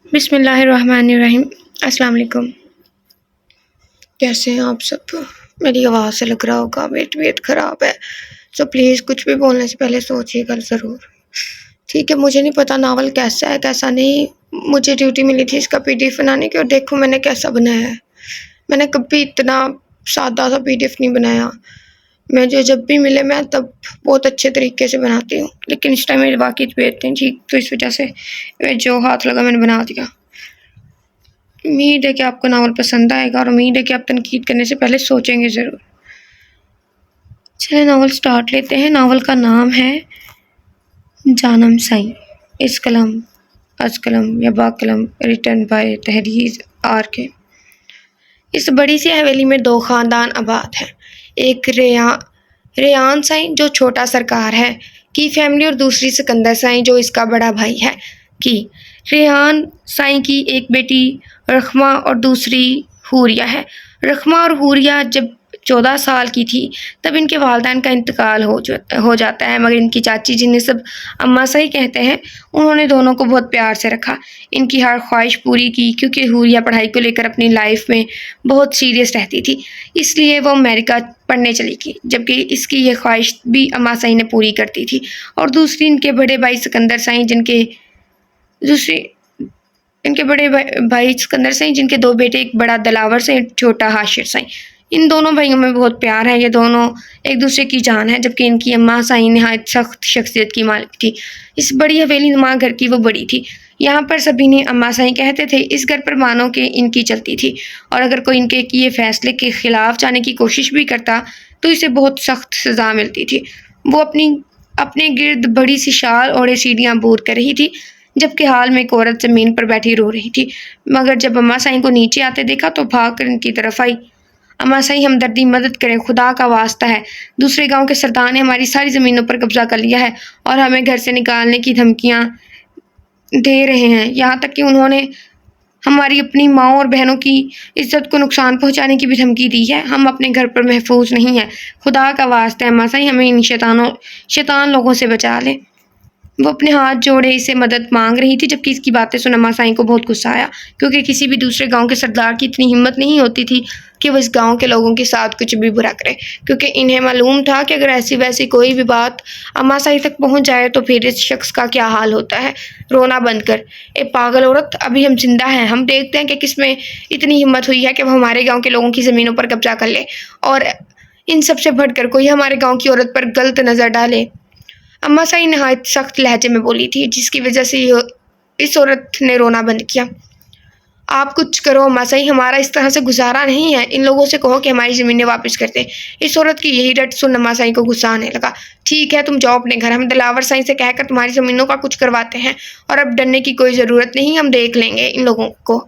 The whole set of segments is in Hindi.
बिस्मिल्लाहिर्रहमानिर्रहीम। अस्सलाम वालेकुम। कैसे हैं आप सब? मेरी आवाज़ से लग रहा होगा मेरी तबीयत ख़राब है, सो प्लीज़ कुछ भी बोलने से पहले सोचिएगा ज़रूर। ठीक है, मुझे नहीं पता नावल कैसा है कैसा नहीं। मुझे ड्यूटी मिली थी इसका पीडीएफ बनाने की और देखो मैंने कैसा बनाया है। मैंने कभी इतना सादा सा पीडीएफ नहीं बनाया। मुझे जब भी मिले मैं तब बहुत अच्छे तरीके से बनाती हूँ, लेकिन इस टाइम मेरी बाकी तबीयत नहीं ठीक, तो इस वजह से जो हाथ लगा मैंने बना दिया। उम्मीद है कि आपको नावल पसंद आएगा और उम्मीद है कि आप तनकीद करने से पहले सोचेंगे ज़रूर। चलिए नावल स्टार्ट लेते हैं। नावल का नाम है जानम साईं, इस कलम अज कलम या बा कलम, रिटन बाय तहरीर आर के। इस बड़ी सी हवेली में दो ख़ानदान आबाद हैं। एक रेयान साईं जो छोटा सरकार है की फैमिली और दूसरी सिकंदर साईं जो इसका बड़ा भाई है की। रेहान साईं की एक बेटी रखमा और दूसरी हूरिया है। रखमा और हूरिया जब 14 साल की थी तब इनके वालिदैन का इंतकाल हो जाता है, मगर इनकी चाची जिन्हें सब अम्मा साईं कहते हैं उन्होंने दोनों को बहुत प्यार से रखा, इनकी हर ख्वाहिश पूरी की, क्योंकि हूरिया पढ़ाई को लेकर अपनी लाइफ में बहुत सीरियस रहती थी, इसलिए वो अमेरिका पढ़ने चली गई, जबकि इसकी ये ख्वाहिश भी अम्मा साईं ने पूरी करती थी। और दूसरी इनके बड़े भाई सिकंदर साईं इनके बड़े भाई सिकंदर साईं जिनके दो बेटे, एक बड़ा दिलावर साईं, छोटा हाशिर साईं। इन दोनों भाइयों में बहुत प्यार है, ये दोनों एक दूसरे की जान है, जबकि इनकी अम्मा साईं नहायत सख्त शख्सियत की मालिक थी। इस बड़ी हवेली नुमा घर की वो बड़ी थी। यहाँ पर सभी ने अम्मा साईं कहते थे। इस घर पर मानो के इनकी चलती थी, और अगर कोई इनके किए फैसले के खिलाफ जाने की कोशिश भी करता तो इसे बहुत सख्त सज़ा मिलती थी। वो अपने गिर्द बड़ी सी शाल ओढ़े सीढ़ियाँ बूर कर रही थी, जबकि हाल में एक औरत ज़मीन पर बैठी रो रही थी, मगर जब अम्मा साईं को नीचे आते देखा तो भाग कर इनकी तरफ आई। अम्मा साईं हमदर्दी मदद करें, खुदा का वास्ता है, दूसरे गांव के सरदार ने हमारी सारी ज़मीनों पर कब्जा कर लिया है और हमें घर से निकालने की धमकियां दे रहे हैं। यहाँ तक कि उन्होंने हमारी अपनी माँ और बहनों की इज्जत को नुकसान पहुँचाने की भी धमकी दी है। हम अपने घर पर महफूज नहीं हैं, खुदा का वास्ता है अम्मा साईं, हमें इन शैतान लोगों से बचा लें। वो अपने हाथ जोड़े इसे मदद मांग रही थी, जबकि इसकी बातें सुन अम्मा साईं को बहुत गुस्सा आया, क्योंकि किसी भी दूसरे गांव के सरदार की इतनी हिम्मत नहीं होती थी कि वो इस गांव के लोगों के साथ कुछ भी बुरा करे, क्योंकि इन्हें मालूम था कि अगर ऐसी वैसी कोई भी बात अम्मा साईं तक पहुंच जाए तो फिर इस शख्स का क्या हाल होता है। रोना बंद कर, ए पागल औरत, अभी हम जिंदा हैं, हम देखते हैं कि किसमें इतनी हिम्मत हुई है कि वो हमारे गाँव के लोगों की ज़मीनों पर कब्जा कर ले, और इन सबसे बढ़कर कोई हमारे गाँव की औरत पर गलत नज़र डाले। अम्मा साईं नहायत सख्त लहजे में बोली थी, जिसकी वजह से इस औरत ने रोना बंद किया। आप कुछ करो अम्मा साईं, हमारा इस तरह से गुजारा नहीं है, इन लोगों से कहो कि हमारी ज़मीनें वापस कर दें। इस औरत की यही रट सुन अम्मा साईं को गुस्सा आने लगा। ठीक है, तुम जाओ अपने घर, हम दिलावर साईं से कहकर तुम्हारी ज़मीनों का कुछ करवाते हैं, और अब डरने की कोई ज़रूरत नहीं, हम देख लेंगे इन लोगों को,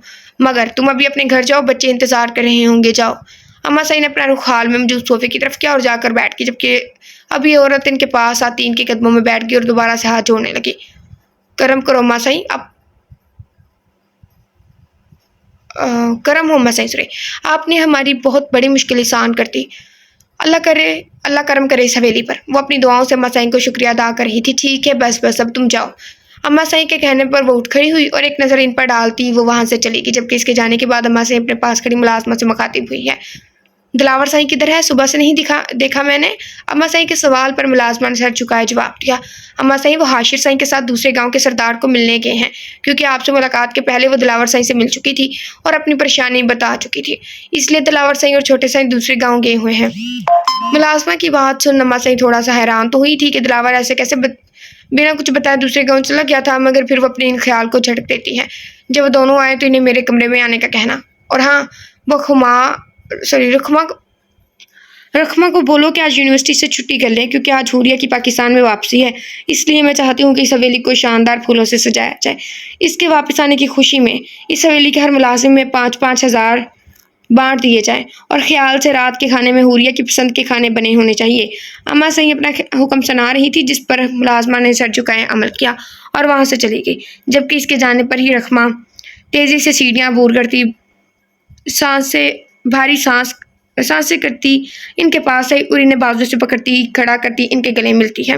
मगर तुम अभी अपने घर जाओ, बच्चे इंतज़ार कर रहे होंगे, जाओ। अम्मा साईं ने अपना रुख हाल में मौजूद सोफे की तरफ किया और जाकर बैठ गई, जबकि अब ये औरत इनके पास आती इनके कदमों में बैठ गई और दोबारा से हाथ जोड़ने लगी। करम करो अम्मा साईं, करम हो अम्मा साईं, सॉरी, आपने हमारी बहुत बड़ी मुश्किल आसान कर दी। अल्लाह करम करे इस हवेली पर। वो अपनी दुआओं से अम्मा साईं को शुक्रिया अदा कर रही थी। ठीक है, बस अब तुम जाओ। अम्मा साईं के कहने पर वो उठ खड़ी हुई और एक नज़र इन पर डालती वो वहाँ से चली गई, जबकि इसके जाने के बाद अम्मा साईं अपने पास खड़ी मुलाजमा से मुखातिब हुई है। दिलावर साईं किधर है? सुबह से नहीं देखा मैंने। अम्मा साईं के सवाल पर मुलाजमा ने सर झुकाए जवाब दिया। अम्मा साईं, वो हाशिर साईं के साथ दूसरे गांव के सरदार को मिलने गए हैं, क्योंकि आपसे मुलाकात के पहले वो दिलावर साईं से मिल चुकी थी और अपनी परेशानी बता चुकी थी, इसलिए दिलावर साईं और छोटे साईं दूसरे गाँव गए हुए हैं। मुलाजमा की बात सुन अम्मा साईं थोड़ा सा हैरान तो हुई थी कि दिलावर ऐसे कैसे बिना कुछ बताए दूसरे गाँव चला गया था, मगर फिर वो अपने इन ख्याल को झटक देती है। जब वो दोनों आए तो इन्हें मेरे कमरे में आने का कहना, और हाँ, वो रखमा को बोलो कि आज यूनिवर्सिटी से छुट्टी कर ले, क्योंकि आज हूरिया की पाकिस्तान में वापसी है, इसलिए मैं चाहती हूँ कि इस हवेली को शानदार फूलों से सजाया जाए। इसके वापस आने की खुशी में इस हवेली के हर मुलाजिम में 5-5 हज़ार बांट दिए जाएं, और ख्याल से रात के खाने में हूरिया की पसंद के खाने बने होने चाहिए। अम्मा साईं अपना हुक्म सुना रही थी, जिस पर मुलाजमा ने सर झुकाए अमल किया और वहाँ से चली गई, जबकि इसके जाने पर ही रखमा तेज़ी से सीढ़ियाँ बूर करती भारी सांसें करती इनके पास आई और इन्हें बाजू से पकड़ती खड़ा करती इनके गले मिलती है।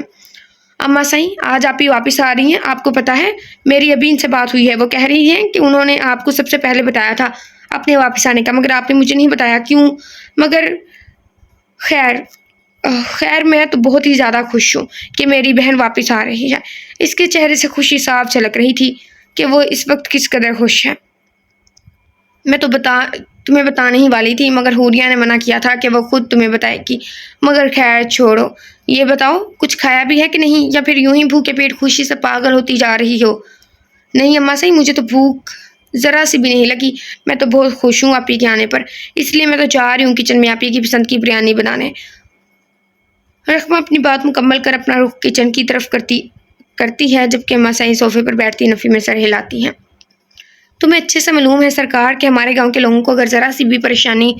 अम्मा सही, आज आप ही वापस आ रही हैं। आपको पता है मेरी अभी इनसे बात हुई है, वो कह रही हैं कि उन्होंने आपको सबसे पहले बताया था अपने वापस आने का, मगर आपने मुझे नहीं बताया, क्यों? मगर खैर खैर मैं तो बहुत ही ज़्यादा खुश हूँ कि मेरी बहन वापस आ रही है। इसके चेहरे से खुशी साफ झलक रही थी कि वो इस वक्त किस कदर खुश है। मैं तो तुम्हें बताने ही वाली थी, मगर हूरिया ने मना किया था कि वो खुद तुम्हें बताएगी। मगर खैर छोड़ो, ये बताओ कुछ खाया भी है कि नहीं, या फिर यूं ही भूखे पेट खुशी से पागल होती जा रही हो? नहीं अम्मा सही, मुझे तो भूख ज़रा सी भी नहीं लगी। मैं तो बहुत खुश हूँ आप ही के आने पर, इसलिए मैं तो जा रही हूँ किचन में आप ही की पसंद की बिरयानी बनाने। रकमा अपनी बात मुकम्मल कर अपना रुख किचन की तरफ करती है, जबकि अम्मा सही सोफे पर बैठती नफ़ी में सर हिलाती हैं। तुम्हें अच्छे से मालूम है सरकार कि हमारे गांव के लोगों को अगर ज़रा सी भी परेशानी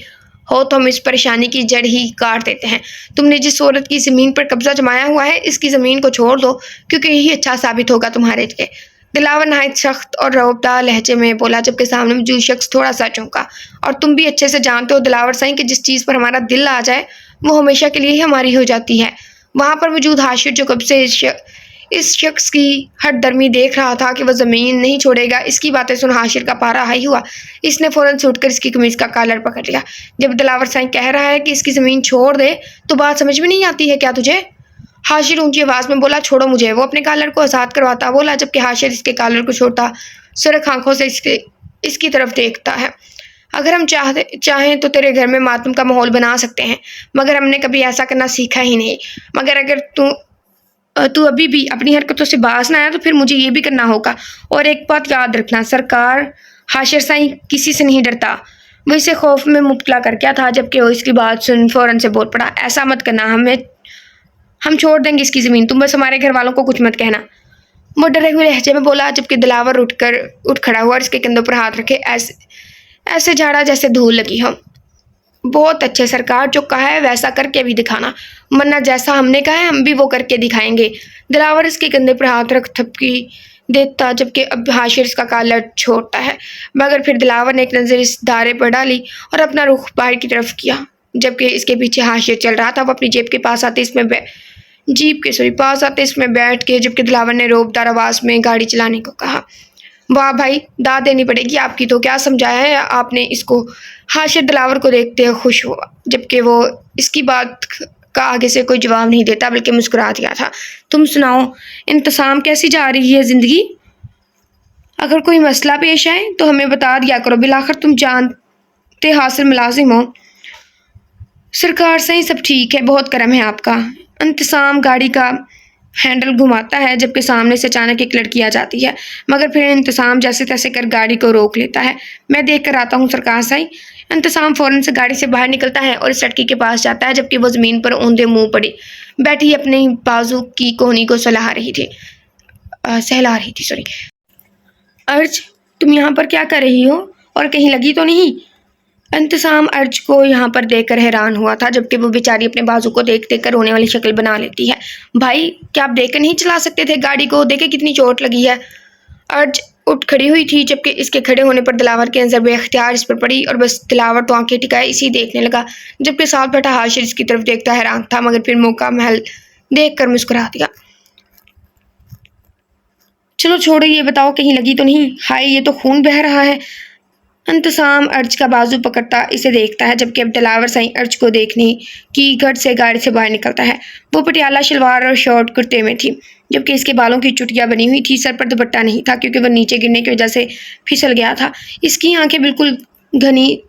हो तो हम इस परेशानी की जड़ ही काट देते हैं। तुमने जिस औरत की ज़मीन पर कब्जा जमाया हुआ है, इसकी ज़मीन को छोड़ दो, क्योंकि यही अच्छा साबित होगा तुम्हारे लिए। दिलावर नहायत सख्त और रौबदार लहजे में बोला, जबकि सामने मौजूद शख्स थोड़ा सा चौंका। और तुम भी अच्छे से जानते हो दिलावर साईं कि जिस चीज़ पर हमारा दिल आ जाए वो हमेशा के लिए ही हमारी हो जाती है। वहाँ पर मौजूद हाशिर जो कब से इस शख्स की हठधर्मी देख रहा था कि वह ज़मीन नहीं छोड़ेगा, इसकी बातें सुन हाशिर का पारा हाई हुआ। इसने फ़ौरन से उठकर इसकी कमीज़ का कॉलर पकड़ लिया। जब दिलावर साईं कह रहा है कि इसकी ज़मीन छोड़ दे तो बात समझ में नहीं आती है क्या तुझे? हाशिर ऊंची आवाज़ में बोला, छोड़ो मुझे। वो अपने कॉलर को आज़ाद करवाता बोला, जबकि हाशिर इसके कॉलर को छोड़ता सुरख आंखों से इसकी तरफ देखता है। अगर हम चाहें तो तेरे घर में मातम का माहौल बना सकते हैं, मगर हमने कभी ऐसा करना सीखा ही नहीं। मगर अगर तू अभी भी अपनी हरकतों से बाज ना आया तो फिर मुझे ये भी करना होगा। और एक बात याद रखना, सरकार हाशिर साईं किसी से नहीं डरता। वो इसे खौफ में मुब्तला कर गया था, जबकि वो इसकी बात सुन फौरन से बोल पड़ा, ऐसा मत करना, हम छोड़ देंगे इसकी ज़मीन, तुम बस हमारे घर वालों को कुछ मत कहना। वो डरे हुए लहजे में बोला, जबकि दिलावर उठ खड़ा हुआ और इसके कंधों पर हाथ रखे ऐसे झाड़ा जैसे धूल लगी हो। बहुत अच्छे सरकार, जो कहा है वैसा करके भी दिखाना, वरना जैसा हमने कहा है हम भी वो करके दिखाएंगे। दिलावर इसके कंधे पर हाथ रख थपकी देता, जबकि अब हाशिर इसका कॉलर छोड़ता है। मगर फिर दिलावर ने एक नज़र इस दायरे पर डाली और अपना रुख बाहर की तरफ किया, जबकि इसके पीछे हाशिर चल रहा था। वो अपनी जेब के पास आते इसमें बैठ के, जबकि दिलावर ने रोबदार आवाज़ में गाड़ी चलाने को कहा। वाह भाई, दाद देनी पड़ेगी आपकी, तो क्या समझाया है आपने इसको? हाशिर दिलावर को देखते हुए खुश हुआ, जबकि वो इसकी बात का आगे से कोई जवाब नहीं देता बल्कि मुस्कुरा दिया था। तुम सुनाओ, इंतज़ाम कैसी जा रही है ज़िंदगी? अगर कोई मसला पेश आए तो हमें बता दिया करो, बिलाखिर तुम जानते हासिल मुलाजिम हो। सरकार सही, सब ठीक है, बहुत करम है आपका। इंतज़ाम गाड़ी का हैंडल घुमाता है, जबकि सामने से अचानक एक लड़की आ जाती है, मगर फिर इंतज़ाम जैसे तैसे कर गाड़ी को रोक लेता है। मैं देख कर आता हूँ सरकार साईं। इंतज़ाम फ़ौरन से गाड़ी से बाहर निकलता है और इस लड़की के पास जाता है, जबकि वो ज़मीन पर औंधे मुँह पड़ी बैठी अपनी बाजू की कोहनी को सहला रही थी सॉरी। अर्ज, तुम यहाँ पर क्या कर रही हो और कहीं लगी तो नहीं? इंतज़ाम अर्ज को यहाँ पर देखकर हैरान हुआ था, जबकि वो बेचारी अपने बाजू को देख देख कर रोने वाली शक्ल बना लेती है। भाई, क्या आप देख कर नहीं चला सकते थे गाड़ी को? देखे कितनी चोट लगी है। अर्ज उठ खड़ी हुई थी, जबकि इसके खड़े होने पर दिलावर की नज़र बेख्तियार इस पर पड़ी और बस दिलावर तो आंखें टिकाए इसी देखने लगा, जबकि साथ बैठा हाशिर इसकी तरफ देखता हैरान था, मगर फिर मौका महल देख कर मुस्कुरा दिया। चलो छोड़ो, ये बताओ कहीं लगी तो नहीं? हाय, ये तो खून बह रहा है। इंतज़ाम अर्ज का बाजू पकड़ता इसे देखता है, जबकि अब दिलावर साईं अर्ज को देखने की घट से गाड़ी से बाहर निकलता है। वो पटियाला शलवार और शॉर्ट कुर्ते में थी, जबकि इसके बालों की चुटिया बनी हुई थी। सर पर दुपट्टा नहीं था, क्योंकि वह नीचे गिरने की वजह से फिसल गया था। इसकी आंखें बिल्कुल घनी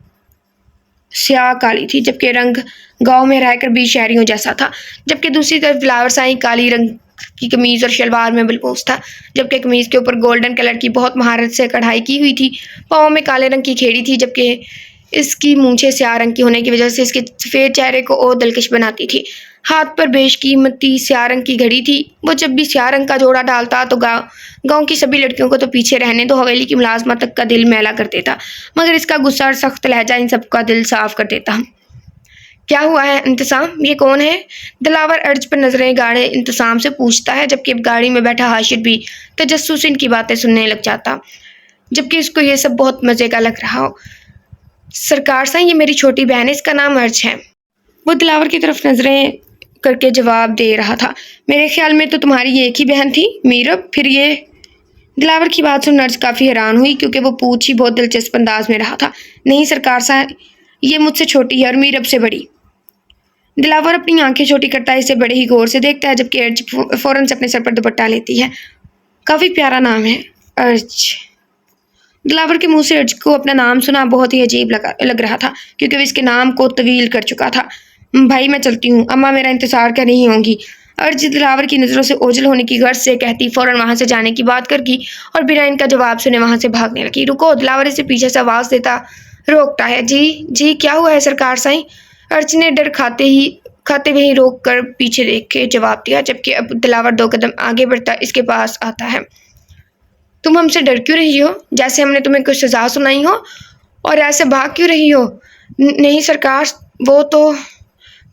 स्याह काली थी, जबकि रंग गांव में रहकर भी शहरियों जैसा था। जबकि दूसरी तरफ दिलावर साईं काली रंग की कमीज़ और शलवार में बिलपोस था, जबकि कमीज़ के ऊपर गोल्डन कलर की बहुत महारत से कढ़ाई की हुई थी। पाँव में काले रंग की खेड़ी थी, जबकि इसकी मूंछें स्याह रंग की होने की वजह से इसके सफ़ेद चेहरे को और दिलकश बनाती थी। हाथ पर बेशकीमती स्याह रंग की घड़ी थी। वो जब भी स्याह रंग का जोड़ा डालता तो गाँव की सभी लड़कियों को तो पीछे रहने दो, हवेली की मुलाजमत तक का दिल मैला कर देता, मगर इसका गुस्सा और सख्त लहजा इन सबका दिल साफ कर देता। क्या हुआ है इंतज़ाम, ये कौन है? दिलावर अर्ज पर नजरें गाड़े इंतज़ाम से पूछता है, जबकि अब गाड़ी में बैठा हाशिर भी तजस्सुस इनकी बातें सुनने लग जाता, जबकि इसको ये सब बहुत मज़े का लग रहा हो। सरकार साईं, ये मेरी छोटी बहन है, इसका नाम अर्ज है। वो दिलावर की तरफ नजरें करके जवाब दे रहा था। मेरे ख्याल में तो तुम्हारी एक ही बहन थी मीरब, फिर ये। दिलावर की बात सुन नर्स काफ़ी हैरान हुई क्योंकि वो पूछ ही बहुत दिलचस्प अंदाज में रहा था। नहीं सरकार साहब, ये मुझसे छोटी है और मीरब से बड़ी। दिलावर अपनी आंखें छोटी करता है, इसे बड़े ही गौर से देखता है, जबकि अर्ज फौरन से अपने सर पर दुपट्टा लेती है। काफ़ी प्यारा नाम है, अर्ज। दिलावर के मुंह से अर्ज को अपना नाम सुना बहुत ही अजीब लग रहा था क्योंकि वो इसके नाम को तवील कर चुका था। भाई मैं चलती हूँ, अम्मा मेरा इंतजार कर रही होंगी। अर्ज दिलावर की नज़रों से ओझल होने की गर्ज से कहती फौरन वहाँ से जाने की बात करगी और बिना इनका जवाब सुने वहाँ से भागने लगी। रुको, दिलावर इसे पीछे से आवाज़ देता रोकता है। जी जी, क्या हुआ है सरकार साईं? अर्ज ने डर खाते हुए ही रोक कर पीछे देख के जवाब दिया, जबकि अब दिलावर 2 कदम आगे बढ़ता इसके पास आता है। तुम हमसे डर क्यों रही हो, जैसे हमने तुम्हें कुछ सजा सुनाई हो, और ऐसे भाग क्यों रही हो? नहीं सरकार, वो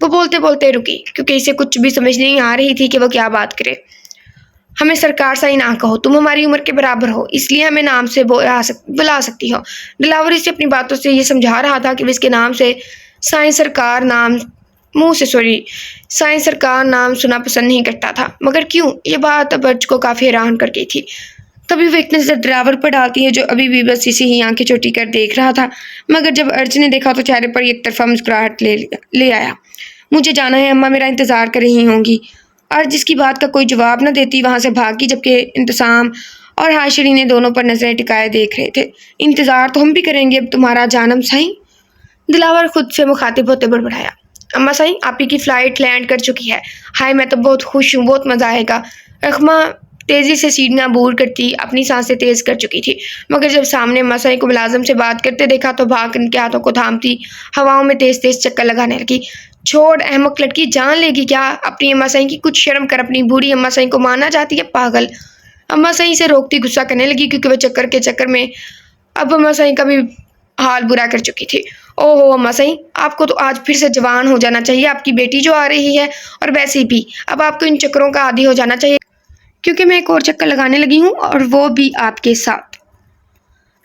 बोलते बोलते रुकी क्योंकि इसे कुछ भी समझ नहीं आ रही थी कि वो क्या बात करे। हमें सरकार साईं ना कहो, तुम हमारी उम्र के बराबर हो, इसलिए हमें नाम से बुला सकती हो। दिलावर इसे अपनी बातों से ये समझा रहा था कि वो इसके नाम से साईं सरकार नाम सुना पसंद नहीं करता था, मगर क्यों? ये बात अब अर्ज को काफ़ी हैरान कर गई थी। तभी वो एक नज़र दिलावर पर डालती है जो अभी भी बस इसी ही आंखें छोटी कर देख रहा था, मगर जब अर्ज ने देखा तो चेहरे पर एक तरफा मुस्कुराहट ले आया। मुझे जाना है, अम्मा मेरा इंतज़ार कर रही होंगी। अर्ज इसकी बात का कोई जवाब न देती वहाँ से भागी, जबकि इंतज़ाम और हाशरी ने दोनों पर नजरें टिकाए देख रहे थे। इंतज़ार तो हम भी करेंगे अब तुम्हारा जानम साईं, दिलावर खुद से मुखातिब होते बड़बड़ाया। अम्मा साईं, आप ही की फ़्लाइट लैंड कर चुकी है। हाय, मैं तो बहुत खुश हूँ, बहुत मज़ा आएगा। रखमा तेज़ी से सीढ़ियाँ अबूर करती अपनी सांसें तेज़ कर चुकी थी, मगर जब सामने अम्मा साईं को मुलाजिम से बात करते देखा तो भाग उनके हाथों को थामती हवाओं में तेज़ तेज़ चक्कर लगाने लगी। छोड़ अहमक लड़की, जान लेगी क्या? अपनी अम्मा साईं की कुछ शर्म कर, अपनी बूढ़ी अम्मा साईं को मारना चाहती है, पागल। अम्मा साईं से रोकती गुस्सा करने लगी क्योंकि वह चक्कर के चक्कर में अब अम्मा साईं का भी हाल बुरा कर चुकी थी। ओहो अम्मा साईं, आपको तो आज फिर से जवान हो जाना चाहिए। आपकी बेटी जो आ रही है, और वैसे भी अब आपको इन चक्करों का आदी हो जाना चाहिए, क्योंकि मैं एक और चक्कर लगाने लगी हूँ और वो भी आपके साथ।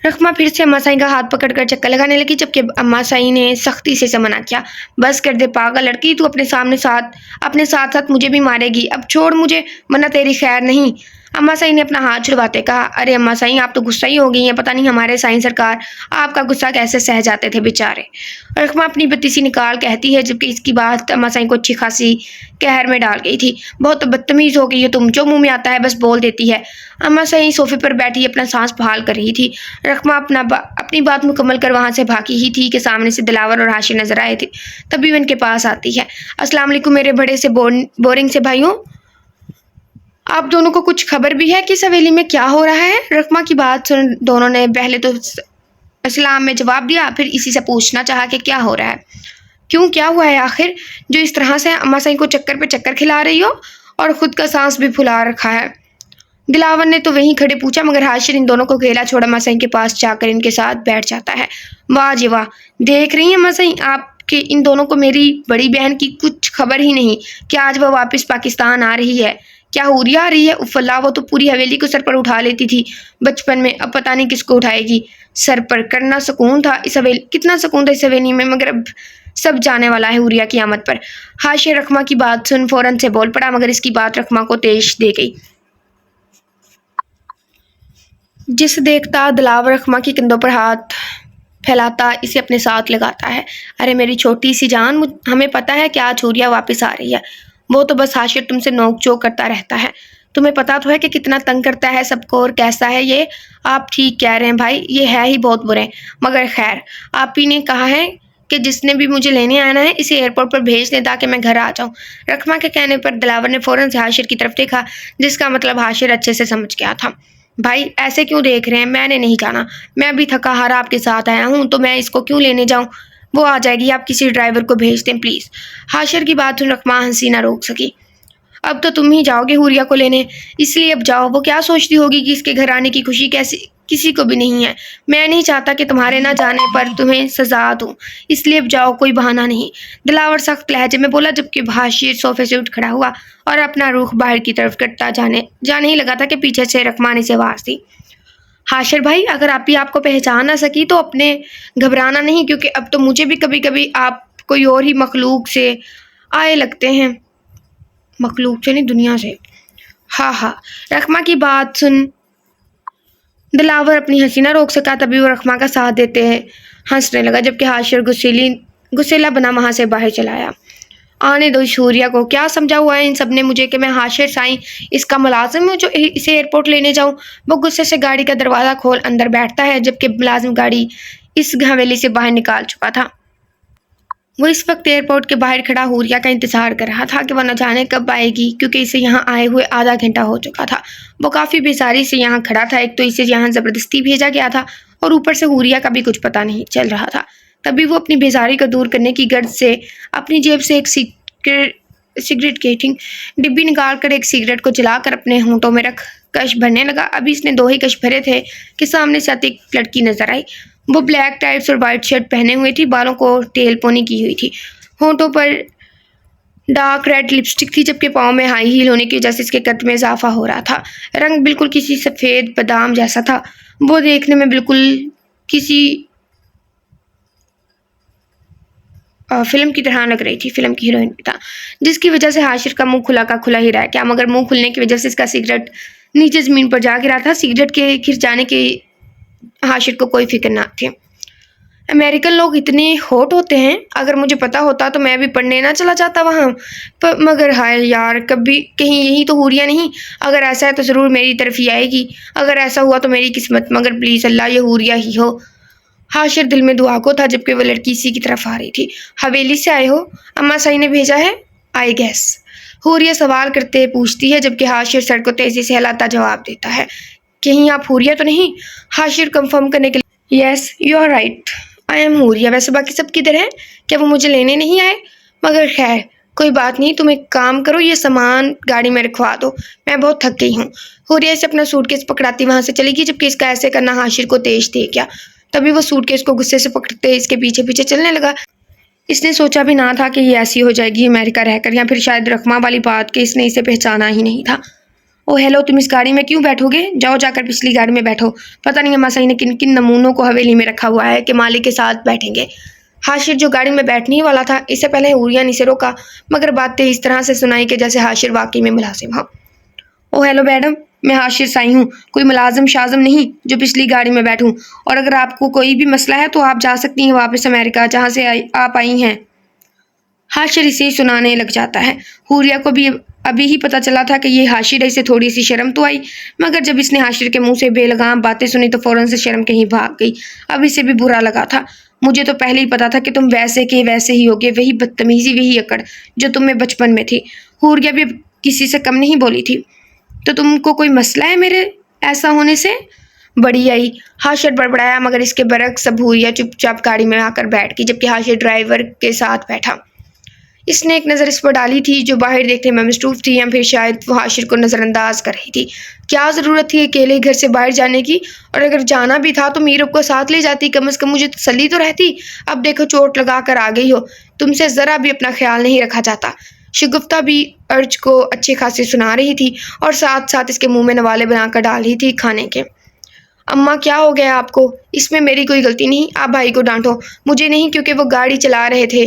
रखमा फिर से अम्मा साईं का हाथ पकड़कर चक्कर लगाने लगी, जबकि अम्मा साईं ने सख्ती से मना किया। बस कर दे पागल लड़की, तू अपने साथ साथ मुझे भी मारेगी। अब छोड़ मुझे, वरना तेरी खैर नहीं। अम्मा साईं ने अपना हाथ छुड़वाते कहा, अरे अम्मा साईं, आप तो गुस्सा ही हो गई हैं। पता नहीं हमारे साईं सरकार आपका गुस्सा कैसे सह जाते थे बेचारे। रखमा अपनी बत्तीसी निकाल कहती है, जबकि इसकी बात अम्मा साईं को अच्छी खासी कहर में डाल गई थी। बहुत बदतमीज़ हो गई हो तुम, जो मुंह में आता है बस बोल देती है। अम्मा साईं सोफे पर बैठी अपना सांस बहाल कर रही थी। रखमा अपनी बात मुकम्मल कर वहाँ से भागी ही थी कि सामने से दिलावर और हाशिर नजर आए थे। तभी वो उनके पास आती है। अस्सलाम वालेकुम मेरे बड़े से बोरिंग से भाइयों, आप दोनों को कुछ खबर भी है कि इस हवेली में क्या हो रहा है? रकमा की बात सुन दोनों ने पहले तो इस्लाम में जवाब दिया, फिर इसी से पूछना चाहा कि क्या हो रहा है, क्यों, क्या हुआ है आखिर जो इस तरह से अम्मा साईं को चक्कर पे चक्कर खिला रही हो और ख़ुद का सांस भी फुला रखा है। दिलावर ने तो वहीं खड़े पूछा, मगर हाशिर इन दोनों को अकेला छोड़ अम्मा साईं के पास जाकर इनके साथ बैठ जाता है। वाह जी वाह, देख रही हैं अम्मा साईं, आपके इन दोनों को मेरी बड़ी बहन की कुछ खबर ही नहीं कि आज वह वापस पाकिस्तान आ रही है। क्या हुरिया आ रही है? उफ़ल्ला, वो तो पूरी हवेली को सर पर उठा लेती थी बचपन में, अब पता नहीं किसको उठाएगी सर पर। करना सुकून था इस हवेली, कितना सुकून था इस हवेली में, मगर अब सब जाने वाला है हुरिया की आमद पर। हाशिर रकमा की बात सुन फौरन से बोल पड़ा, मगर इसकी बात रकमा को तेज दे गई। जिस देखता दिलावर रकमा की कंधों पर हाथ फैलाता इसे अपने साथ लगाता है। अरे मेरी छोटी सी जान, हमें पता है कि आज हुरिया वापस आ रही है। वो तो बस हाशिर तुमसे नोक झोंक करता रहता है। तुम्हें पता तो है कि कितना तंग करता है सबको और कैसा है ये। आप ठीक कह रहे हैं भाई, ये है ही बहुत बुरे, मगर खैर आप ही ने कहा है कि जिसने भी मुझे लेने आना है इसे एयरपोर्ट पर भेज दें ताकि मैं घर आ जाऊं। रकमा के कहने पर दिलावर ने फ़ौरन से हाशिर की तरफ देखा, जिसका मतलब हाशिर अच्छे से समझ गया था। भाई ऐसे क्यों देख रहे हैं, मैंने नहीं जाना, मैं अभी थका हारा आपके साथ आया हूँ, तो मैं इसको क्यों लेने जाऊँ, वो आ जाएगी, आप किसी ड्राइवर को भेज दें प्लीज़। हाशिर की बात सुन रकमा हंसी ना रोक सकी। अब तो तुम ही जाओगे हुरिया को लेने, इसलिए अब जाओ। वो क्या सोचती होगी कि इसके घर आने की खुशी कैसी किसी को भी नहीं है। मैं नहीं चाहता कि तुम्हारे ना जाने पर तुम्हें सजा दूँ, इसलिए अब जाओ, कोई बहाना नहीं। दिलावर सख्त लहजे में बोला, जबकि हाशिर सोफे से उठ खड़ा हुआ और अपना रुख बाहर की तरफ करता जाने ही लगा था कि पीछे से रकमा ने से आवाज़ दी, हाशिर भाई, अगर आप ही आपको पहचान ना सकी तो अपने घबराना नहीं, क्योंकि अब तो मुझे भी कभी कभी आप कोई और ही मखलूक से आए लगते हैं। मखलूक से नहीं, दुनिया से। हाँ हाँ। रखमा की बात सुन दिलावर अपनी हंसी ना रोक सका, तभी वो रखमा का साथ देते हैं हंसने लगा, जबकि हाशिर गुस्सेला बना वहां से बाहर चला आया। आने दो शूर्या को, क्या समझा हुआ है इन सब ने मुझे कि मैं हाशिर साईं इसका मुलाजिम हूँ जो इसे एयरपोर्ट लेने जाऊँ। वो गुस्से से गाड़ी का दरवाज़ा खोल अंदर बैठता है, जबकि मुलाजिम गाड़ी इस हवेली से बाहर निकाल चुका था। वो इस वक्त एयरपोर्ट के बाहर खड़ा हुरिया का इंतजार कर रहा था कि वह न जाने कब आएगी, क्योंकि इसे यहाँ आए हुए आधा घंटा हो चुका था। वो काफ़ी बेजारी से यहाँ खड़ा था, एक तो इसे यहाँ ज़बरदस्ती भेजा गया था और ऊपर से हुरिया का भी कुछ पता नहीं चल रहा था। तभी वो अपनी बेजारी को दूर करने की गर्ज से अपनी जेब से एक सिगरेट की डिब्बी निकाल कर एक सिगरेट को जलाकर अपने होंठों में रख कश भरने लगा। अभी इसने 2 ही कश भरे थे कि सामने से आती एक लड़की नजर आई। वो ब्लैक टाइप्स और वाइट शर्ट पहने हुए थी, बालों को टेल पोनी की हुई थी, होंठों पर डार्क रेड लिपस्टिक थी, जबकि पाँव में हाई हील होने की वजह से इसके कद में इजाफा हो रहा था। रंग बिल्कुल किसी सफ़ेद बादाम जैसा था। वो देखने में बिल्कुल किसी फिल्म की तरह लग रही थी, फिल्म की हीरोइन भी था, जिसकी वजह से हाशिर का मुंह खुला का खुला ही रह गया, मगर मुंह खुलने की वजह से इसका सिगरेट नीचे ज़मीन पर जा गिरा था। सिगरेट के गिर जाने की हाशिर को कोई फिक्र ना थी। अमेरिकन लोग इतने हॉट होते हैं, अगर मुझे पता होता तो मैं भी पढ़ने ना चला जाता वहाँ पर, मगर हाय यार, कभी कहीं यही तो हुरिया नहीं। अगर ऐसा है तो ज़रूर मेरी तरफ ही आएगी, अगर ऐसा हुआ तो मेरी किस्मत, मगर प्लीज़ अल्लाह ये हुरिया ही हो। हाशिर दिल में दुआ को था, जबकि वो लड़की इसी की तरफ आ रही थी। हवेली से आए हो? अम्मा सही ने भेजा है, आई गेस। हुरिया सवाल करते पूछती है, जबकि हाशिर सर को तेजी से हिलाता जवाब देता है। कहीं आप हुरिया तो नहीं? हाशिर कंफर्म करने के लिए, yes you are right, I am Huriya. वैसे बाकी सब किधर हैं? क्या वो मुझे लेने नहीं आए? मगर खैर कोई बात नहीं, तुम एक काम करो, ये सामान गाड़ी में रखवा दो, मैं बहुत थक गई हूँ। हुरिया से अपना सूटकेस पकड़ाती वहां से चली गई, जबकि इसका ऐसे करना हाशिर को तेज दे गया। तभी वो सूटकेस को गुस्से से पकड़ते इसके पीछे पीछे चलने लगा। इसने सोचा भी ना था कि ये ऐसी हो जाएगी अमेरिका रहकर, या फिर शायद रखमा वाली बात कि इसने इसे पहचाना ही नहीं था। ओ हेलो, तुम इस गाड़ी में क्यों बैठोगे? जाओ जाकर पिछली गाड़ी में बैठो। पता नहीं अम्मा सही ने किन किन नमूनों को हवेली में रखा हुआ है कि मालिक के साथ बैठेंगे। हाशिर जो गाड़ी में बैठने ही वाला था, इससे पहले हुरिया ने इसे रोका, मगर बातें इस तरह से सुनाई कि जैसे हाशिर वाकई में मुलाजिम हो। ओ हेलो मैडम, मैं हाशिर साई हूँ, कोई मुलाजिम शाजम नहीं जो पिछली गाड़ी में बैठूं। और अगर आपको कोई भी मसला है तो आप जा सकती हैं वापस अमेरिका, जहाँ से आप आई हैं। हाशिर इसे सुनाने लग जाता है। हुरिया को भी अभी ही पता चला था कि ये हाशिर है, इसे थोड़ी सी शर्म तो आई, मगर जब इसने हाशिर के मुंह से बेलगाम बातें सुनी तो फौरन से शर्म कहीं भाग गई। अब इसे भी बुरा लगा था। मुझे तो पहले ही पता था कि तुम वैसे के वैसे ही होगे, वही बदतमीजी, वही अकड़ जो तुम में बचपन में थी। हुरिया भी किसी से कम नहीं बोली थी। तो तुमको कोई मसला है मेरे ऐसा होने से? बड़ी आई। हाशिर बड़बड़ाया, मगर इसके बरक्स अब हुरिया चुपचाप गाड़ी में आकर बैठ गई, जबकि हाशिर ड्राइवर के साथ बैठा। इसने एक नज़र इस पर डाली थी जो बाहर देखने में मसरूफ थी, या फिर शायद वो हाशिर को नज़रअंदाज कर रही थी। क्या ज़रूरत थी अकेले घर से बाहर जाने की? और अगर जाना भी था तो मीरब को साथ ले जाती, कम से कम मुझे तसल्ली तो रहती। अब देखो चोट लगा कर आ गई हो, तुमसे ज़रा भी अपना ख्याल नहीं रखा जाता। शगुफ्ता भी अर्ज को अच्छे खासे सुना रही थी और साथ साथ इसके मुंह में नवाले बनाकर डाल रही थी खाने के। अम्मा क्या हो गया आपको? इसमें मेरी कोई गलती नहीं, आप भाई को डांटो, मुझे नहीं, क्योंकि वो गाड़ी चला रहे थे।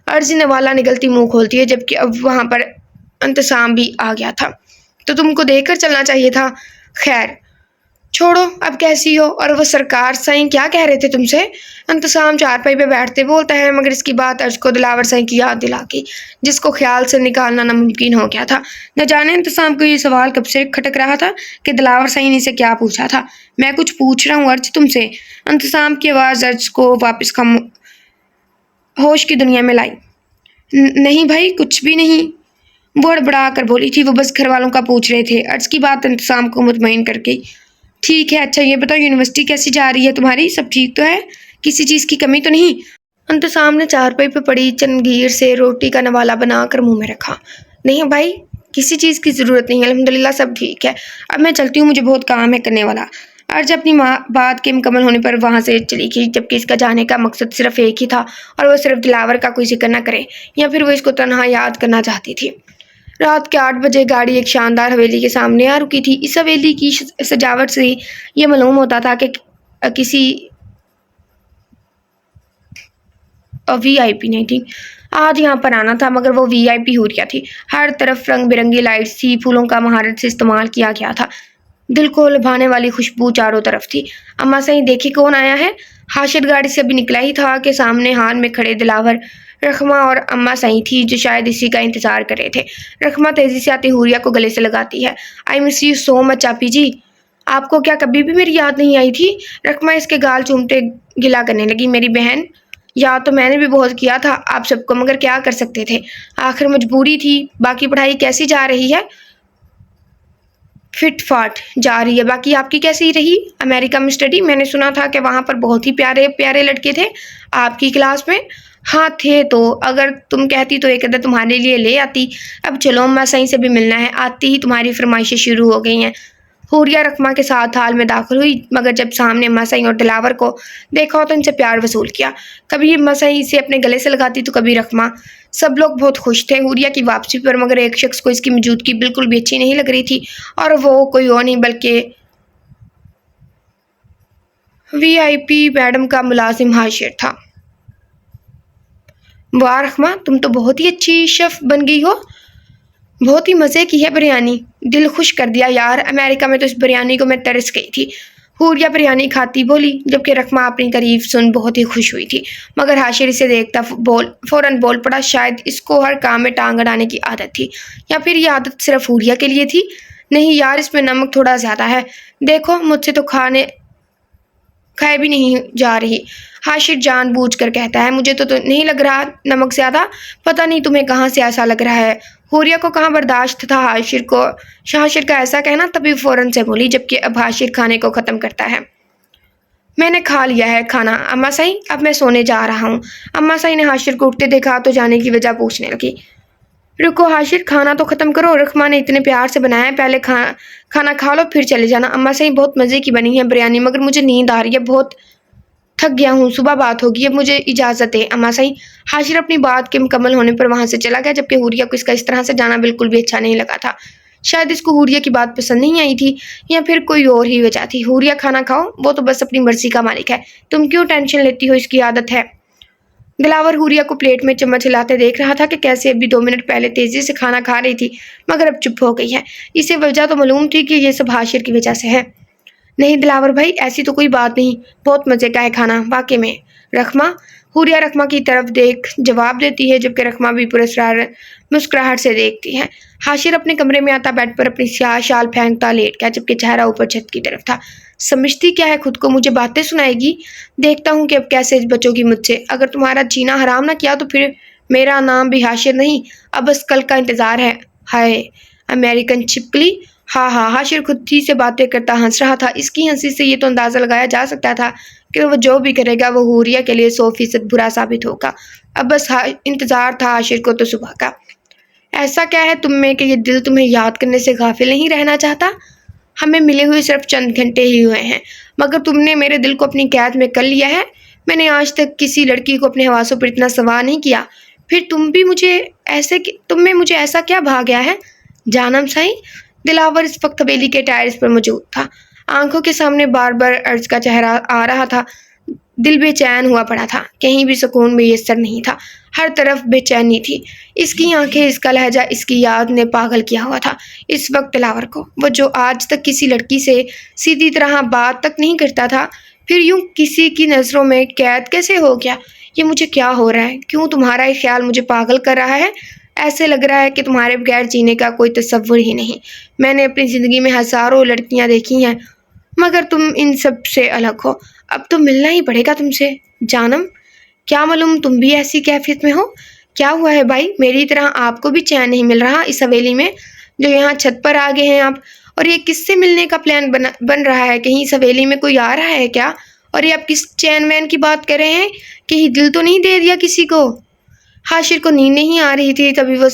अर्ज नवाला निगलती मुंह खोलती है, जबकि अब वहां पर इंतसाम भी आ गया था। तो तुमको देखकर चलना चाहिए था। खैर छोड़ो, अब कैसी हो? और वो सरकार साईं क्या कह रहे थे तुमसे? इंतसाम चारपाई पे बैठते बोलता है, मगर इसकी बात अर्ज को दिलावर साईं की याद दिला गई, जिसको ख्याल से निकालना नामुमकिन हो गया था। न जाने इंतसाम को ये सवाल कब से खटक रहा था कि दिलावर साईं ने इसे क्या पूछा था। मैं कुछ पूछ रहा हूँ अर्ज तुमसे। इंतसाम की आवाज़ अर्ज को वापस होश की दुनिया में लाई। नहीं भाई, कुछ भी नहीं, वो हड़बड़ा कर बोली थी। वो बस घर वालों का पूछ रहे थे। अर्ज की बात इंतसाम को मुतमईन कर गई। ठीक है, अच्छा ये बताओ यूनिवर्सिटी कैसी जा रही है तुम्हारी? सब ठीक तो है? किसी चीज़ की कमी तो नहीं? इंतसाम ने चारपाई पे पड़ी चंगीर से रोटी का नवाला बनाकर मुंह में रखा। नहीं भाई, किसी चीज़ की ज़रूरत नहीं है, अल्हम्दुलिल्लाह सब ठीक है। अब मैं चलती हूँ, मुझे बहुत काम है करने वाला। अर्ज अपनी बात के मुकम्मल होने पर वहाँ से चली गई, जबकि इसका जाने का मकसद सिर्फ एक ही था, और वह सिर्फ दिलावर का कोई जिक्र न करे, या फिर वो इसको तन्हा याद करना चाहती थी। रात के 8 बजे गाड़ी एक शानदार हवेली के सामने आ रुकी थी। इस हवेली की सजावट से ये मालूम होता था कि किसी VIP नहीं थी, आज यहाँ पर आना था मगर वो वीआईपी हूरिया थी। हर तरफ रंग बिरंगी लाइट्स थी, फूलों का महारत से इस्तेमाल किया गया था। दिल को लुभाने वाली खुशबू चारों तरफ थी। अम्मा सही देखी कौन आया है। हाशिर गाड़ी से अभी निकला ही था कि सामने हाल में खड़े दिलावर, रखमा और अम्मा सही थी जो शायद इसी का इंतजार कर रहे थे। रखमा तेजी से आती हूरिया को गले से लगाती है। I miss you so much आपी जी। आपको क्या कभी भी मेरी याद नहीं आई थी? रखमा इसके गाल चूमते गिला करने लगी। मेरी बहन, याद तो मैंने भी बहुत किया था आप सबको, मगर क्या कर सकते थे, आखिर मजबूरी थी। बाकी पढ़ाई कैसी जा रही है? फिट फाट जा रही है। बाकी आपकी कैसी रही अमेरिका में स्टडी? मैंने सुना था कि वहाँ पर बहुत ही प्यारे प्यारे लड़के थे आपकी क्लास में। हाँ थे तो, अगर तुम कहती तो एक अदर तुम्हारे लिए ले आती। अब चलो अम्मा सही से भी मिलना है, आती ही तुम्हारी फरमाइशें शुरू हो गई हैं। हूरिया रखमा के साथ हाल में दाखिल हुई मगर जब सामने अम्मा सई और दिलावर को देखा तो इनसे प्यार वसूल किया। कभी अम्मा सई इसे अपने गले से लगाती तो कभी रखमा। सब लोग बहुत खुश थे हूरिया की वापसी पर, मगर एक शख्स को इसकी मौजूदगी बिल्कुल भी अच्छी नहीं लग रही थी और वो कोई और नहीं बल्कि वीआईपी मैडम का मुलाजिम हाशिर था। वाह रखमा, तुम तो बहुत ही अच्छी शेफ बन गई हो। बहुत ही मज़े की है बिरयानी, दिल खुश कर दिया यार। अमेरिका में तो इस बिरयानी को मैं तरस गई थी। हूरिया बिरयानी खाती बोली, जबकि रखमा अपनी तारीफ सुन बहुत ही खुश हुई थी। मगर हाशिर इसे देखता फौरन बोल पड़ा, शायद इसको हर काम में टांग अड़ाने की आदत थी, या फिर ये आदत सिर्फ हूरिया के लिए थी। नहीं यार, इसमें नमक थोड़ा ज़्यादा है, देखो मुझसे तो खाए भी नहीं जा रही। हाशिर जानबूझकर कहता है, मुझे तो नहीं लग रहा नमक ज़्यादा, पता नहीं तुम्हें कहाँ से ऐसा लग रहा है। हूरिया को कहाँ बर्दाश्त था हाशिर का ऐसा कहना, तभी फ़ौरन से बोली, जबकि अब हाशिर खाने को ख़त्म करता है। मैंने खा लिया है खाना अम्मा सही, अब मैं सोने जा रहा हूँ। अम्मा सही ने हाशिर को उठते देखा तो जाने की वजह पूछने लगी। रुको हाशिर, खाना तो ख़त्म करो, रखमा ने इतने प्यार से बनाया है, पहले खाना खा लो फिर चले जाना। अम्मा सही, बहुत मज़े की बनी है बिरयानी, मगर मुझे नींद आ रही है, बहुत थक गया हूँ, सुबह बात होगी, अब मुझे इजाज़त है अम्मा सही। हाशिर अपनी बात के मुकम्मल होने पर वहाँ से चला गया, जबकि हूरिया को इसका इस तरह से जाना बिल्कुल भी अच्छा नहीं लगा था। शायद इसको हूरिया की बात पसंद नहीं आई थी, या फिर कोई और ही वजह थी। हूरिया खाना खाओ, वो तो बस अपनी मर्जी का मालिक है, तुम क्यों टेंशन लेती हो, इसकी आदत है। दिलावर हूरिया को प्लेट में चम्मच हिलाते देख रहा था कि कैसे अभी 2 मिनट पहले तेजी से खाना खा रही थी मगर अब चुप हो गई है। इसे वजह तो मालूम थी कि ये सब हाशिर की वजह से है। नहीं दिलावर भाई, ऐसी तो कोई बात नहीं, बहुत मज़े का है खाना वाकई में। रखमा, हूरिया रखमा की तरफ देख जवाब देती है, जबकि रखमा भी मुस्कुराहट से देखती है। हाशिर अपने कमरे में आता बेड पर अपनी स्याह शाल फेंकता लेट गया, जबकि चेहरा ऊपर छत की तरफ था। समझती क्या है खुद को, मुझे बातें सुनाएगी, देखता हूँ कि अब कैसे बचोगी मुझसे। अगर तुम्हारा जीना हराम ना किया तो फिर मेरा नाम भी हाशिर नहीं, अब बस कल का इंतज़ार है। हाय अमेरिकन छिपकली। हाँ हाँ, हाशिर खुद ही से बातें करता हंस रहा था। इसकी हंसी से ये तो अंदाज़ा लगाया जा सकता था कि वो जो भी करेगा वो हूरिया के लिए 100% बुरा साबित होगा। अब बस इंतज़ार था हाशिर को तो सुबह का। ऐसा क्या है तुम में कि ये दिल तुम्हें याद करने से गाफिल नहीं रहना चाहता? हमें मिले हुए सिर्फ चंद घंटे ही हुए हैं, मगर तुमने मेरे दिल को अपनी कैद में कर लिया है। मैंने आज तक किसी लड़की को अपने हवासों पर इतना सवार नहीं किया, फिर तुम में मुझे ऐसा क्या भा गया है? जानम सही। दिलावर इस वक्त हवेली के टायर्स पर मौजूद था। आंखों के सामने बार बार अर्ज का चेहरा आ रहा था। दिल बेचैन हुआ पड़ा था, कहीं भी सुकून मुयस्सर नहीं था, हर तरफ बेचैनी थी। इसकी आंखें, इसका लहजा, इसकी याद ने पागल किया हुआ था इस वक्त दिलावर को। वो जो आज तक किसी लड़की से सीधी तरह बात तक नहीं करता था, फिर यूं किसी की नज़रों में कैद कैसे हो गया? ये मुझे क्या हो रहा है? क्यों तुम्हारा ये ख्याल मुझे पागल कर रहा है? ऐसे लग रहा है कि तुम्हारे बगैर जीने का कोई तसव्वुर ही नहीं। मैंने अपनी ज़िंदगी में हज़ारों लड़कियां देखी हैं, मगर तुम इन सब से अलग हो। अब तो मिलना ही पड़ेगा तुमसे जानम। क्या मालूम तुम भी ऐसी कैफियत में हो? क्या हुआ है भाई, मेरी तरह आपको भी चैन नहीं मिल रहा इस हवेली में, जो यहाँ छत पर आ गए हैं आप? और ये किससे मिलने का प्लान बन रहा है? कहीं इस हवेली में कोई आ रहा है क्या? और ये आप किस चैन वैन की बात कर रहे हैं? कहीं दिल तो नहीं दे दिया किसी को? हाशिर को नींद नहीं आ रही थी, तभी वो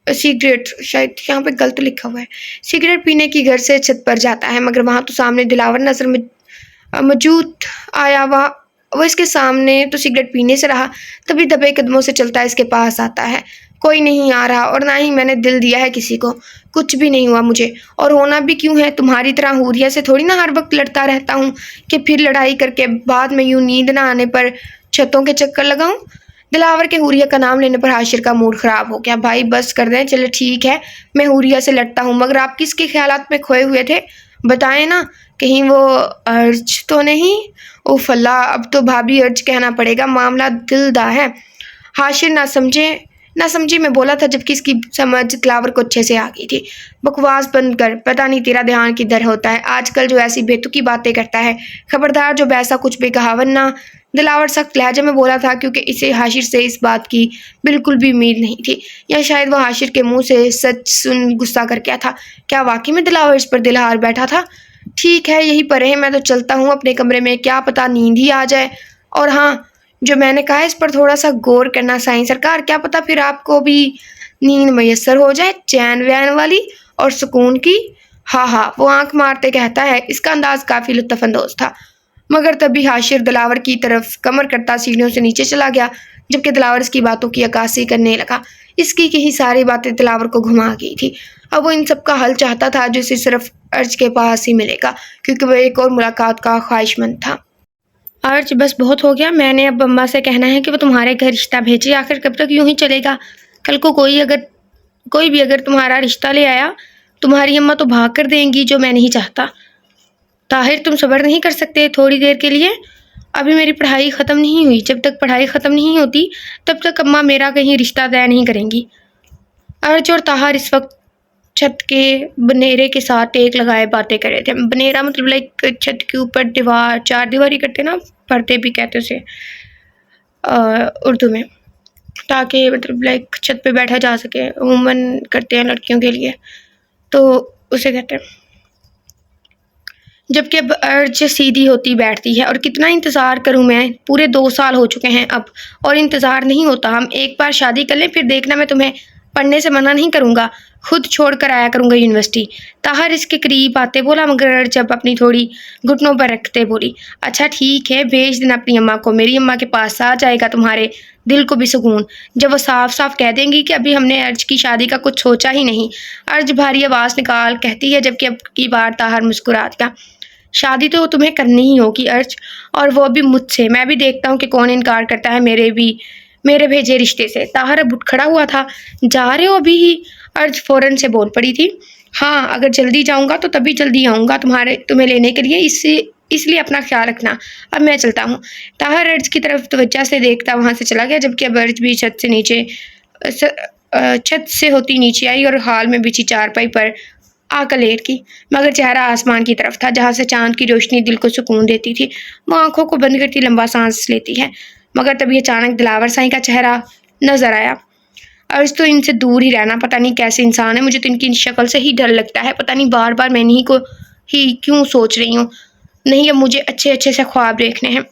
सिगरेट, शायद यहाँ पे गलत लिखा हुआ है, सिगरेट पीने की घर से छत पर जाता है, मगर वहाँ तो सामने दिलावर नजर में मौजूद आया। वो इसके सामने तो सिगरेट पीने से रहा, तभी दबे कदमों से चलता है इसके पास आता है। कोई नहीं आ रहा, और ना ही मैंने दिल दिया है किसी को, कुछ भी नहीं हुआ मुझे, और होना भी क्यों है? तुम्हारी तरह हूरिया से थोड़ी ना हर वक्त लड़ता रहता हूँ कि फिर लड़ाई करके बाद में यूं नींद ना आने पर छतों के चक्कर लगाऊं। दिलावर के हुरिया का नाम लेने पर हाशिर का मूड खराब हो गया। भाई बस कर दें, चलो ठीक है, मैं हुरिया से लड़ता हूँ, मगर आप किसके ख्यालात में खोए हुए थे, बताएं ना, कहीं वो अर्ज तो नहीं। ओ फल्ला, अब तो भाभी अर्ज कहना पड़ेगा, मामला दिलदा है। हाशिर ना समझी में बोला था, जबकि इसकी समझ दिलावर को अच्छे से आ गई थी। बकवास बंद कर, पता नहीं तेरा ध्यान किधर होता है आजकल, जो ऐसी बेतुकी बातें करता है, खबरदार जो वैसा कुछ भी कहा, वरना। दिलावर सख्त लहजे में बोला था, क्योंकि इसे हाशिर से इस बात की बिल्कुल भी उम्मीद नहीं थी, या शायद वह हाशिर के मुंह से सच सुन गुस्सा कर गया था। क्या वाकई में दिलावर इस पर दिल हार बैठा था? ठीक है, यही पर है, मैं तो चलता हूँ अपने कमरे में, क्या पता नींद ही आ जाए। और हाँ, जो मैंने कहा इस पर थोड़ा सा गौर करना साईं सरकार, क्या पता फिर आपको भी नींद मैसर हो जाए, चैन वैन वाली और सुकून की। हाँ हाँ, वो आंख मारते कहता है। इसका अंदाज काफी लुत्फानंदोज था। मगर तभी हाशिर दिलावर की तरफ कमर करता सीढ़ियों से नीचे चला गया, जबकि दिलावर इसकी बातों की अक्कासी करने लगा। इसकी कही सारी बातें दिलावर को घुमा गई थी। अब वो इन सब का हल चाहता था, जो इसे सिर्फ अर्ज के पास ही मिलेगा, क्योंकि वह एक और मुलाकात का ख्वाहिशमंद था। अर्ज, बस बहुत हो गया, मैंने अब अम्मा से कहना है कि वो तुम्हारे घर रिश्ता भेजे। आखिर कब तक यूं ही चलेगा? कल को कोई भी अगर तुम्हारा रिश्ता ले आया, तुम्हारी अम्मा तो भाग कर देंगी, जो मैं नहीं चाहता। ताहिर, तुम सब्र नहीं कर सकते थोड़ी देर के लिए? अभी मेरी पढ़ाई ख़त्म नहीं हुई, जब तक पढ़ाई ख़त्म नहीं होती तब तक अम्मा मेरा कहीं रिश्ता तय नहीं करेंगी। अर्ज और ताहिर इस वक्त छत के बनेरे के साथ टेक लगाए बातें कर रहे थे। बनेरा मतलब लाइक छत के ऊपर दीवार, चार दीवारी करते ना, पर्दे भी कहते उसे उर्दू में, ताकि मतलब लाइक छत पे बैठा जा सके, अमूमन करते हैं लड़कियों के लिए, तो उसे कहते हैं। जबकि अब अर्ज सीधी होती बैठती है। और कितना इंतज़ार करूं मैं, पूरे 2 साल हो चुके हैं अब, और इंतज़ार नहीं होता। हम एक बार शादी कर लें, फिर देखना, मैं तुम्हें पढ़ने से मना नहीं करूंगा, खुद छोड़ कर आया करूंगा यूनिवर्सिटी। ताहिर इसके करीब आते बोला, मगर अर्ज अब अपनी थोड़ी घुटनों पर रखते बोली, अच्छा ठीक है, भेज देना अपनी अम्मा को, मेरी अम्मा के पास आ जाएगा तुम्हारे दिल को भी सुकून, जब वो साफ साफ कह देंगी कि अभी हमने अर्ज की शादी का कुछ सोचा ही नहीं। अर्ज भारी आवाज़ निकाल कहती है, जबकि अब की बार ताहिर मुस्कुरा दिया। शादी तो तुम्हें करनी ही होगी अर्ज, और वो भी मुझसे। मैं भी देखता हूँ कि कौन इनकार करता है मेरे भेजे रिश्ते से। ताहिर अब उठ खड़ा हुआ था। जा रहे हो अभी ही? अर्ज फौरन से बोल पड़ी थी। हाँ, अगर जल्दी जाऊँगा तो तभी जल्दी आऊँगा तुम्हें लेने के लिए, इसलिए अपना ख्याल रखना, अब मैं चलता हूँ। ताहिर अर्ज की तरफ तवज्जो से देखता वहाँ से चला गया, जबकि अब अर्ज भी छत से होती नीचे आई और हाल में बिछी चारपाई पर आकर लेट की, मगर चेहरा आसमान की तरफ था, जहाँ से चांद की रोशनी दिल को सुकून देती थी। वो आंखों को बंद करती लंबा सांस लेती है, मगर तभी अचानक दिलावर साईं का चेहरा नजर आया। अर्ज तो इनसे दूर ही रहना, पता नहीं कैसे इंसान है, मुझे तो इनकी शक्ल से ही डर लगता है, पता नहीं बार बार मैं इन्हीं को ही क्यों सोच रही हूँ। नहीं, अब मुझे अच्छे अच्छे से ख्वाब देखने हैं।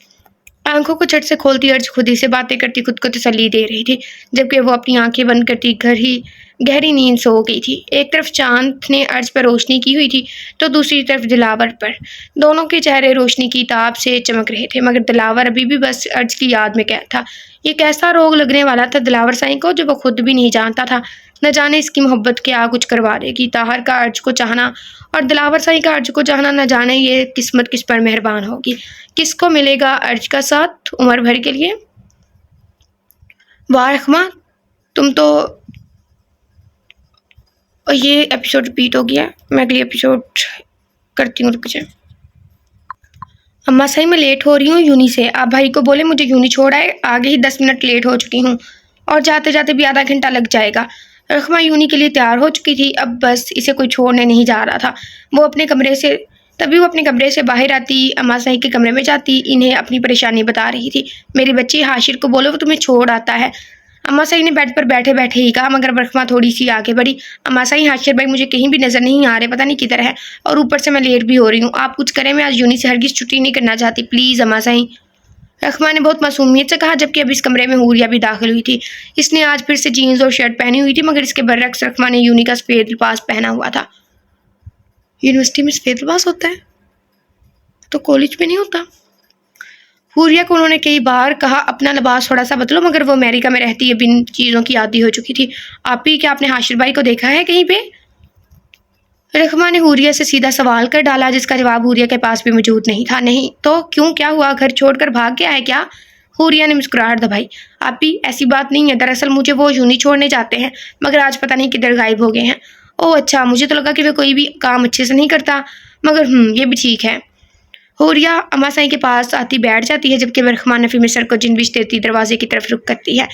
आंखों को झट से खोलती अर्ज खुद ही से बातें करती खुद को तसल्ली दे रही थी, जबकि वो अपनी आंखें बंद करती गहरी नींद सो गई थी। एक तरफ चांद ने अर्ज पर रोशनी की हुई थी, तो दूसरी तरफ दिलावर पर। दोनों के चेहरे रोशनी की ताप से चमक रहे थे, मगर दिलावर अभी भी बस अर्ज की याद में कैद था। ये कैसा रोग लगने वाला था दिलावर साईं को, जो वो खुद भी नहीं जानता था। न जाने इसकी मोहब्बत क्या कुछ करवा देगी। ताहिर का अर्ज को चाहना और दिलावर साईं का अर्ज को चाहना, न जाने ये किस्मत किस पर मेहरबान होगी, किसको मिलेगा अर्ज का साथ उम्र भर के लिए। वाह रहमा, तुम तो। और ये एपिसोड रिपीट हो गया, मैं अगली एपिसोड करती हूँ, रुक जाए। अम्मा सही मैं लेट हो रही हूँ यूनी से, आप भाई को बोले मुझे यूनी छोड़ आए, आगे ही 10 मिनट लेट हो चुकी हूँ, और जाते जाते भी आधा घंटा लग जाएगा। रखमा यूनी के लिए तैयार हो चुकी थी, अब बस इसे कोई छोड़ने नहीं जा रहा था। वो अपने कमरे से बाहर आती, अम्मा सही के कमरे में जाती, इन्हें अपनी परेशानी बता रही थी। मेरी बच्ची हाशिर को बोलो वो तुम्हें छोड़ आता है। अम्मा सही ने बेड पर बैठे बैठे ही कहा, मगर रखमा थोड़ी सी आगे बढ़ी। अम्मा सही, हाशिर भाई मुझे कहीं भी नजर नहीं आ रहे, पता नहीं किधर है, और ऊपर से मैं लेट भी हो रही हूँ। आप कुछ करें, मैं आज यूनी से हरगिज छुट्टी नहीं करना चाहती, प्लीज़ अम्मा सही। रखमा ने बहुत मासूमियत से कहा, जबकि अब इस कमरे में हूरिया भी दाखिल हुई थी। इसने आज फिर से जीन्स और शर्ट पहनी हुई थी, मगर इसके बरअक्स रखमा ने यूनी का सफ़ेद लिबास पहना हुआ था। यूनिवर्सिटी में सफ़ेद लिबास होता है तो कॉलेज में नहीं होता। हूरिया को उन्होंने कई बार कहा अपना लिबास थोड़ा सा बदलो, मगर वो अमेरिका में रहती है, बिन चीज़ों की आदी हो चुकी थी। आप ही क्या आपने हाशिर भाई को देखा है कहीं पे? रखमा ने हूरिया से सीधा सवाल कर डाला, जिसका जवाब हूरिया के पास भी मौजूद नहीं था। नहीं तो क्यों, क्या हुआ, घर छोड़कर भाग गया है क्या? हुरिया ने मुस्कुराहट दबाई। आपी, ऐसी बात नहीं है, दरअसल मुझे वो यूं ही छोड़ने जाते हैं, मगर आज पता नहीं किधर गायब हो गए हैं। ओह अच्छा, मुझे तो लगा कि वे कोई भी काम अच्छे से नहीं करता, मगर ये भी ठीक है। हुरिया अम्मा साई के पास आती बैठ जाती है, जबकि रहमान नफी मिसर को जिनबिश देती दरवाजे की तरफ रुख करती है,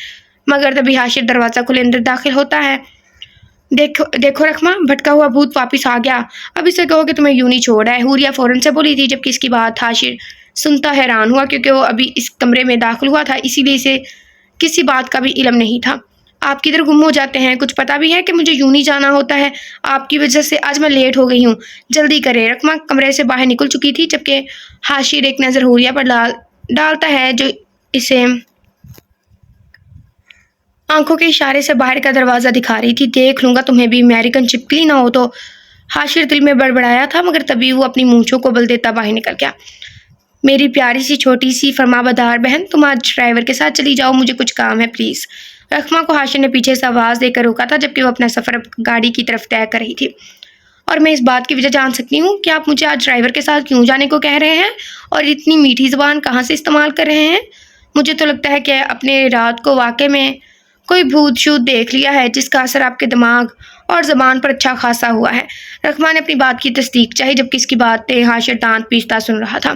मगर तभी हाशिर दरवाज़ा खुले अंदर दाखिल होता है। देखो देखो रखमा, भटका हुआ भूत वापस आ गया। अब इसे कहो कि तुम्हें यूं नहीं छोड़ा है, हुरिया फौरन से बोली थी, जबकि इसकी बात हाशिर सुनता हैरान हुआ, क्योंकि वो अभी इस कमरे में दाखिल हुआ था, इसीलिए इसे किसी बात का भी इल्म नहीं था। आप किधर गुम हो जाते हैं? कुछ पता भी है कि मुझे यूं नहीं जाना होता है? आपकी वजह से आज मैं लेट हो गई हूँ। जल्दी करें। रकमा कमरे से बाहर निकल चुकी थी, जबकि हाशिर एक नज़र हुरिया पर डालता है, जो इसे आंखों के इशारे से बाहर का दरवाज़ा दिखा रही थी। देख लूँगा तुम्हें भी, अमेरिकन चिपकली ना हो तो। हाशिर दिल में बड़बड़ाया था, मगर तभी वो अपनी मूंछों को बल देता बाहर निकल गया। मेरी प्यारी सी छोटी सी फरमाबरदार बहन, तुम आज ड्राइवर के साथ चली जाओ, मुझे कुछ काम है प्लीज़। रखमा को हाशिर ने पीछे से आवाज़ देकर रोका था, जबकि वो अपना सफ़र गाड़ी की तरफ तय कर रही थी। और मैं इस बात की वजह जान सकती हूँ कि आप मुझे आज ड्राइवर के साथ क्यों जाने को कह रहे हैं, और इतनी मीठी ज़बान कहाँ से इस्तेमाल कर रहे हैं? मुझे तो लगता है कि अपने रात को वाकई में कोई भूत शूत देख लिया है, जिसका असर आपके दिमाग और ज़बान पर अच्छा खासा हुआ है। रखमा ने अपनी बात की तस्दीक चाही, जबकि इसकी बातें हाशिर दांत पीसता सुन रहा था।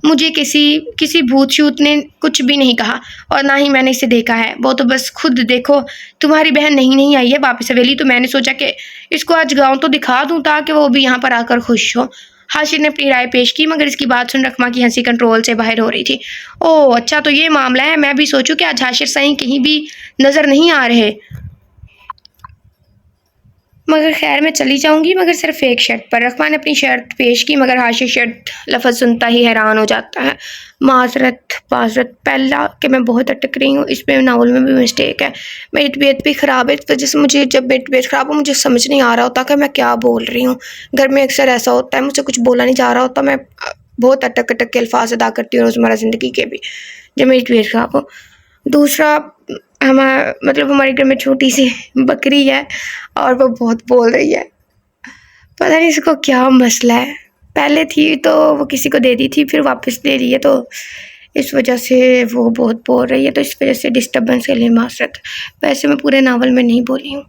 मुझे किसी भूत शूत ने कुछ भी नहीं कहा, और ना ही मैंने इसे देखा है। वो तो बस खुद देखो, तुम्हारी बहन नहीं आई है वापस हवेली, तो मैंने सोचा कि इसको आज गाँव तो दिखा दूँ, ताकि वो भी यहाँ पर आकर खुश हो। हाशिर ने अपनी राय पेश की, मगर इसकी बात सुन रखमा की हंसी कंट्रोल से बाहर हो रही थी। ओह अच्छा, तो ये मामला है। मैं भी सोचूं कि आज हाशिर साईं कहीं भी नज़र नहीं आ रहे, मगर खैर मैं चली जाऊंगी, मगर सिर्फ एक शर्त पर। रखमा ने अपनी शर्त पेश की, मगर हाशिर शर्त लफ्ज़ सुनता ही हैरान हो जाता है। माजरत पहला कि मैं बहुत अटक रही हूँ, इसमें नावल में भी मिस्टेक है। मेरी तबीयत भी ख़राब है, इस वजह से मुझे जब मेरी तबीयत ख़राब हो मुझे समझ नहीं आ रहा होता कि मैं क्या बोल रही हूँ। घर में अक्सर ऐसा होता है, मुझसे कुछ बोला नहीं जा रहा होता, मैं बहुत अटक अटक के अल्फाज अदा करती हूँ रोज़मर्रा ज़िंदगी के भी, जब मेरी तबीयत ख़राब हो। दूसरा, हमारे घर में छोटी सी बकरी है, और वो बहुत बोल रही है। पता नहीं इसको क्या मसला है। पहले थी तो वो किसी को दे दी थी, फिर वापस दे दी है, तो इस वजह से वो बहुत बोल रही है, तो इस वजह से डिस्टर्बेंस के लिए माजरत। वैसे मैं पूरे नावल में नहीं बोली हूँ।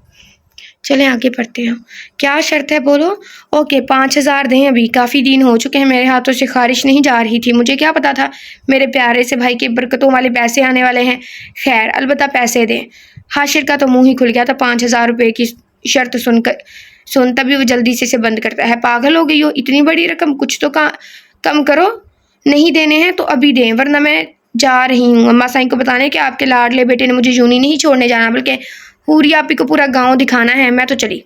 चलें आगे बढ़ते हैं। क्या शर्त है बोलो? ओके, 5,000 दें। अभी काफ़ी दिन हो चुके हैं, मेरे हाथों से खारिश नहीं जा रही थी। मुझे क्या पता था मेरे प्यारे से भाई के बरकतों वाले पैसे आने वाले हैं। खैर, अलबत्ता पैसे दें। हाशिर का तो मुंह ही खुल गया था 5,000 रुपये की शर्त सुन तभी वो जल्दी से इसे बंद करता है। पागल हो गई हो, इतनी बड़ी रकम, कुछ तो कम करो। नहीं देने हैं तो अभी दें, वरना मैं जा रही हूँ अम्मा साईं को बताने कि आपके लाडले बेटे ने मुझे यूं ही नहीं छोड़ने जाना, बल्कि हुरिया आपी को पूरा गांव दिखाना है। मैं तो चली।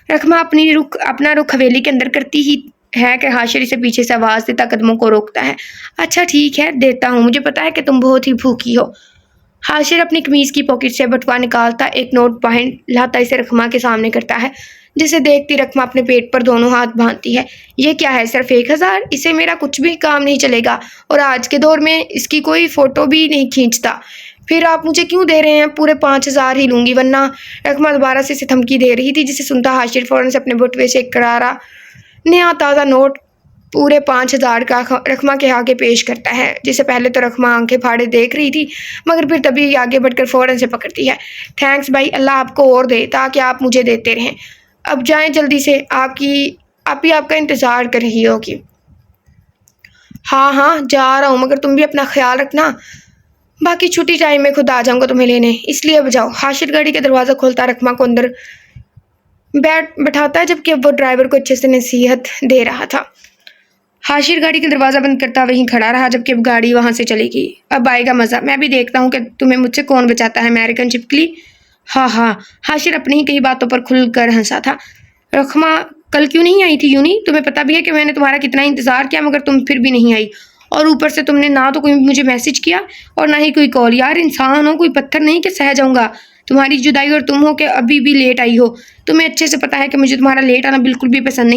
रखमा अपना रुख हवेली के अंदर करती ही है कि हाशिर इसे पीछे से आवाज़ देता कदमों को रोकता है। अच्छा ठीक है, देता हूँ, मुझे पता है कि तुम बहुत ही भूखी हो। हाशिर अपनी कमीज़ की पॉकेट से बटुआ निकालता एक नोट बाहर लाता इसे रखमा के सामने करता है, जिसे देखती रखमा अपने पेट पर दोनों हाथ बांधती है। ये क्या है? सिर्फ 1,000? इसे मेरा कुछ भी काम नहीं चलेगा, और आज के दौर में इसकी कोई फ़ोटो भी नहीं खींचता। फिर आप मुझे क्यों दे रहे हैं? पूरे 5,000 ही लूँगी, वरना। रखमा दोबारा से इसे धमकी दे रही थी, जिसे सुनता हाशिर फ़ौरन से अपने बटुए से एक करारा नया ताज़ा नोट पूरे 5,000 का रखमा के आगे पेश करता है, जिसे पहले तो रखमा आंखें फाड़े देख रही थी, मगर फिर तभी आगे बढ़कर फ़ौरन से पकड़ती है। थैंक्स भाई, अल्लाह आपको और दे, ताकि आप मुझे देते रहें। अब जाएं जल्दी से, आपका इंतज़ार कर रही होगी। हाँ जा रहा हूँ, मगर तुम भी अपना ख्याल रखना। बाकी छुट्टी टाइम में खुद आ जाऊँगा तुम्हें लेने, इसलिए अब जाओ। हाशिर गाड़ी का दरवाज़ा खोलता रखमा को अंदर बैठाता है, जबकि अब वो ड्राइवर को अच्छे से नसीहत दे रहा था। हाशिर गाड़ी का दरवाज़ा बंद करता वहीं खड़ा रहा, जबकि अब गाड़ी वहाँ से चली गई। अब आएगा मज़ा, मैं भी देखता हूँ कि तुम्हें मुझसे कौन बचाता है, अमेरिकन चिपकली। हाँ, हाशिर अपनी ही कई बातों पर खुलकर हंसा था। रखमा कल क्यों नहीं आई थी यूनी? तुम्हें पता भी है कि मैंने तुम्हारा कितना इंतज़ार किया, मगर तुम फिर भी नहीं आई, और ऊपर से तुमने ना तो कोई मुझे मैसेज किया और ना ही कोई कॉल। यार इंसान हो, कोई पत्थर नहीं कि सह जाऊँगा तुम्हारी जुदाई, और तुम हो कि अभी भी लेट आई हो। तुम्हें अच्छे से पता है कि मुझे तुम्हारा लेट आना बिल्कुल भी पसंद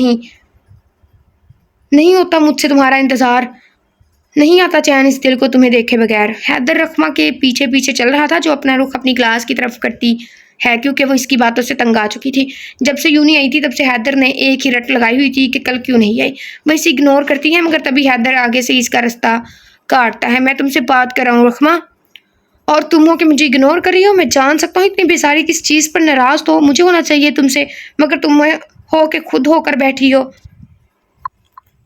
नहीं होता। मुझसे तुम्हारा इंतज़ार नहीं आता चैन इस दिल को तुम्हें देखे बगैर। हैदर रखमा के पीछे पीछे चल रहा था, जो अपना रुख अपनी क्लास की तरफ करती है, क्योंकि वो इसकी बातों से तंग आ चुकी थी। जब से यूनी आई थी तब से हैदर ने एक ही रट लगाई हुई थी कि कल क्यों नहीं आई। वह इसे इग्नोर करती है, मगर तभी हैदर आगे से इसका रास्ता काटता है। मैं तुमसे बात कर रहा हूँ रखमा, और तुम हो कि मुझे इग्नोर कर रही हो। मैं जान सकता हूँ इतनी बेचारी किस चीज़ पर नाराज़ तो मुझे होना चाहिए तुमसे, मगर तुम हो के खुद होकर बैठी हो।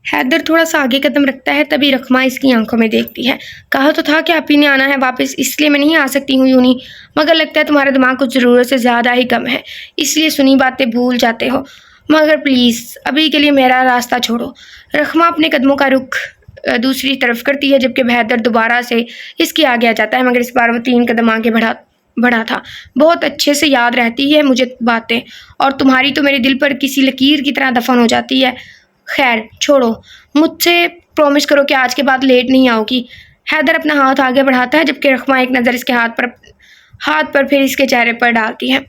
हैदर थोड़ा सा आगे कदम रखता है, तभी रखमा इसकी आंखों में देखती है। कहा तो था कि आप ही ने आना है वापस, इसलिए मैं नहीं आ सकती हूँ यूं नहीं, मगर लगता है तुम्हारा दिमाग कुछ ज़रूरत से ज़्यादा ही कम है, इसलिए सुनी बातें भूल जाते हो। मगर प्लीज़ अभी के लिए मेरा रास्ता छोड़ो। रखमा अपने कदमों का रुख दूसरी तरफ करती है, जबकि हैदर दोबारा से इसके आगे आ जाता है, मगर इस बार वो 3 कदम आगे बढ़ा था। बहुत अच्छे से याद रहती है मुझे बातें, और तुम्हारी तो मेरे दिल पर किसी लकीर की तरह दफन हो जाती है। खैर छोड़ो, मुझसे प्रॉमिस करो कि आज के बाद लेट नहीं आओगी। हैदर अपना हाथ आगे बढ़ाता है, जबकि रखमा एक नज़र इसके हाथ पर फिर इसके चेहरे पर डालती है।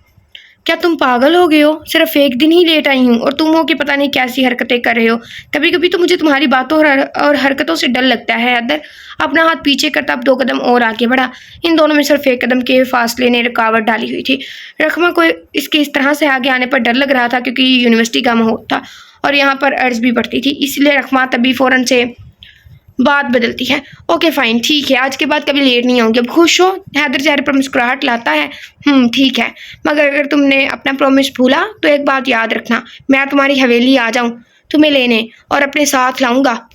क्या तुम पागल हो गए हो? सिर्फ एक दिन ही लेट आई हूँ और तुम हो कि पता नहीं कैसी हरकतें कर रहे हो। कभी कभी तो मुझे तुम्हारी बातों और हरकतों से डर लगता है। हैदर अपना हाथ पीछे करता अब 2 कदम और आगे बढ़ा। इन दोनों में सिर्फ 1 कदम के फासले ने रुकावट डाली हुई थी। रखमा को इसके इस तरह से आगे आने पर डर लग रहा था, क्योंकि यूनिवर्सिटी का माहौल था और यहाँ पर अर्ज भी पड़ती थी, इसलिए रखमा तभी फ़ौरन से बात बदलती है। ओके फाइन, ठीक है, आज के बाद कभी लेट नहीं आऊँगी। अब खुश हो? हैदर चेहरे पर मुस्कुराहट लाता है। ठीक है, मगर अगर तुमने अपना प्रॉमिस भूला तो एक बात याद रखना, मैं तुम्हारी हवेली आ जाऊँ तुम्हें लेने और अपने साथ लाऊंगा,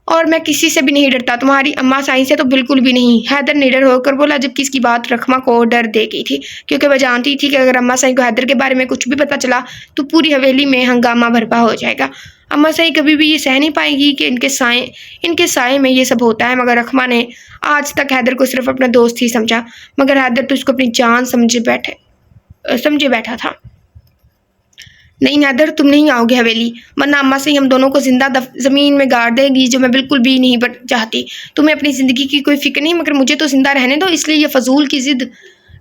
और मैं किसी से भी नहीं डरता, तुम्हारी अम्मा साईं से तो बिल्कुल भी नहीं। हैदर निडर होकर बोला, जबकि इसकी बात रखमा को डर दे गई थी, क्योंकि वह जानती थी कि अगर अम्मा साईं को हैदर के बारे में कुछ भी पता चला तो पूरी हवेली में हंगामा बर्पा हो जाएगा। अम्मा साईं कभी भी ये सह नहीं पाएगी कि इनके साए में ये सब होता है। मगर रखमा ने आज तक हैदर को सिर्फ अपना दोस्त ही समझा, मगर हैदर तो इसको अपनी जान समझे बैठा था। नहीं हैदर, तुम नहीं आओगे हवेली, वरना अम्मा से हम दोनों को जिंदा ज़मीन में गाड़ देगी, जो मैं बिल्कुल भी नहीं चाहती। तुम्हें अपनी ज़िंदगी की कोई फिक्र नहीं, मगर मुझे तो जिंदा रहने दो, इसलिए ये फजूल की ज़िद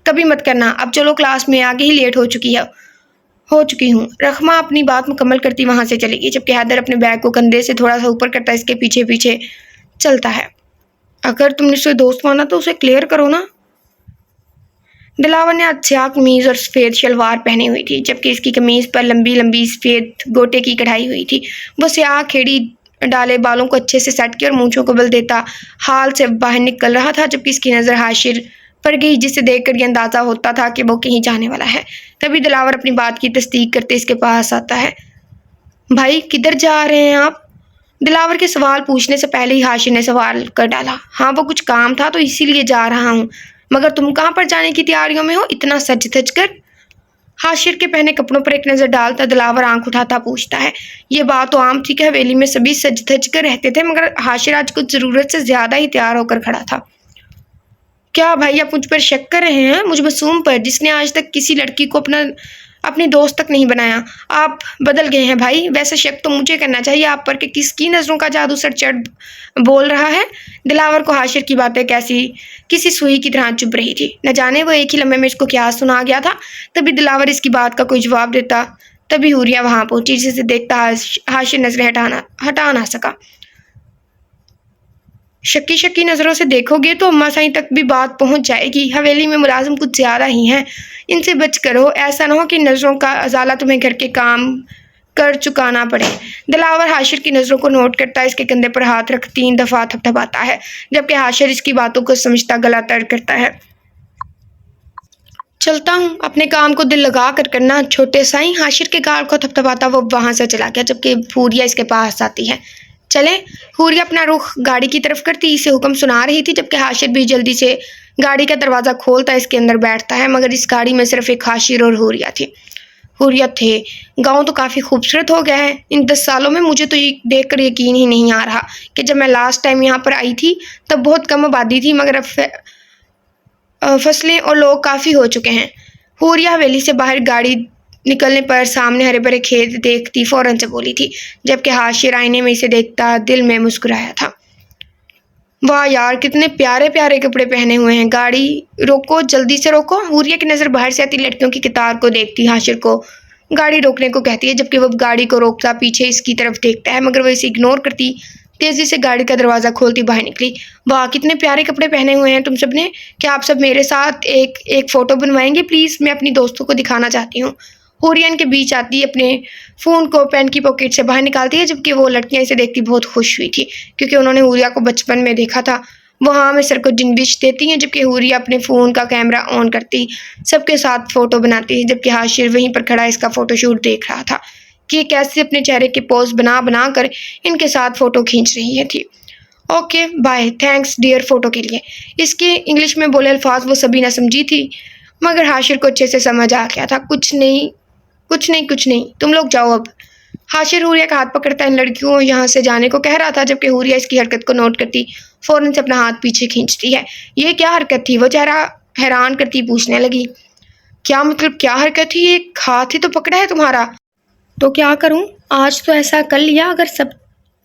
कभी मत करना। अब चलो, क्लास में आगे ही लेट हो चुकी हूँ। रखमा अपनी बात मुकम्मल करती वहाँ से चली गई, जबकि हैदर अपने बैग को कंधे से थोड़ा सा ऊपर करता इसके पीछे पीछे चलता है। अगर तुमने उसे दोस्त माना तो उसे क्लियर करो ना। दिलावर ने अच्छा कमीज़ और सफ़ेद शलवार पहनी हुई थी, जबकि इसकी कमीज़ पर लंबी लंबी सफ़ेद गोटे की कढ़ाई हुई थी। वो स्याह खेड़ी डाले बालों को अच्छे से सेट किया और मूंछों को बल देता हाल से बाहर निकल रहा था, जबकि इसकी नज़र हाशिर पर गई, जिसे देखकर यह अंदाज़ा होता था कि वो कहीं जाने वाला है। तभी दिलावर अपनी बात की तस्दीक करते इसके पास आता है। भाई किधर जा रहे हैं आप? दिलावर के सवाल पूछने से पहले ही हाशिर ने सवाल कर डाला। हाँ, वो कुछ काम था तो इसीलिए जा रहा हूँ, मगर तुम कहाँ पर जाने की तैयारियों में हो इतना सज धज कर? हाशिर के पहने कपड़ों पर एक नज़र डालता दिलावर आंख उठाता पूछता है। ये बात तो आम थी कि हवेली में सभी सज धज कर रहते थे, मगर हाशिर आज कुछ ज़रूरत से ज़्यादा ही तैयार होकर खड़ा था। क्या भाई आप मुझ पर शक कर रहे हैं? मुझ मासूम पर, जिसने आज तक किसी लड़की को अपनी दोस्त तक नहीं बनाया। आप बदल गए हैं भाई। वैसे शक तो मुझे करना चाहिए आप पर कि किसकी नज़रों का जादू सर चढ़ बोल रहा है। दिलावर को हाशिर की बातें किसी सुई की तरह चुभ रही थी। न जाने वो एक ही लम्हे में इसको क्या सुना गया था। तभी दिलावर इसकी बात का कोई जवाब देता, तभी हुरिया वहाँ पहुंची, जिसे देखता हाशिर नजरें हटा ना सका। शक्की नज़रों से देखोगे तो अम्मा साईं तक भी बात पहुंच जाएगी। हवेली में मुलाजिम कुछ ज़्यादा ही हैं, इनसे बच कर हो। ऐसा ना हो कि नज़रों का अजाला तुम्हें घर के काम कर चुकाना पड़े। दिलावर हाशिर की नज़रों को नोट करता है, इसके कंधे पर हाथ रख 3 दफ़ा थपथपाता है, जबकि हाशिर इसकी बातों को समझता गला तड़ करता है। चलता हूँ, अपने काम को दिल लगा कर करना छोटे साईं। हाशिर के गाल को थपथपाता वो वहाँ से चला गया, जबकि हुरिया इसके पास आती है। चले। हुरिया अपना रुख गाड़ी की तरफ करती इसे हुक्म सुना रही थी, जबकि हाशिर भी जल्दी से गाड़ी का दरवाज़ा खोलता इसके अंदर बैठता है। मगर इस गाड़ी में सिर्फ एक हाशिर और हुरिया थे। गांव तो काफ़ी खूबसूरत हो गया है इन 10 सालों में। मुझे तो ये देखकर यकीन ही नहीं आ रहा कि जब मैं लास्ट टाइम यहाँ पर आई थी तब बहुत कम आबादी थी, मगर अब फसलें और लोग काफ़ी हो चुके हैं। हुरिया हवेली से बाहर गाड़ी निकलने पर सामने हरे भरे खेत देखती फौरन से बोली थी, जबकि हाशिर आईने में इसे देखता दिल में मुस्कुराया था। वाह यार, कितने प्यारे प्यारे कपड़े पहने हुए हैं। गाड़ी रोको, जल्दी से रोको। हुरिया की नज़र बाहर से आती लड़कियों की कतार को देखती हाशिर को गाड़ी रोकने को कहती है, जबकि वह गाड़ी को रोकता पीछे इसकी तरफ देखता है, मगर वह इसे इग्नोर करती तेज़ी से गाड़ी का दरवाज़ा खोलती बाहर निकली। वाह, कितने प्यारे कपड़े पहने हुए हैं तुम सब ने। क्या आप सब मेरे साथ एक फ़ोटो बनवाएंगे प्लीज़? मैं अपनी दोस्तों को दिखाना चाहती हूँ। हूरिया इनके बीच आती है, अपने फ़ोन को पैंट की पॉकेट से बाहर निकालती है, जबकि वो लड़कियां इसे देखती बहुत खुश हुई थी क्योंकि उन्होंने हूरिया को बचपन में देखा था। वो हाँ में सर को जिनबिश देती हैं, जबकि हूरिया अपने फ़ोन का कैमरा ऑन करती सबके साथ फ़ोटो बनाती है, जबकि हाशिर वहीं पर खड़ा इसका फ़ोटोशूट देख रहा था कि ये कैसे अपने चेहरे के पोज बना बना कर इनके साथ फ़ोटो खींच रही है थी। Okay bye, thanks dear photo के लिए। इसके इंग्लिश में बोले अल्फाज वो सभी ना समझी थी, मगर हाशिर को अच्छे से समझ आ गया था। कुछ नहीं कुछ नहीं कुछ नहीं, तुम लोग जाओ अब। हाशिर हूरिया का हाथ पकड़ता इन लड़कियों को यहाँ से जाने को कह रहा था, जबकि हूरिया इसकी हरकत को नोट करती फ़ौरन से अपना हाथ पीछे खींचती है। ये क्या हरकत थी? वो चेहरा हैरान करती पूछने लगी। क्या मतलब क्या हरकत थी? एक हाथ ही तो पकड़ा है तुम्हारा। तो क्या करूं? आज तो ऐसा कर लिया, अगर सब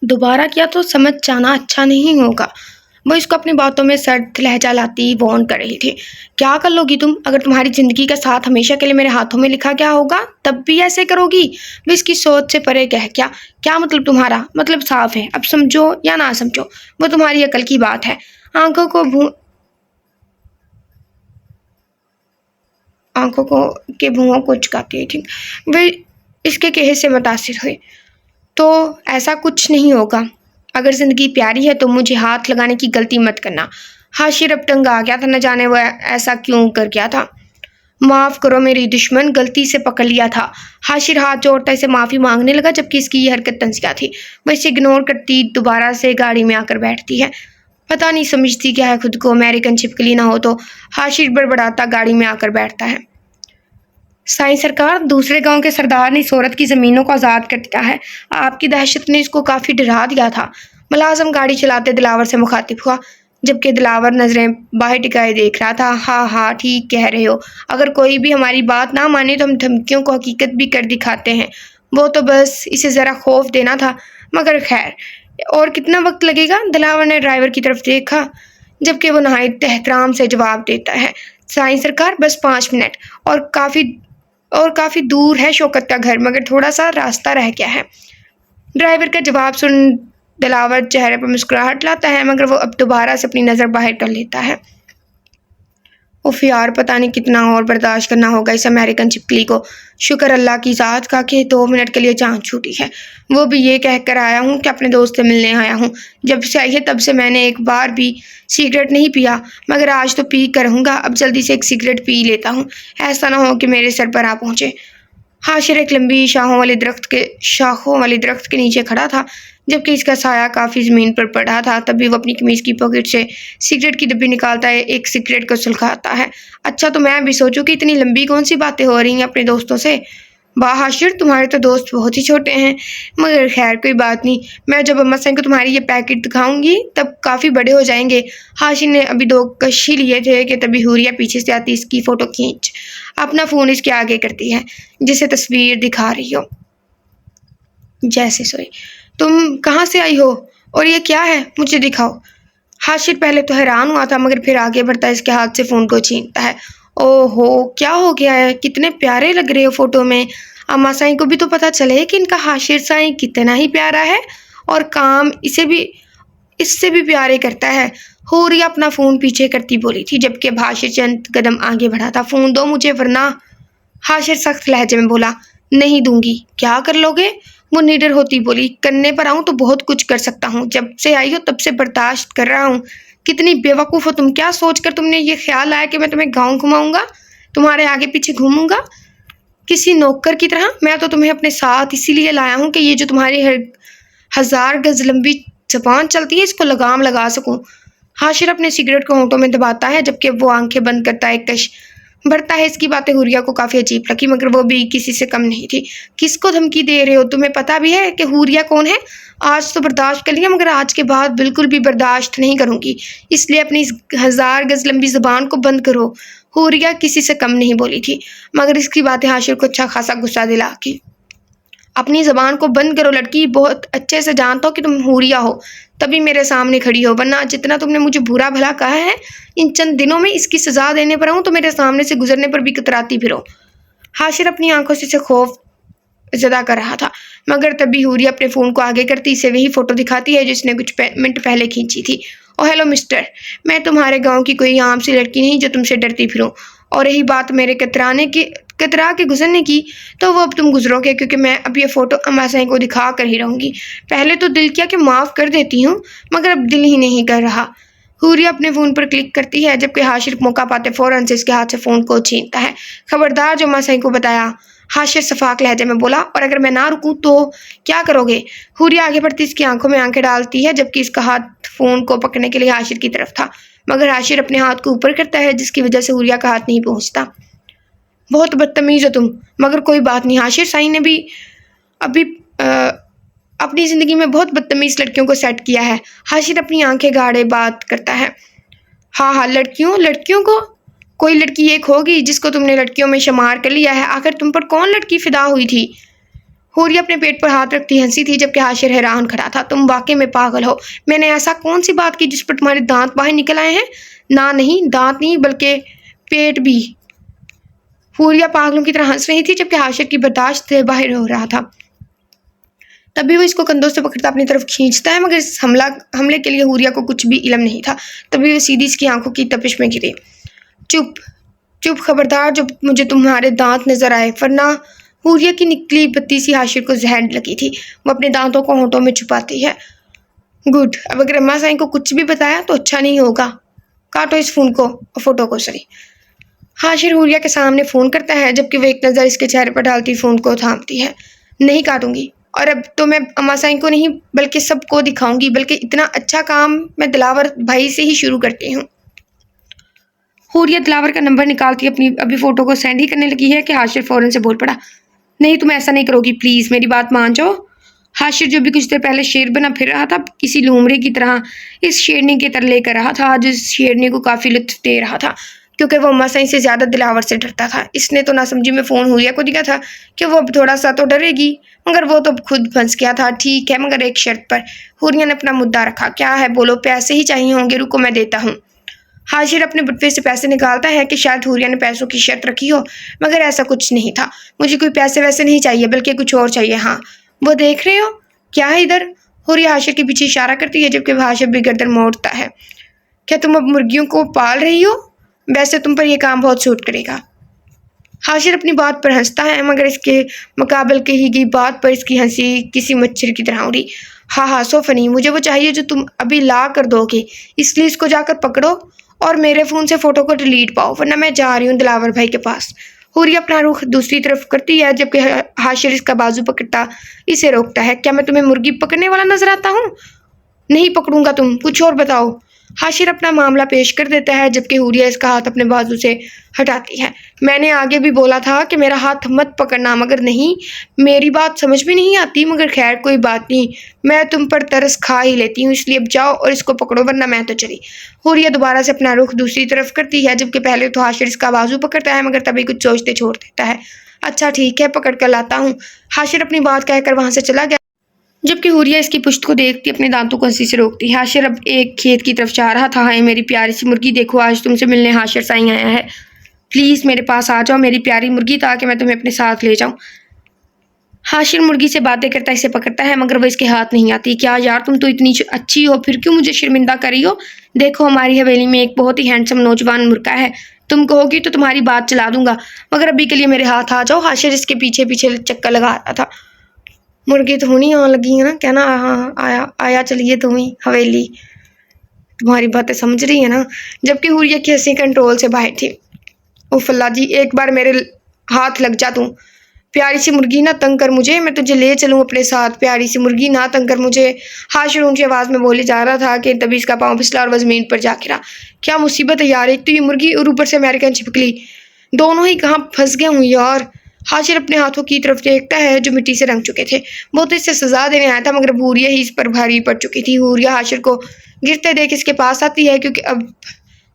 दोबारा किया तो समझ जाना अच्छा नहीं होगा। वो इसको अपनी बातों में सर्द लहजा लाती वार्न कर रही थी। क्या कर लोगी तुम? अगर तुम्हारी ज़िंदगी का साथ हमेशा के लिए मेरे हाथों में लिखा गया होगा तब भी ऐसे करोगी? वो इसकी सोच से परे कह क्या क्या मतलब तुम्हारा? मतलब साफ है, अब समझो या ना समझो वो तुम्हारी अकल की बात है। आंखों को के भुओं को चुकाती थी। वे इसके कहे से मुतासिर हुए। तो ऐसा कुछ नहीं होगा। अगर ज़िंदगी प्यारी है तो मुझे हाथ लगाने की गलती मत करना। हाशिर अब तंग आ गया था, न जाने वह ऐसा क्यों कर गया था। माफ़ करो मेरी दुश्मन, गलती से पकड़ लिया था। हाशिर हाथ जोड़ता इसे माफ़ी मांगने लगा, जबकि इसकी ये हरकत तंजिया थी। वह इसे इग्नोर करती दोबारा से गाड़ी में आकर बैठती है। पता नहीं समझती क्या है खुद को, अमेरिकन छिपकली ना हो तो। हाशिर बड़बड़ाता गाड़ी में आकर बैठता है। साईं सरकार, दूसरे गांव के सरदार ने इस औरत की ज़मीनों को आज़ाद कर दिया है। आपकी दहशत ने इसको काफ़ी डरा दिया था। मुलाज़िम गाड़ी चलाते दिलावर से मुखातिब हुआ, जबकि दिलावर नज़रें बाहर टिकाए देख रहा था। हाँ हाँ ठीक कह रहे हो, अगर कोई भी हमारी बात ना माने तो हम धमकियों को हकीकत भी कर दिखाते हैं। वो तो बस इसे ज़रा खौफ देना था, मगर खैर और कितना वक्त लगेगा? दिलावर ने ड्राइवर की तरफ देखा, जबकि वो नहायत एहतराम से जवाब देता है। साईं सरकार, बस 5 मिनट और काफ़ी दूर है शौकत का घर, मगर थोड़ा सा रास्ता रह गया है। ड्राइवर का जवाब सुन दिलावर चेहरे पर मुस्कुराहट लाता है, मगर वो अब दोबारा से अपनी नज़र बाहर कर लेता है। उफ यार, पता नहीं कितना और बर्दाश्त करना होगा इस अमेरिकन छिपकली को। शुक्र अल्लाह की ज़ात का कि 2 मिनट के लिए जान छूटी है। वो भी ये कह कर आया हूँ कि अपने दोस्त से मिलने आया हूँ। जब से आई है तब से मैंने एक बार भी सिगरेट नहीं पिया, मगर आज तो पी कर रहूँगा। अब जल्दी से एक सिगरेट पी लेता हूँ, ऐसा ना हो कि मेरे सर पर आ पहुँचे। हाशिर एक लंबी शाखों वाली दरख्त के नीचे खड़ा था, जबकि इसका साया काफ़ी ज़मीन पर पड़ा था। तभी वो अपनी कमीज़ की पॉकेट से सिगरेट की डब्बी निकालता है, एक सिगरेट को सुलगाता है। अच्छा, तो मैं भी सोचूं कि इतनी लंबी कौन सी बातें हो रही हैं अपने दोस्तों से। वाह हाशिर, तुम्हारे तो दोस्त बहुत ही छोटे हैं, मगर खैर कोई बात नहीं। मैं जब अम्मा साईं को तुम्हारी ये पैकेट दिखाऊंगी तब काफ़ी बड़े हो जाएंगे। हाशिर ने अभी 2 कश ही लिए थे कि तभी हूरिया पीछे से आती इसकी फ़ोटो खींच अपना फ़ोन इसके आगे करती है, जिसे तस्वीर दिखा रही हो जैसे सोई। तुम कहाँ से आई हो और ये क्या है, मुझे दिखाओ। हाशिर पहले तो हैरान हुआ था, मगर फिर आगे बढ़ता इसके हाथ से फ़ोन को छीनता है। ओहो, क्या हो गया है? कितने प्यारे लग रहे हो फ़ोटो में। अम्मा साईं को भी तो पता चले कि इनका हाशिर साईं कितना ही प्यारा है, और काम इससे भी प्यारे करता है। हूरिया अपना फ़ोन पीछे करती बोली थी, जबकि अब हाशिर चंद कदम आगे बढ़ा था। फ़ोन दो मुझे, वरना। हाशिर सख्त लहजे में बोला। नहीं दूंगी। क्या कर लोगे? वो निडर होती बोली। करने पर आऊँ तो बहुत कुछ कर सकता हूँ, जब से आई हो तब से बर्दाश्त कर रहा हूँ। कितनी बेवकूफ़ हो तुम, क्या सोचकर तुमने ये ख्याल आया कि मैं तुम्हें गाँव घुमाऊंगा, तुम्हारे आगे पीछे घूमूंगा किसी नौकर की तरह? मैं तो तुम्हें अपने साथ इसीलिए लाया हूँ कि ये जो तुम्हारी 1000 गज लंबी जबान चलती है इसको लगाम लगा सकूं। हाशिर अपने सिगरेट को होंठों में दबाता है, जबकि वो आंखें बंद करता है। कश बढ़ता है। इसकी बातें हूरिया को काफ़ी अजीब लगी, मगर वो भी किसी से कम नहीं थी। किसको धमकी दे रहे हो? तुम्हें पता भी है कि हूरिया कौन है? आज तो बर्दाश्त कर लिया, मगर आज के बाद बिल्कुल भी बर्दाश्त नहीं करूँगी, इसलिए अपनी इस 1000 गज लंबी ज़बान को बंद करो। हूरिया किसी से कम नहीं बोली थी, मगर इसकी बातें हाशिर को अच्छा खासा गुस्सा दिला की। अपनी ज़बान को बंद करो लड़की, बहुत अच्छे से जानता हो कि तुम हूरिया हो, तभी मेरे सामने खड़ी हो, वरना जितना तुमने मुझे बुरा भला कहा है इन चंद दिनों में इसकी सज़ा देने पर आऊँ तो मेरे सामने से गुजरने पर भी कतराती फिरो। हाशिर अपनी आंखों से खौफ ज़दा कर रहा था, मगर तभी हूरिया अपने फ़ोन को आगे करती इसे वही फ़ोटो दिखाती है जिसने कुछ मिनट पहले खींची थी। ओ हेलो मिस्टर, मैं तुम्हारे गाँव की कोई आम सी लड़की नहीं जो तुमसे डरती फिरूँ। और रही बात मेरे कतरा के गुजरने की, तो वो अब तुम गुजरोगे, क्योंकि मैं अब ये फ़ोटो अम्मा साईं को दिखा कर ही रहूँगी। पहले तो दिल किया कि माफ़ कर देती हूँ, मगर अब दिल ही नहीं कर रहा। हुरिया अपने फ़ोन पर क्लिक करती है, जबकि हाशिर मौका पाते फ़ौरन से इसके हाथ से फ़ोन को छीनता है। खबरदार, जो अम्मा साईं को बताया। हाशिर सफाक लहजे में बोला, और अगर मैं ना रुकूं तो क्या करोगे? हुरिया आगे बढ़ती इसकी आंखों में आंखें डालती है, जबकि इसका हाथ फ़ोन को पकड़ने के लिए हाशिर की तरफ था, मगर हाशिर अपने हाथ को ऊपर करता है, जिसकी वजह से हुरिया का हाथ नहीं पहुंचता। बहुत बदतमीज़ हो तुम, मगर कोई बात नहीं। हाशिर साईं ने भी अभी अपनी ज़िंदगी में बहुत बदतमीज़ लड़कियों को सेट किया है। हाशिर अपनी आंखें गाड़े बात करता है। हाँ, लड़कियों को कोई लड़की एक होगी जिसको तुमने लड़कियों में शुमार कर लिया है। आखिर तुम पर कौन लड़की फिदा हुई थी? हुरिया अपने पेट पर हाथ रखती हंसी थी, जबकि हाशिर हैरान खड़ा था। तुम वाकई में पागल हो। मैंने ऐसा कौन सी बात की जिस पर तुम्हारे दांत बाहर निकल आए हैं? ना नहीं, दांत नहीं बल्कि पेट भी। हुरिया पागलों की तरह हंस रही थी, जबकि हाशिर की बर्दाश्त से बाहर हो रहा था। तभी वो इसको कंधों से पकड़ता अपनी तरफ खींचता है, मगर इस हमले के लिए हुरिया को कुछ भी इल्म नहीं था। तभी वो सीधी इसकी आंखों की तपिश में गिरी। चुप चुप, खबरदार जो मुझे तुम्हारे दांत नजर आए, वरना। हुरिया की निकली बत्ती सी हाशिर को जहर लगी थी। वो अपने दांतों को होंठों में छुपाती है। गुड, अब अगर अम्मा साईं को कुछ भी बताया तो अच्छा नहीं होगा। काटो इस फोटो को सॉरी। हाशिर हुरिया के सामने फ़ोन करता है, जबकि वो एक नज़र इसके चेहरे पर डालती फ़ोन को थामती है। नहीं काटूंगी, और अब तो मैं अम्मा साईं को नहीं बल्कि सबको दिखाऊंगी, बल्कि इतना अच्छा काम मैं दिलावर भाई से ही शुरू करती हूँ। हुरिया दिलावर का नंबर निकालती अपनी अभी फ़ोटो को सेंड ही करने लगी है कि हाशिर फ़ौरन से बोल पड़ा, नहीं तुम ऐसा नहीं करोगी, प्लीज़ मेरी बात मान जाओ। हाशिर जो भी कुछ देर पहले शेर बना फिर रहा था, किसी लूमड़े की तरह इस शेरनी के तरले कर रहा था। आज इस शेरनी को काफ़ी लुत्फ दे रहा था, क्योंकि वो अम्मा साईं से ज़्यादा दिलावर से डरता था। इसने तो नासमझी में फ़ोन हुरिया को दिया था कि वो अब थोड़ा सा तो डरेगी, मगर वो तो खुद फंस गया था। ठीक है, मगर एक शर्त पर। हुरिया ने अपना मुद्दा रखा। क्या है, बोलो। पैसे ही चाहिए होंगे, रुको मैं देता हूँ। हाशिर अपने बटुए से पैसे निकालता है कि शायद हुरिया ने पैसों की शर्त रखी हो, मगर ऐसा कुछ नहीं था। मुझे कोई पैसे वैसे नहीं चाहिए, बल्कि कुछ और चाहिए। हाँ, वो देख रहे हो क्या है इधर? हुरिया हाशिर के पीछे इशारा करती है, जबकि हाशिर भी गर्दन मोड़ता है। क्या तुम अब मुर्गियों को पाल रही हो? वैसे तुम पर यह काम बहुत सूट करेगा। हाशिर अपनी बात पर हंसता है, मगर इसके मुकाबले कही गई बात पर इसकी हंसी किसी मच्छर की तरह उड़ी। हाँ हाँ, सो फनी। मुझे वो चाहिए जो तुम अभी ला कर दोगे, इसलिए इसको जाकर पकड़ो और मेरे फ़ोन से फ़ोटो को डिलीट पाओ, वरना मैं जा रही हूँ दिलावर भाई के पास। हुरिया अपना रुख दूसरी तरफ करती है, जबकि हाशिर इसका बाजू पकड़ता इसे रोकता है। क्या मैं तुम्हें मुर्गी पकड़ने वाला नजर आता हूँ? नहीं पकड़ूंगा, तुम कुछ और बताओ। हाशिर अपना मामला पेश कर देता है, जबकि हुरिया इसका हाथ अपने बाजू से हटाती है। मैंने आगे भी बोला था कि मेरा हाथ मत पकड़ना, मगर नहीं, मेरी बात समझ में नहीं आती। मगर खैर कोई बात नहीं, मैं तुम पर तरस खा ही लेती हूँ, इसलिए अब जाओ और इसको पकड़ो, वरना मैं तो चली। हुरिया दोबारा से अपना रुख दूसरी तरफ करती है, जबकि पहले तो हाशिर इसका बाजू पकड़ता है, मगर तभी कुछ सोचते छोड़ देता है। अच्छा ठीक है, पकड़ कर लाता हूँ। हाशिर अपनी बात कहकर वहाँ से चला गया, जबकि हुरिया इसकी पुश्त को देखती अपने दांतों को हंसी से रोकती है। हाशिर अब एक खेत की तरफ जा रहा था। हाय मेरी प्यारी सी मुर्गी, देखो आज तुमसे मिलने हाशिर साईं आया है। प्लीज़ मेरे पास आ जाओ मेरी प्यारी मुर्गी, ताकि मैं तुम्हें अपने साथ ले जाऊं। हाशिर मुर्गी से बातें करता इसे पकड़ता है, मगर वो इसके हाथ नहीं आती। क्या यार, तुम तो इतनी अच्छी हो, फिर क्यों मुझे शर्मिंदा कर रही हो? देखो हमारी हवेली में एक बहुत ही हैंडसम नौजवान मुर्गा है, तुम कहोगी तो तुम्हारी बात चला दूंगा, मगर अभी के लिए मेरे हाथ आ जाओ। हाशिर इसके पीछे पीछे चक्कर लगा रहा था। मुर्गी तो नहीं आने लगी है ना, कहना हाँ आया चलिए तुम्हें हवेली, तुम्हारी बातें समझ रही है ना। जबकि हुरिया की हंसी कंट्रोल से बाहर थी। उफ अल्लाह जी, एक बार मेरे हाथ लग जा तू। प्यारी सी मुर्गी ना तंग कर मुझे, मैं तुझे ले चलूँ अपने साथ। प्यारी सी मुर्गी ना तंग कर मुझे, हाशिर ऊंची आवाज़ में बोले जा रहा था कि तभी इसका पाँव फिसला और वह ज़मीन पर जा गिरा। क्या मुसीबत है यार, एक तो ये मुर्गी और ऊपर से अमेरिकन छिपकली, दोनों ही कहाँ फंस गए हूँ यार। हाशिर अपने हाथों की तरफ देखता है जो मिट्टी से रंग चुके थे। वो तो इससे सजा देने आया था, मगर हुरिया ही इस पर भारी पड़ चुकी थी। हुरिया हाशिर को गिरते देख इसके पास आती है, क्योंकि अब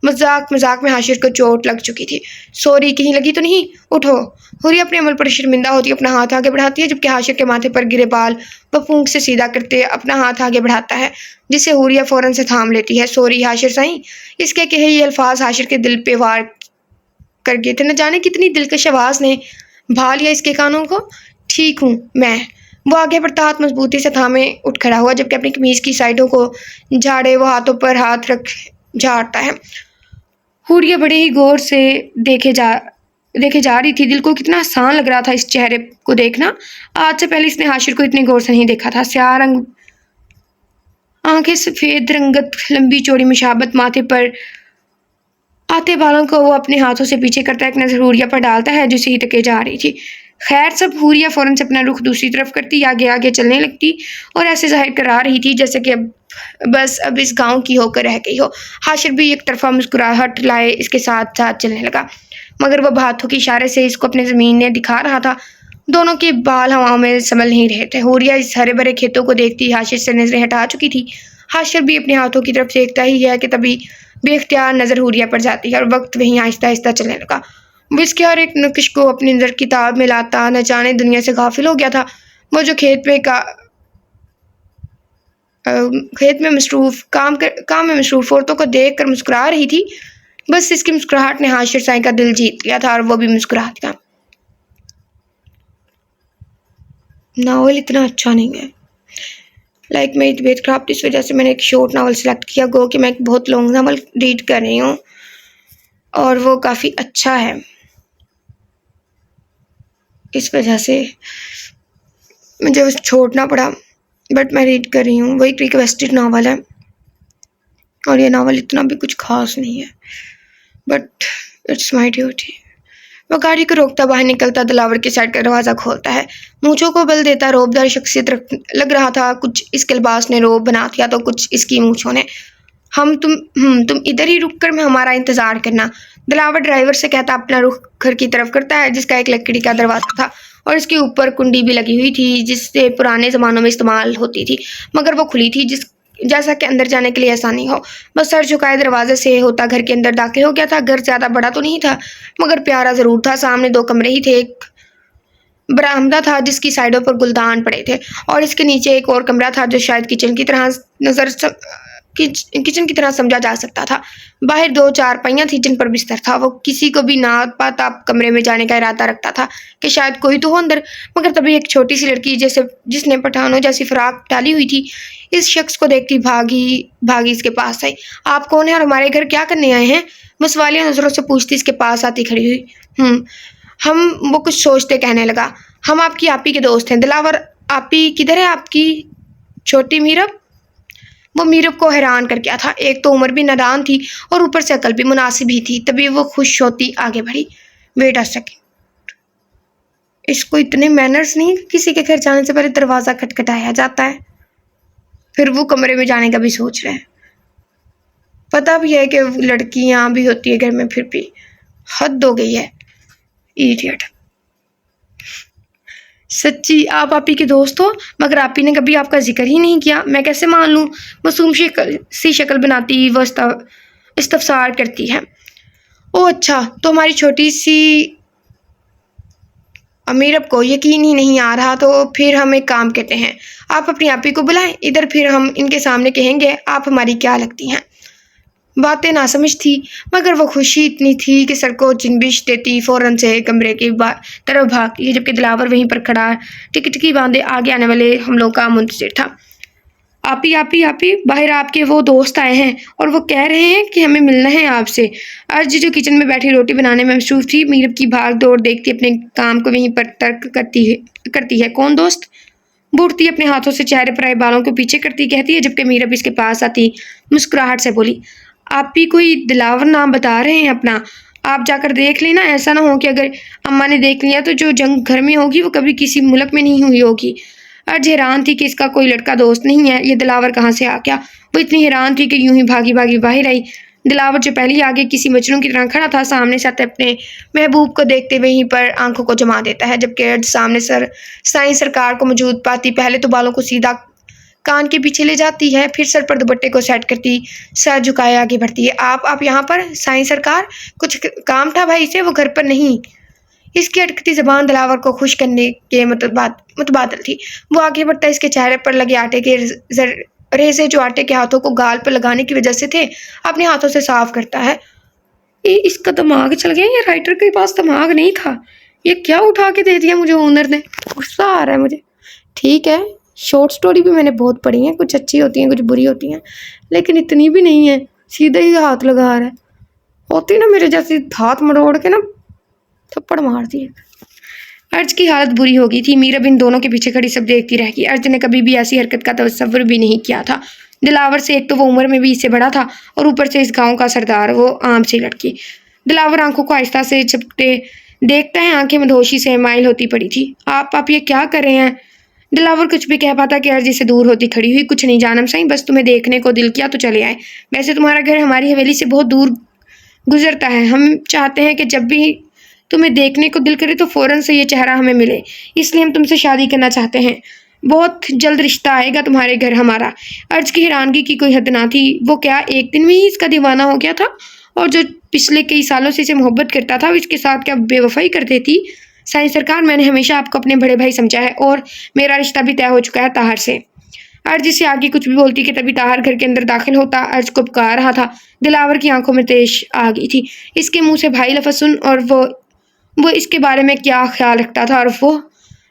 मजाक में हाशिर को चोट लग चुकी थी। सॉरी, कहीं लगी तो नहीं? उठो। हुरिया अपने अमल पर शर्मिंदा होती अपना हाथ आगे बढ़ाती है, जबकि हाशिर के माथे पर गिरे बाल वह फूंक से सीधा करते अपना हाथ आगे बढ़ाता है, जिसे हुरिया फौरन से थाम लेती है। सॉरी हाशिर साईं। इसके कहे ये अल्फाज हाशिर के दिल पे वार कर गए थे। न जाने कितनी दिलकश आवाज़ ने भा लिया इसके कानों को। ठीक हूँ मैं। वो आगे बढ़ता हाथ मजबूती से थामे उठ खड़ा हुआ, जबकि अपनी कमीज की साइडों को झाड़े वो हाथों पर हाथ रख झाड़ता है। हुरिया बड़े ही गौर से देखे जा रही थी। दिल को कितना आसान लग रहा था इस चेहरे को देखना। आज से पहले इसने हाशिर को इतने गौर से नहीं देखा था। स्याह रंग आंखें, सफेद रंगत, लंबी चौड़ी मुशाबत, माथे पर आते बालों को वो अपने हाथों से पीछे करता है, एक नजर हुरिया पर डालता है जो सही तके जा रही थी। खैर सब, हुरिया फौरन से अपना रुख दूसरी तरफ करती, आगे आगे चलने लगती और ऐसे जाहिर करा रही थी जैसे कि अब इस गांव की होकर रह गई हो। हाशिर भी एक तरफा मुस्कुराहट लाए इसके साथ साथ चलने लगा, मगर वह हाथों के इशारे से इसको अपने जमीन ने दिखा रहा था। दोनों के बाल हवाओं में संभल नहीं रहे थे। हुरिया इस हरे भरे खेतों को देखती हाशिर से नजरें हटा चुकी थी। हाशिर भी अपने हाथों की तरफ देखता ही है कि तभी बेख्तियार नजर हुरिया पर जाती है और वक्त वहीं आहिस्ता आहिस्ता चलने लगा। वो इसके हर एक नुक्श को अपनी नजर किताब में लाता, न जाने दुनिया से गाफिल हो गया था। वो जो खेत में मसरूफ काम में मसरूफ औरतों को देख कर मुस्कुरा रही थी। बस इसकी मुस्कुराहट ने हाशिर साईं का दिल जीत लिया था और वो भी मुस्कुरा दिया। नावल इतना अच्छा नहीं है। मेरी तबीयत खराब थी, इस वजह से मैंने एक शॉर्ट नावल सेलेक्ट किया। गो कि मैं एक बहुत लॉन्ग नावल रीड कर रही हूँ और वो काफ़ी अच्छा है, इस वजह से मुझे उसे छोड़ना पड़ा। बट मैं रीड कर रही हूँ। वो एक रिक्वेस्टेड नावल है और ये नावल इतना भी कुछ खास नहीं है, बट इट्स माई ड्यूटी। वह गाड़ी को रोकता बाहर निकलता, दिलावर के साइड का दरवाज़ा खोलता है। मूंछों को बल देता, रोबदार शख्सियत लग रहा था। कुछ इसके लिबास ने रोब बना दिया तो कुछ इसकी मूंछों ने। तुम इधर ही रुक कर हमारा इंतज़ार करना, दिलावर ड्राइवर से कहता अपना रुख घर की तरफ करता है, जिसका एक लकड़ी का दरवाज़ा था और इसके ऊपर कुंडी भी लगी हुई थी, जिससे पुराने ज़मानों में इस्तेमाल होती थी, मगर वो खुली थी, जैसा कि अंदर जाने के लिए आसानी हो। बस सर झुकाए दरवाजे से होता घर के अंदर दाखिल हो गया था। घर ज़्यादा बड़ा तो नहीं था, मगर प्यारा ज़रूर था। सामने 2 कमरे ही थे। एक बरामदा था जिसकी साइडों पर गुलदान पड़े थे और इसके नीचे एक और कमरा था जो शायद किचन की तरह समझा जा सकता था। बाहर 2 चारपाइयाँ थी जिन पर बिस्तर था। वो किसी को भी ना पाता कमरे में जाने का इरादा रखता था कि शायद कोई तो हो अंदर, मगर तभी एक छोटी सी लड़की जिसने पठानों जैसी फ्राक डाली हुई थी, इस शख्स को देखती भागी इसके पास आई। आप कौन है और हमारे घर क्या करने आए हैं? वो सवालिया नजरों से पूछती इसके पास आती खड़ी हुई। वो कुछ सोचते कहने लगा, हम आपकी आपी के दोस्त हैं। दिलावर, आपी किधर है आपकी छोटी मीरब? वो मीरब को हैरान कर गया था। एक तो उम्र भी नादान थी और ऊपर से अकल भी मुनासिब ही थी। तभी वो खुश होती आगे बढ़ी। वेट अ सेकेंड, इसको इतने मैनर्स नहीं कि किसी के घर जाने से पहले दरवाज़ा खटखटाया जाता है। फिर वो कमरे में जाने का भी सोच रहे हैं। पता भी है कि लड़कियां भी होती है घर में, फिर भी हद हो गई है। इडियट। सच्ची आप आपी के दोस्त हो, मगर आपी ने कभी आपका जिक्र ही नहीं किया। मैं कैसे मान लूँ? मासूम सी शक्ल बनाती वो इस्तफसार करती है। ओह अच्छा, तो हमारी छोटी सी मीरब को यकीन ही नहीं आ रहा, तो फिर हम एक काम कहते हैं, आप अपनी आपी को बुलाएं इधर, फिर हम इनके सामने कहेंगे आप हमारी क्या लगती हैं। बातें नासमझ थी, मगर वो खुशी इतनी थी कि सर को चिंबिश देती फौरन से कमरे की तरफ भागती है, जबकि दिलावर वहीं पर खड़ा टिकटकी बांधे आगे आने वाले हम लोग का मुंतजिर था। आपी आपी आपी, बाहर आपके वो दोस्त आए हैं और वो कह रहे हैं कि हमें मिलना है आपसे। अर्ज जो किचन में बैठी रोटी बनाने में मसरूफ थी, मीरब की भाग दौड़ देखती अपने काम को वहीं पर तर्क करती है। कौन दोस्त? बूढ़ती अपने हाथों से चेहरे पर आए बालों को पीछे करती कहती है, जबकि मीरब इसके पास आती मुस्कुराहट से बोली, आप भी कोई दिलावर नाम बता रहे हैं अपना? आप जाकर देख लेना, ऐसा ना हो कि अगर अम्मा ने देख लिया तो जो जंग घर में होगी वो कभी किसी मुल्क में नहीं हुई होगी। अर्ज हैरान थी कि इसका कोई लड़का दोस्त नहीं है, ये दिलावर कहाँ से आ गया। वो इतनी हैरान थी कि यूं ही भागी भागी बाहर आई। दिलावर जो पहले आगे किसी मजनू की तरह खड़ा था, सामने से अपने महबूब को देखते वहीं पर आंखों को जमा देता है, जबकि अर्ज सामने साईं सरकार को मौजूद पाती पहले तो बालों को सीधा कान के पीछे ले जाती है, फिर सर पर दुपट्टे को सेट करती सर झुकाए आगे बढ़ती है। आप यहाँ पर? साईं सरकार, कुछ काम था भाई से, वो घर पर नहीं। इसकी अटकती ज़बान दिलावर को खुश करने के मुतबादल थी। वो आगे बढ़ता इसके चेहरे पर लगे आटे के रेज़े जो आटे के हाथों को गाल पर लगाने की वजह से थे, अपने हाथों से साफ करता है। इसका दिमाग चल गया, ये राइटर के पास दिमाग नहीं था। ये क्या उठा के दे दिया मुझे ओनर ने। गुस्सा आ रहा है मुझे। ठीक है, शॉर्ट स्टोरी भी मैंने बहुत पढ़ी हैं, कुछ अच्छी होती हैं कुछ बुरी होती हैं, लेकिन इतनी भी नहीं है। सीधा ही हाथ लगा रहा है। होती ना मेरे जैसी हाथ मरोड़ के ना थप्पड़ मार दिए। अर्ज की हालत बुरी हो गई थी। मीरब इन दोनों के पीछे खड़ी सब देखती रह गई। अर्ज ने कभी भी ऐसी हरकत का तसव्वुर भी नहीं किया था। दिलावर से एक तो वो उम्र में भी इससे बड़ा था और ऊपर से इस गांव का सरदार, वो आम सी लड़की। दिलावर आंखों को आहिस्ता से झपकते देखता है, आंखें मदहोशी से माइल होती पड़ी थी। आप ये क्या कर रहे हैं? दिलावर कुछ भी कह पाता कि अर्जी से दूर होती खड़ी हुई। कुछ नहीं जानम साईं, बस तुम्हें देखने को दिल किया तो चले आए। वैसे तुम्हारा घर हमारी हवेली से बहुत दूर गुजरता है। हम चाहते हैं कि जब भी तुम्हें देखने को दिल करे तो फौरन से ये चेहरा हमें मिले, इसलिए हम तुमसे शादी करना चाहते हैं। बहुत जल्द रिश्ता आएगा तुम्हारे घर हमारा। अर्ज की हैरानगी की कोई हद ना थी। वो क्या एक दिन में ही इसका दीवाना हो गया था? और जो पिछले कई सालों से इसे मोहब्बत करता था, इसके साथ क्या बेवफाई कर देती? साईं सरकार, मैंने हमेशा आपको अपने बड़े भाई समझा है और मेरा रिश्ता भी तय हो चुका है ताहर से। अर्ज से आगे कुछ भी बोलती कि तभी ताहर घर के अंदर दाखिल होता। अर्ज को पुकार रहा था। दिलावर की आंखों में तेज आ गई थी। इसके मुंह से भाई लफ्ज़ सुन और वो इसके बारे में क्या ख्याल रखता था। और वो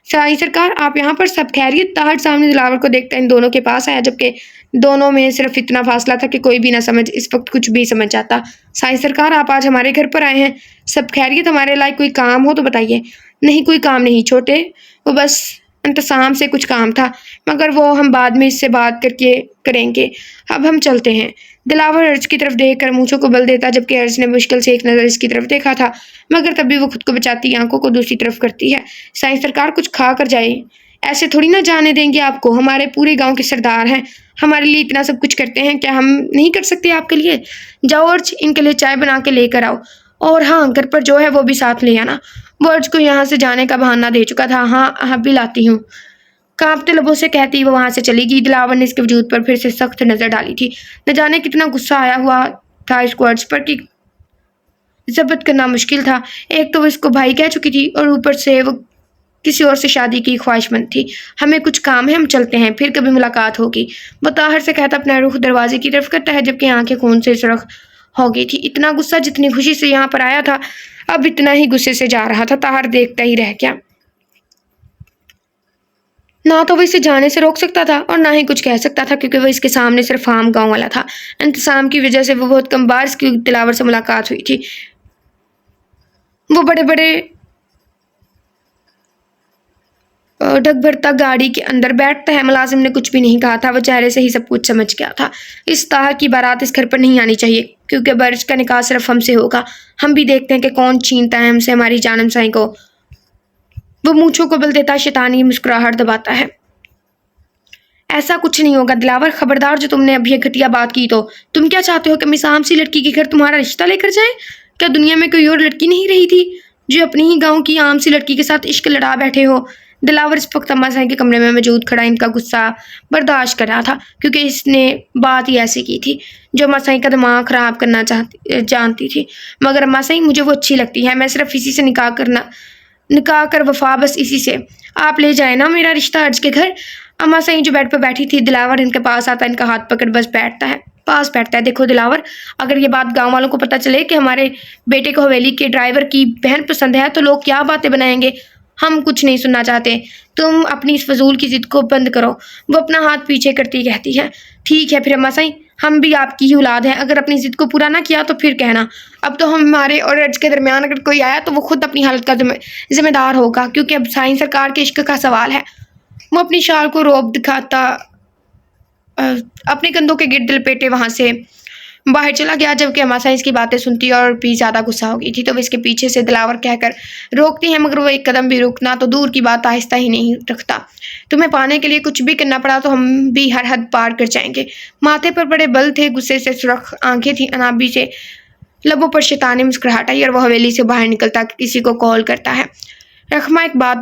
साईं सरकार, आप यहाँ पर सब खैरियत? ताहर सामने दिलावर को देखता इन दोनों के पास आया, जबकि दोनों में सिर्फ इतना फासला था कि कोई भी ना समझ इस वक्त कुछ भी समझ जाता। साईं सरकार, आप आज हमारे घर पर आए हैं, सब खैरियत? हमारे लायक कोई काम हो तो बताइए। नहीं, कोई काम नहीं छोटे, वो बस इंतज़ाम से कुछ काम था, मगर वो हम बाद में इससे बात करके करेंगे। अब हम चलते हैं। दिलावर अर्ज की तरफ देखकर मूंछों को बल देता, जबकि अर्ज ने मुश्किल से एक नज़र इसकी तरफ देखा था, मगर तब भी वो खुद को बचाती आंखों को दूसरी तरफ करती है। साईं सरकार, कुछ खा कर जाए, ऐसे थोड़ी ना जाने देंगे आपको। हमारे पूरे गांव के सरदार हैं, हमारे लिए इतना सब कुछ करते हैं, क्या हम नहीं कर सकते आपके लिए? जाओ अर्ज, इनके लिए चाय बना के लेकर आओ। और हाँ, घर पर जो है वो भी साथ ले आना। वो अर्ज को यहाँ से जाने का बहाना दे चुका था। हाँ भी लाती हूँ, कांपते लबों से कहती वो वहां से चली गई। दिलावर ने इसके वजूद पर फिर से सख्त नजर डाली थी। न जाने कितना गुस्सा आया हुआ था इसको अर्ज पर कि जब्त करना मुश्किल था। एक तो वो इसको भाई कह चुकी थी और ऊपर से वो किसी और से शादी की ख्वाहिशमंद थी। हमें कुछ काम है, हम चलते हैं, फिर कभी मुलाकात होगी। वो ताहर से कहता अपना रुख दरवाजे की तरफ करता है, जबकि आंखें खून से सुर्ख हो गई थी। इतना गुस्सा जितनी खुशी से यहाँ पर आया था, अब इतना ही गुस्से से जा रहा था। ताहर देखता ही रह गया। ना तो वो इसे जाने से रोक सकता था और ना ही कुछ कह सकता था, क्योंकि वो इसके सामने सिर्फ आम गांव वाला था। इंतजाम की वजह से वो बहुत कम बार इसकी दिलावर से मुलाकात हुई थी। वो बड़े बड़े ढक भरता गाड़ी के अंदर बैठता है। मुलाजिम ने कुछ भी नहीं कहा था, वो चेहरे से ही सब कुछ समझ गया था। इस ताहर की बारात इस घर पर नहीं आनी चाहिए, क्योंकि बर्ज का निकाह सिर्फ हमसे होगा। हम भी देखते हैं कि कौन छीनता है हमसे हमारी जानम साईं को। वो मूंछों को बल देता शैतानी मुस्कुराहट दबाता है। ऐसा कुछ नहीं होगा दिलावर, खबरदार जो तुमने अभी घटिया बात की तो। तुम क्या चाहते हो कि मिसाम सी लड़की के घर तुम्हारा रिश्ता लेकर जाए? क्या दुनिया में कोई और लड़की नहीं रही थी जो अपनी ही गांव की आम सी लड़की के साथ इश्क लड़ा बैठे हो? दिलावर इस वक्त अम्मा साईं के कमरे में मौजूद खड़ा इनका गुस्सा बर्दाश्त कर रहा था, क्योंकि इसने बात ही ऐसी की थी जो अम्मा साईं का दिमाग खराब करना जानती थी। मगर अम्मा साईं, मुझे वो अच्छी लगती है, मैं सिर्फ इसी से निकाह कर वफा, बस इसी से। आप ले जाए ना मेरा रिश्ता अर्ज के घर। अम्मा साईं जो बेड पर बैठी थी, दिलावर इनके पास आता, इनका हाथ पकड़ बस पास बैठता है। देखो दिलावर, अगर ये बात गांव वालों को पता चले कि हमारे बेटे को हवेली के ड्राइवर की बहन पसंद है, तो लोग क्या बातें बनाएंगे। हम कुछ नहीं सुनना चाहते। तुम अपनी इस फजूल की जिद को बंद करो। वो अपना हाथ पीछे करती कहती है, ठीक है फिर अम्मा साईं, हम भी आपकी ही औलाद हैं। अगर अपनी जिद को पूरा ना किया तो फिर कहना। अब तो हमारे और अर्ज के दरमियान अगर कोई आया तो वो खुद अपनी हालत का जिम्मेदार होगा, क्योंकि अब साईं सरकार के इश्क का सवाल है। वो अपनी शाल को रोब दिखाता अपने कंधों के गिर्द लपेटे वहां से बाहर चला गया, जबकि अम्मा साईं इसकी बातें सुनती और भी ज्यादा गुस्सा हो गई थी। तो वो इसके पीछे से दिलावर कहकर रोकती है, मगर वो एक कदम भी रुकना तो दूर की बात आहिस्ता ही नहीं रखता। तुम्हें पाने के लिए कुछ भी करना पड़ा तो हम भी हर हद पार कर जाएंगे। माथे पर बड़े बल थे, गुस्से से सुर्ख आंखें थी, अनाबी से लबों पर शैतानी मुस्कुराहट आई और वह हवेली से बाहर निकलता किसी को कॉल करता है। रखमा, एक बात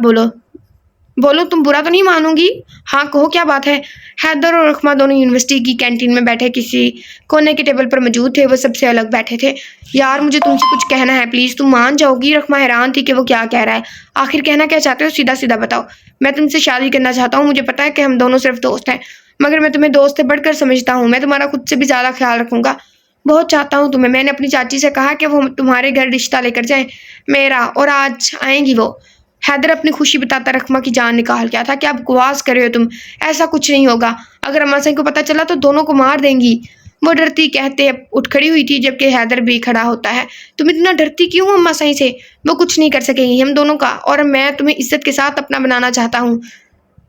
बोलो, तुम बुरा तो नहीं मानोगी? हाँ कहो, क्या बात है? हैदर और रखमा दोनों यूनिवर्सिटी की कैंटीन में बैठे किसी कोने के टेबल पर मौजूद थे। वो सबसे अलग बैठे थे। यार, मुझे तुमसे कुछ कहना है, प्लीज़ तुम मान जाओगी? रखमा हैरान थी कि वो क्या कह रहा है। आखिर कहना क्या चाहते हो, सीधा सीधा बताओ। मैं तुमसे शादी करना चाहता हूँ। मुझे पता है कि हम दोनों सिर्फ दोस्त हैं, मगर मैं तुम्हें दोस्त से बढ़कर समझता हूँ। मैं तुम्हारा खुद से भी ज़्यादा ख्याल रखूँगा। बहुत चाहता हूँ तुम्हें। मैंने अपनी चाची से कहा कि वो तुम्हारे घर रिश्ता लेकर जाएँ मेरा, और आज आएंगी वो। हैदर अपनी खुशी बताता रखमा की जान निकाल गया था। क्या आप बकवास कर रहे हो तुम? ऐसा कुछ नहीं होगा। अगर अम्मा साईं को पता चला तो दोनों को मार देंगी। वो डरती कहते अब उठ खड़ी हुई थी, जबकि हैदर भी खड़ा होता है। तुम इतना डरती क्यों अम्मा सही से? वो कुछ नहीं कर सकेंगी हम दोनों का, और मैं तुम्हें इज्जत के साथ अपना बनाना चाहता हूँ।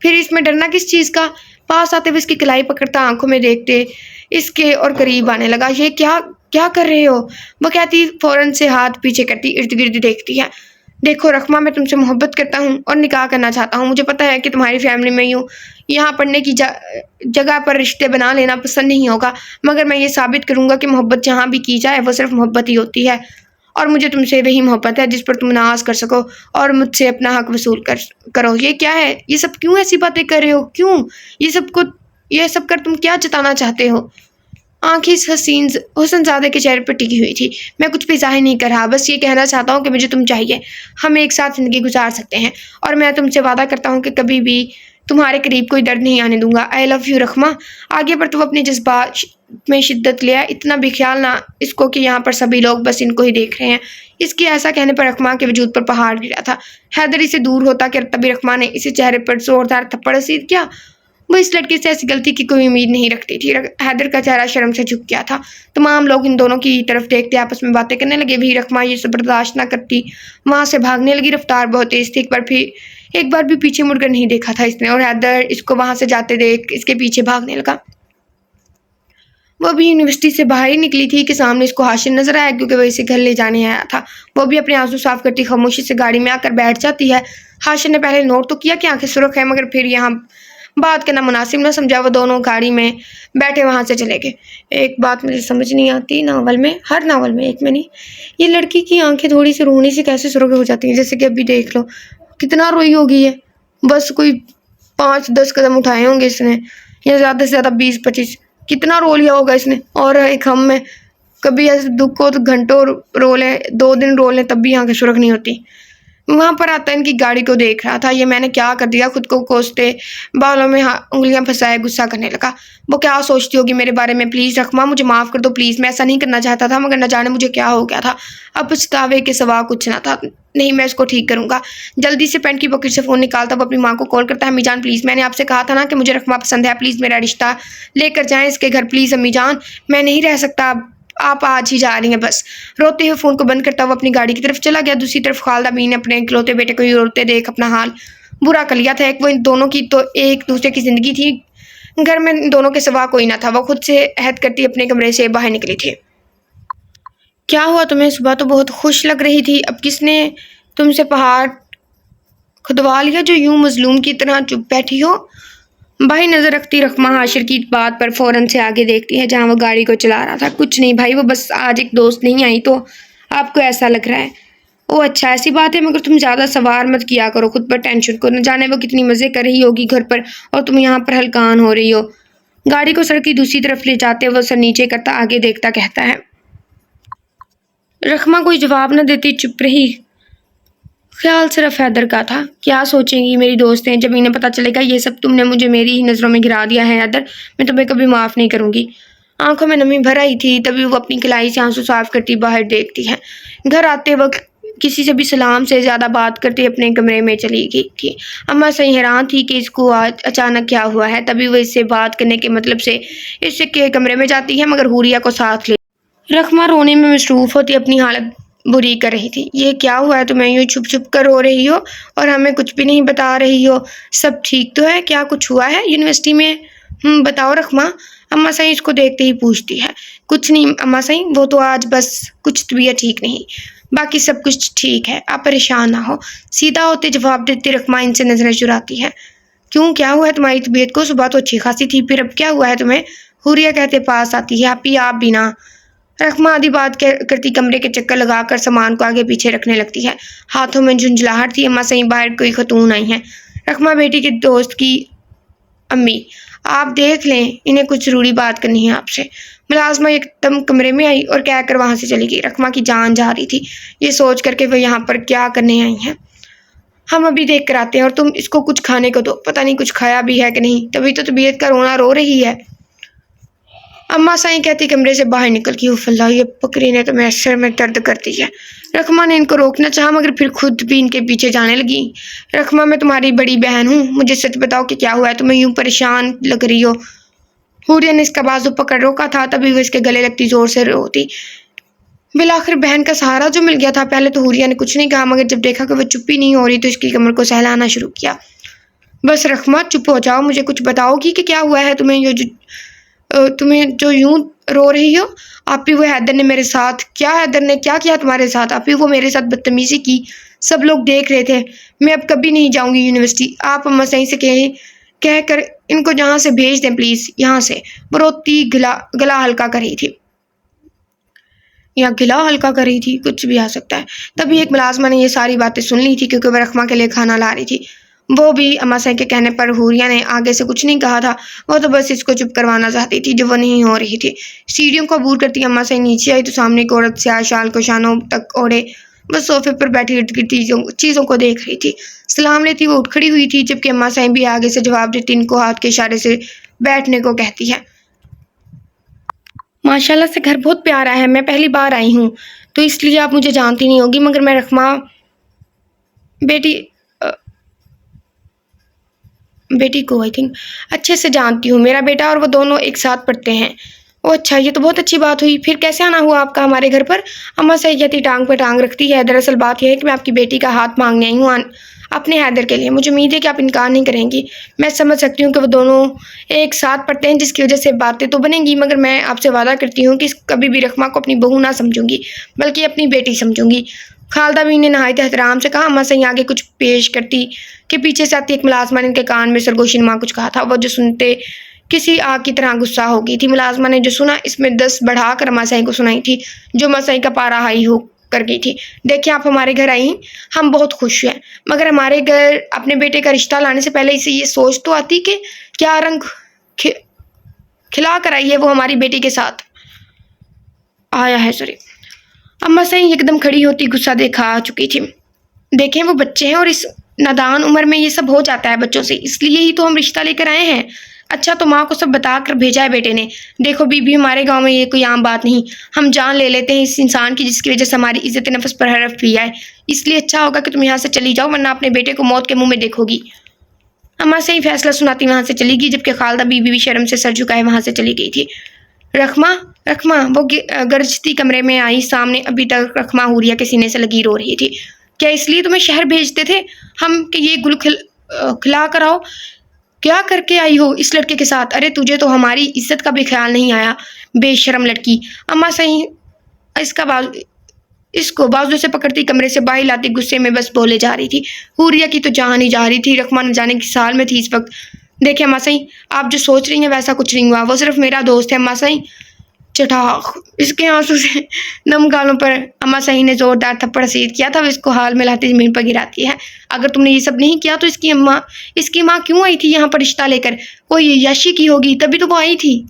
फिर इसमें डरना किस चीज़ का? पास आते हुए इसकी कलाई पकड़ता, आंखों में देखते इसके और करीब आने लगा। ये क्या क्या कर रहे हो? वो कहती फौरन से हाथ पीछे करती इर्द गिर्द देखती है। देखो रखमा, मैं तुमसे मोहब्बत करता हूँ और निकाह करना चाहता हूँ। मुझे पता है कि तुम्हारी फैमिली में यूँ यहाँ पढ़ने की जगह पर रिश्ते बना लेना पसंद नहीं होगा, मगर मैं ये साबित करूँगा कि मोहब्बत जहाँ भी की जाए वो सिर्फ मोहब्बत ही होती है, और मुझे तुमसे वही मोहब्बत है जिस पर तुम नाज कर सको और मुझसे अपना हक वसूल करो। ये क्या है? ये सब क्यों ऐसी बातें कर रहे हो? क्यों ये सब कर तुम क्या जताना चाहते हो? आंखें इस हुसनजादे के चेहरे पर टिकी हुई थी। मैं कुछ भी जाहिर नहीं कर रहा, बस ये कहना चाहता हूँ कि मुझे तुम चाहिए। हम एक साथ ज़िंदगी गुजार सकते हैं, और मैं तुमसे वादा करता हूँ कि कभी भी तुम्हारे करीब कोई दर्द नहीं आने दूंगा। I love you Rakhma. आगे पर तू अपने जज्बात में शिद्दत ले आ। इतना भी ख्याल ना इसको कि यहाँ पर सभी लोग बस इनको ही देख रहे हैं। इसके ऐसा कहने पर रखमा के वजूद पर पहाड़ गिरा था। हैदर इसे दूर होता कि तभी रखमा ने इसे चेहरे पर जोरदार थप्पड़ रसीद किया। वो इस लड़के से ऐसी गलती की कोई उम्मीद नहीं रखती थी। हैदर का चेहरा शर्म से झुक गया था। तमाम लोग इन दोनों की तरफ देखते आपस में बातें करने लगे। भी रखमा ये सब बर्दाश्त न करती वहां से भागने लगी। रफ्तार बहुत तेज थी। एक बार भी पीछे मुड़कर नहीं देखा था इसने, और हैदर इसको वहां से जाते देख इसके पीछे भागने लगा। वो भी यूनिवर्सिटी से बाहर ही निकली थी कि सामने इसको हाशिर नजर आया, क्योंकि वह इसे घर ले जाने आया था। वो भी अपने आंसू साफ करती खामोशी से गाड़ी में आकर बैठ जाती है। हाशिर ने पहले नोट तो किया कि आंखें सुर्ख है, मगर फिर यहाँ बात करना मुनासिब न समझा। वो दोनों गाड़ी में बैठे वहां से चले गए। एक बात मुझे समझ नहीं आती नावल में, हर नावल में, एक में नहीं, ये लड़की की आंखें थोड़ी सी रोने से कैसे सुर्ख हो जाती हैं। जैसे कि अभी देख लो कितना रोई होगी है। बस कोई 5-10 कदम उठाए होंगे इसने, या ज़्यादा से ज़्यादा 20-25। कितना रो लिया होगा इसने। और एक हम में कभी ऐसे दुख को तो घंटों रो लें, 2 दिन रो लें, तब भी आंखें सुर्ख नहीं होती। वहां पर आता इनकी गाड़ी को देख रहा था। ये मैंने क्या कर दिया? खुद को कोसते बालों में उंगलियां फंसाए गुस्सा करने लगा। वो क्या सोचती होगी मेरे बारे में? प्लीज़ रखमा मुझे माफ़ कर दो प्लीज़। मैं ऐसा नहीं करना चाहता था, मगर न जाने मुझे क्या हो गया था। अब पछतावे के सिवा कुछ ना था। नहीं, मैं इसको ठीक करूंगा। जल्दी से पैंट की पॉकेट से फ़ोन निकालता वो अपनी माँ को कॉल करता है। अम्मी जान प्लीज़, मैंने आपसे कहा था ना कि मुझे रखमा पसंद है, प्लीज़ मेरा रिश्ता लेकर जाएँ इसके घर, प्लीज़ अम्मी जान, मैं नहीं रह सकता, आप आज ही जा रही हैं बस। रोते हुए फ़ोन को बंद करता हुआ अपनी गाड़ी की तरफ चला गया। दूसरी तरफ खालदा अम्मी ने अपने इकलौते बेटे को रोते देख अपना हाल बुरा कर लिया था। वो इन दोनों की तो एक दूसरे की ज़िंदगी थी, घर में इन दोनों के सिवा कोई ना था। वो खुद से अहद करती अपने कमरे से बाहर निकली थी। क्या हुआ तुम्हें? सुबह तो बहुत खुश लग रही थी, अब किसने तुमसे पहाड़ खुदवा लिया जो यूं मजलूम की तरह चुप बैठी हो? भाई नज़र रखती रखमा हाशिर की बात पर फ़ौरन से आगे देखती है जहाँ वो गाड़ी को चला रहा था। कुछ नहीं भाई, वो बस आज एक दोस्त नहीं आई तो आपको ऐसा लग रहा है। ओह अच्छा, ऐसी बात है, मगर तुम ज़्यादा सवार मत किया करो खुद पर टेंशन को। न जाने वो कितनी मज़े कर रही होगी घर पर, और तुम यहाँ पर हलकान हो रही हो। गाड़ी को सड़क की दूसरी तरफ ले जाते वो सर नीचे करता आगे देखता कहता है। रखमा कोई जवाब न देती चुप रही। ख्याल सिर्फ हैदर का था, क्या सोचेंगी मेरी दोस्त हैं जब इन्हें पता चलेगा ये सब तुमने मुझे मेरी ही नज़रों में गिरा दिया है। हैदर, मैं तुम्हें कभी माफ़ नहीं करूँगी। आंखों में नमी भर आई थी, तभी वो अपनी कलाई से आंसू साफ करती बाहर देखती है। घर आते वक्त किसी से भी सलाम से ज़्यादा बात करते अपने कमरे में चली गई थी। अम्मा सही हैरान थी कि इसको आज अचानक क्या हुआ है। तभी वो इससे बात करने के मतलब से इससे के कमरे में जाती है, मगर हुरिया को साथ ले। रखमा रोने में मसरूफ़ होती अपनी हालत बुरी कर रही थी। ये क्या हुआ है तुम्हें? यूँ छुप छुप कर रो रही हो और हमें कुछ भी नहीं बता रही हो। सब ठीक तो है? क्या कुछ हुआ है यूनिवर्सिटी में? बताओ रखमा। अम्मा सही इसको देखते ही पूछती है। कुछ नहीं अम्मा सही, वो तो आज बस कुछ तबीयत ठीक नहीं, बाकी सब कुछ ठीक है, आप परेशान ना हो। सीधा होते जवाब देती रखमा इनसे नजरें चुराती है। क्यों, क्या हुआ है तुम्हारी तबीयत को? सुबह तो अच्छी खासी थी, फिर अब क्या हुआ है तुम्हें? हुरिया कहते पास आती है। आप भी ना। रखमा आधी बात करती कमरे के चक्कर लगाकर सामान को आगे पीछे रखने लगती है। हाथों में झुंझलाहट थी। अम्मा सही बाहर कोई खतून आई है। रखमा बेटी के दोस्त की अम्मी, आप देख लें, इन्हें कुछ ज़रूरी बात करनी है आपसे। मुलाजमा एकदम कमरे में आई और कहकर वहाँ से चली गई। रखमा की जान जा रही थी, ये सोच करके वह यहाँ पर क्या करने आई हैं। हम अभी देख कर आते हैं, और तुम इसको कुछ खाने को दो। पता नहीं कुछ खाया भी है कि नहीं, तभी तो तबीयत का रोना रो रही है। अम्मा साईं कहती कमरे से बाहर निकल गई। उफ़ल्लाह, ये बकरी ने तो मेरे सिर में दर्द कर दी है। रखमा ने इनको रोकना चाहा, मगर फिर खुद भी इनके पीछे जाने लगी। रखमा, मैं तुम्हारी बड़ी बहन हूँ, मुझे सच बताओ कि क्या हुआ है? तुम्हें यूँ परेशान लग रही हो। हूरिया ने इसका बाजू पकड़ रोका था, तभी वो इसके गले लगती जोर से रोती। बिलाखिर बहन का सहारा जो मिल गया था। पहले तो हूरिया ने कुछ नहीं कहा, मगर जब देखा कि वो चुप ही नहीं हो रही तो इसकी कमर को सहलाना शुरू किया। बस रखमा, चुप हो जाओ, मुझे कुछ बताओगी कि क्या हुआ है तुम्हें जो यूं रो रही हो। आप ही वो हैदर ने मेरे साथ हैदर ने क्या किया तुम्हारे साथ? आप ही वो मेरे साथ बदतमीजी की, सब लोग देख रहे थे। मैं अब कभी नहीं जाऊंगी यूनिवर्सिटी। आप अम्मा सही से कह कर इनको यहाँ से भेज दें प्लीज, यहाँ से। वो रोती गला हल्का कर रही थी, या गिला हल्का कर रही थी, कुछ भी आ सकता है। तभी एक मुलाजमा ने ये सारी बातें सुन ली थी, क्योंकि वह रखमा के लिए खाना ला रही थी। वो भी अम्मा सही के कहने पर हूरिया ने आगे से कुछ नहीं कहा था। वो तो बस इसको चुप करवाना चाहती थी, जो वो नहीं हो रही थी। सीढ़ियों को अबूर करती अम्मा सही नीचे आई तो सामने एक औरत स्याह शाल को शानों तक ओढ़े बस सोफे पर बैठी इर्द गिर्द चीज़ों को देख रही थी। सलाम लेती वो उठ खड़ी हुई थी, जबकि अम्मा सही भी आगे से जवाब देती इनको हाथ के इशारे से बैठने को कहती है। माशाल्लाह से घर बहुत प्यारा है। मैं पहली बार आई हूँ तो इसलिए आप मुझे जानती नहीं होगी, मगर मैं रखमा बेटी को आई थिंक अच्छे से जानती हूँ। मेरा बेटा और वो दोनों एक साथ पढ़ते हैं। ओह अच्छा, ये तो बहुत अच्छी बात हुई। फिर कैसे आना हुआ आपका हमारे घर पर? अम्मा सही कहती टांग पे टांग रखती है। दरअसल बात यह है कि मैं आपकी बेटी का हाथ मांगने आई हूँ अपने हैदर के लिए। मुझे उम्मीद है कि आप इनकार नहीं करेंगी। मैं समझ सकती हूँ कि वो दोनों एक साथ पढ़ते हैं, जिसकी वजह से बातें तो बनेंगी, मगर मैं आपसे वादा करती हूँ कि कभी भी रखमा को अपनी बहू ना समझूंगी, बल्कि अपनी बेटी समझूंगी। खालदा भी ने नहायत एहतराम से कहा। अम्मा सही आगे कुछ पेश करती कि पीछे से आती एक मुलाजमा ने इनके कान में सरगोशी नुमा कुछ कहा था। वो जो सुनते किसी आग की तरह गुस्सा हो गई थी। मुलाजमा ने जो सुना इसमें 10 बढ़ाकर अम्मा सही को सुनाई थी, जो अम्मा सही का पारा हाई हो कर गई थी। देखिए, आप हमारे घर आई, हम बहुत खुश हैं, मगर हमारे घर अपने बेटे का रिश्ता लाने से पहले इसे ये सोच तो आती कि क्या रंग खिला कर आई है वो हमारी बेटी के साथ आया है। सॉरी। अम्मा सही एकदम खड़ी होती गुस्सा दिखा चुकी थी। देखें, वो बच्चे हैं और इस नादान उम्र में ये सब हो जाता है बच्चों से, इसलिए ही तो हम रिश्ता लेकर आए हैं। अच्छा, तो माँ को सब बता कर भेजा है बेटे ने। देखो बीबी, हमारे गांव में ये कोई आम बात नहीं। हम जान ले लेते हैं इस इंसान की जिसकी वजह से हमारी इज्जत नफ्स पर हरफ भी आए। इसलिए अच्छा होगा कि तुम यहाँ से चली जाओ, वरना अपने बेटे को मौत के मुंह में देखोगी। अम्मा सही फैसला सुनाती वहां से चली गई, जबकि खालदा बीबी भी शर्म से सर झुकाए वहां से चली गई थी। रखमा रखमा वो गरजती कमरे में आई। सामने अभी तक रखमा हूरिया के सीने से लगी रो रही थी। क्या इसलिए तुम्हें शहर भेजते थे हम कि ये गुल खिला कर आओ? क्या करके आई हो इस लड़के के साथ? अरे तुझे तो हमारी इज्जत का भी ख्याल नहीं आया, बेशरम लड़की। अम्मा सही इसको बाजू से पकड़ती कमरे से बाहर लाती गुस्से में बस बोले जा रही थी। हूरिया की तो जान ही जा रही थी। रखमा न जाने किस साल में थी इस वक्त। देखिए अम्मा सही, आप जो सोच रही हैं वैसा कुछ नहीं हुआ। वो सिर्फ मेरा दोस्त है। अम्मा सही चटाख इसके आंसू से नम गालों पर अम्मा सही ने जोरदार थप्पड़ सीध किया था। वो इसको हाल में लाती जमीन पर गिराती है। अगर तुमने ये सब नहीं किया तो इसकी माँ क्यों आई थी यहाँ पर रिश्ता लेकर? कोई याशी की होगी, तभी तो वो आई थी।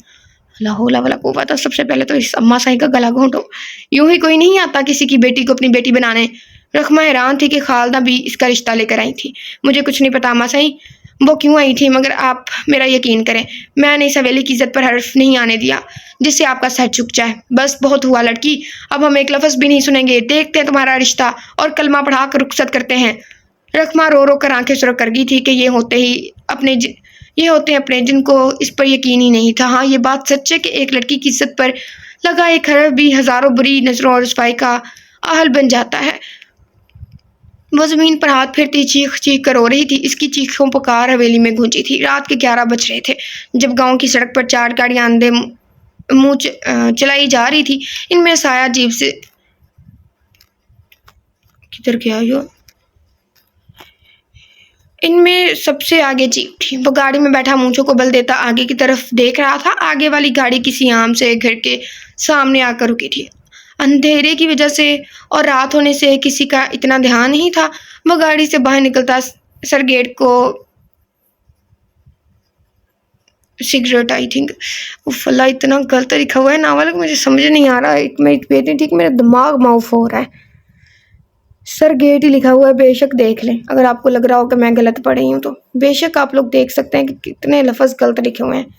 ला हौला वला कुव्वत। सबसे पहले तो इस अम्मा सही का गला घोंटो। यूं ही कोई नहीं आता किसी की बेटी को अपनी बेटी बनाने। रखमा हैरान थी कि खालदा भी इसका रिश्ता लेकर आई थी। मुझे कुछ नहीं पता अम्मा सही वो क्यों आई थी, मगर आप मेरा यकीन करें, मैंने इस हवेली की इज्जत पर हर्फ नहीं आने दिया जिससे आपका सर झुक जाए। बस बहुत हुआ लड़की, अब हम एक लफ्ज़ भी नहीं सुनेंगे। देखते हैं तुम्हारा रिश्ता और कलमा पढ़ा कर रुखसत करते हैं। रखमा रो रो कर आंखें सुरख कर गई थी कि ये होते हैं अपने जिनको इस पर यकीन ही नहीं था। हाँ, ये बात सच है कि एक लड़की की इज्जत पर लगा एक हर्फ भी हज़ारों बुरी नजरों और रुसवाई का आहल बन जाता है। वो जमीन पर हाथ फेरती चीख चीख कर रो रही थी। इसकी चीखों पुकार हवेली में गूंजी थी। रात के 11 बज रहे थे जब गांव की सड़क पर 4 गाड़ियां अंधे मुंह चलाई जा रही थी। इनमें साया जीप से किधर गया यो इनमें सबसे आगे जीप थी। वो गाड़ी में बैठा मूंछों को बल देता आगे की तरफ देख रहा था। आगे वाली गाड़ी किसी आम से घर के सामने आकर रुकी थी। अंधेरे की वजह से और रात होने से किसी का इतना ध्यान नहीं था। वो गाड़ी से बाहर निकलता सर गेट को सिगरेट आई थिंक फला इतना गलत लिखा हुआ है नावल, मुझे समझ नहीं आ रहा है। एक मिनट वेट नहीं, ठीक मेरा दिमाग माउफ हो रहा है। सर गेट ही लिखा हुआ है। बेशक देख लें, अगर आपको लग रहा हो कि मैं गलत पढ़ रही हूँ तो बेशक आप लोग देख सकते हैं कि कितने लफ्ज़ गलत लिखे हुए हैं।